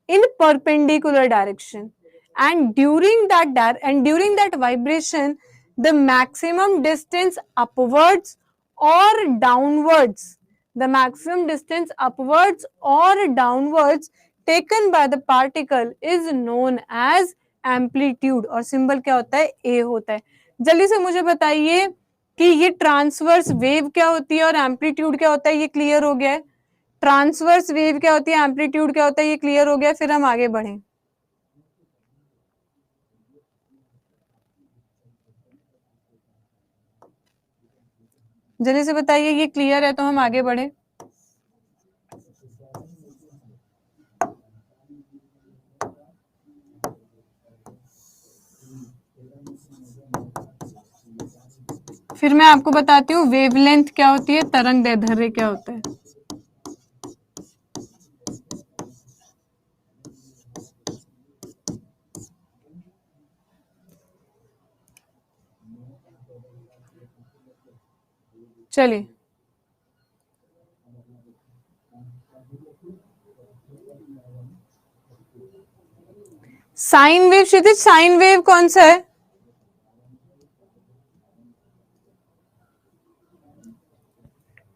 in perpendicular direction and during that vibration the maximum distance upwards और downwards, the maximum distance upwards or downwards taken by the particle is known as amplitude, और symbol क्या होता है, a होता है। जल्दी से मुझे बताइए कि ये ट्रांसवर्स वेव क्या होती है और एम्पलीट्यूड क्या होता है, ये क्लियर हो गया है। ट्रांसवर्स वेव क्या होती है, एम्पलीट्यूड क्या होता है, ये क्लियर हो गया। फिर हम आगे बढ़ें। जल्दी से बताइए ये क्लियर है तो हम आगे बढ़े। फिर मैं आपको बताती हूँ वेवलेंथ क्या होती है, तरंग दैर्ध्य क्या होता है। चलिए, साइन वेव, क्षितिज साइन वेव कौन सा है?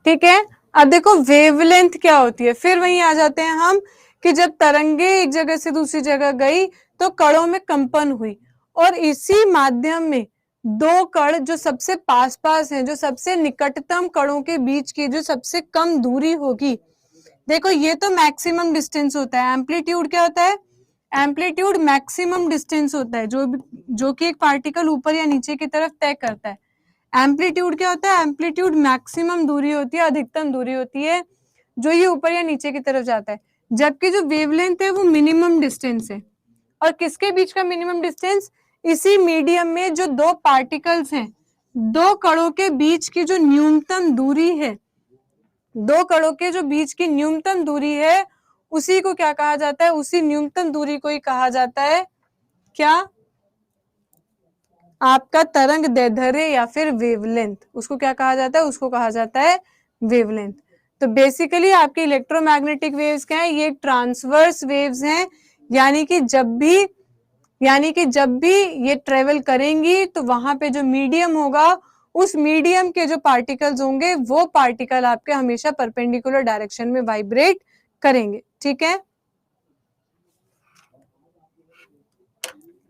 ठीक है, अब देखो वेवलेंथ क्या होती है, फिर वहीं आ जाते हैं हम कि जब तरंगे एक जगह से दूसरी जगह गई तो कणों में कंपन हुई, और इसी माध्यम में दो कण जो सबसे पास पास हैं, जो सबसे निकटतम कणों के बीच की जो सबसे कम दूरी होगी, देखो ये तो मैक्सिमम डिस्टेंस होता है। एम्पलीट्यूड क्या होता है? एम्पलीट्यूड मैक्सिमम डिस्टेंस होता है जो कि एक पार्टिकल ऊपर या नीचे की तरफ तय करता है। एम्पलीट्यूड क्या होता है? एम्पलीट्यूड मैक्सिमम दूरी होती है, अधिकतम दूरी होती है जो ये ऊपर या नीचे की तरफ जाता है। जबकि जो वेवलेंथ है वो मिनिमम डिस्टेंस है। और किसके बीच का मिनिमम डिस्टेंस? इसी मीडियम में जो दो पार्टिकल्स हैं, दो कणों के बीच की जो न्यूनतम दूरी है, दो कणों के जो बीच की न्यूनतम दूरी है, उसी को क्या कहा जाता है? उसी न्यूनतम दूरी को ही कहा जाता है क्या? आपका तरंग दैर्ध्य या फिर वेवलेंथ। उसको क्या कहा जाता है? उसको कहा जाता है वेवलेंथ। तो बेसिकली आपके इलेक्ट्रोमैग्नेटिक वेव्स क्या है? ये ट्रांसवर्स वेव्स हैं, यानी कि जब भी ये ट्रेवल करेंगी तो वहां पे जो मीडियम होगा, उस मीडियम के जो पार्टिकल्स होंगे वो पार्टिकल आपके हमेशा परपेंडिकुलर डायरेक्शन में वाइब्रेट करेंगे। ठीक है,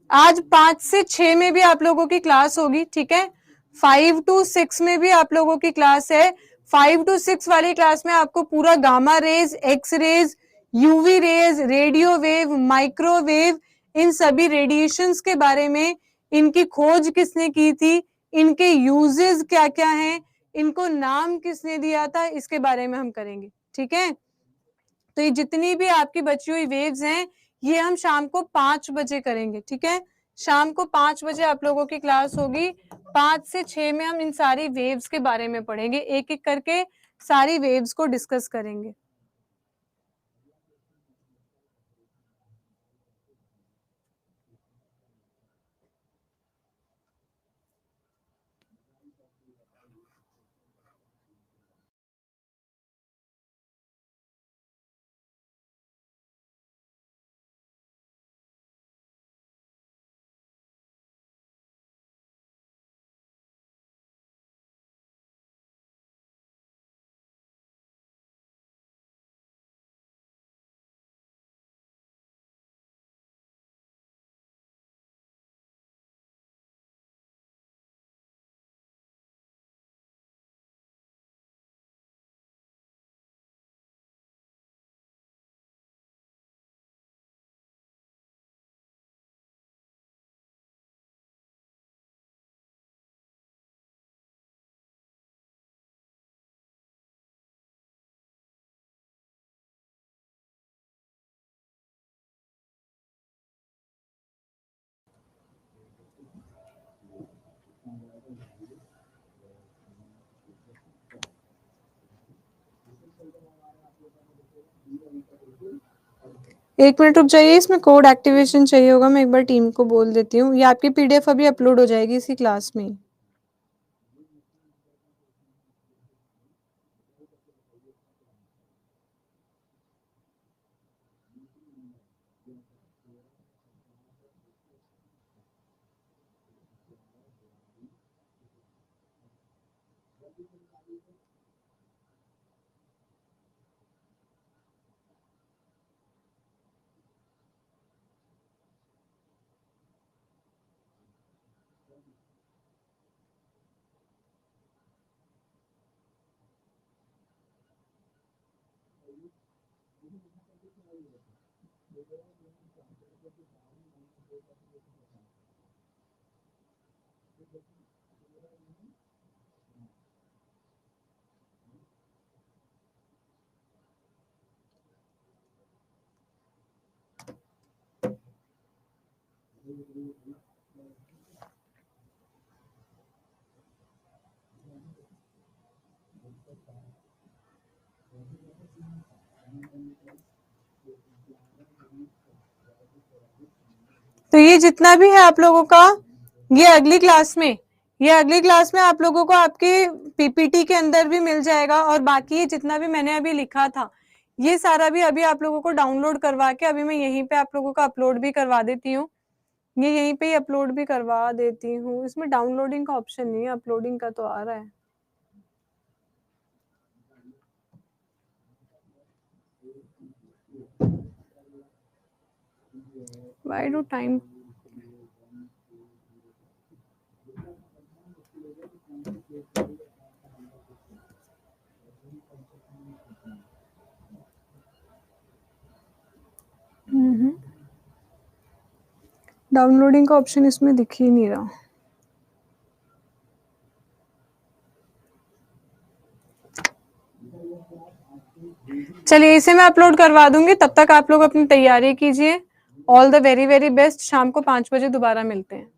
आज 5 से 6 में भी आप लोगों की क्लास होगी। ठीक है, 5 to 6 में भी आप लोगों की क्लास है। 5 to 6 वाली क्लास में आपको पूरा gamma rays, X rays, UV rays, radio wave, microwave, इन सभी रेडिएशंस के बारे में, इनकी खोज किसने की थी, इनके यूजेस क्या क्या हैं, इनको नाम किसने दिया था, इसके बारे में हम करेंगे। ठीक है, तो ये जितनी भी आपकी बची हुई वेव्स हैं, ये हम शाम को 5 बजे करेंगे। ठीक है, शाम को 5 बजे आप लोगों की क्लास होगी। 5 से 6 में हम इन सारी वेव्स के बारे में पढ़ेंगे, एक एक करके सारी वेव्स को डिस्कस करेंगे। एक मिनट रुक जाइए, इसमें कोड एक्टिवेशन चाहिए होगा, मैं एक बार टीम को बोल देती हूँ। ये आपकी पीडीएफ अभी अपलोड हो जाएगी इसी क्लास में। तो ये जितना भी है आप लोगों का, ये अगली क्लास में, आप लोगों को आपके पीपीटी के अंदर भी मिल जाएगा। और बाकी ये जितना भी मैंने अभी लिखा था, ये सारा भी अभी आप लोगों को डाउनलोड करवा के अभी मैं यहीं पे आप लोगों को अपलोड भी करवा देती हूँ। ये यहीं पे ही अपलोड भी करवा देती हूँ। इसमें डाउनलोडिंग का ऑप्शन नहीं है, अपलोडिंग का तो आ रहा है। Why do time? डाउनलोडिंग का ऑप्शन इसमें दिख ही नहीं रहा। चलिए इसे मैं अपलोड करवा दूंगी, तब तक आप लोग अपनी तैयारी कीजिए। All the very very best. शाम को 5 बजे दोबारा मिलते हैं।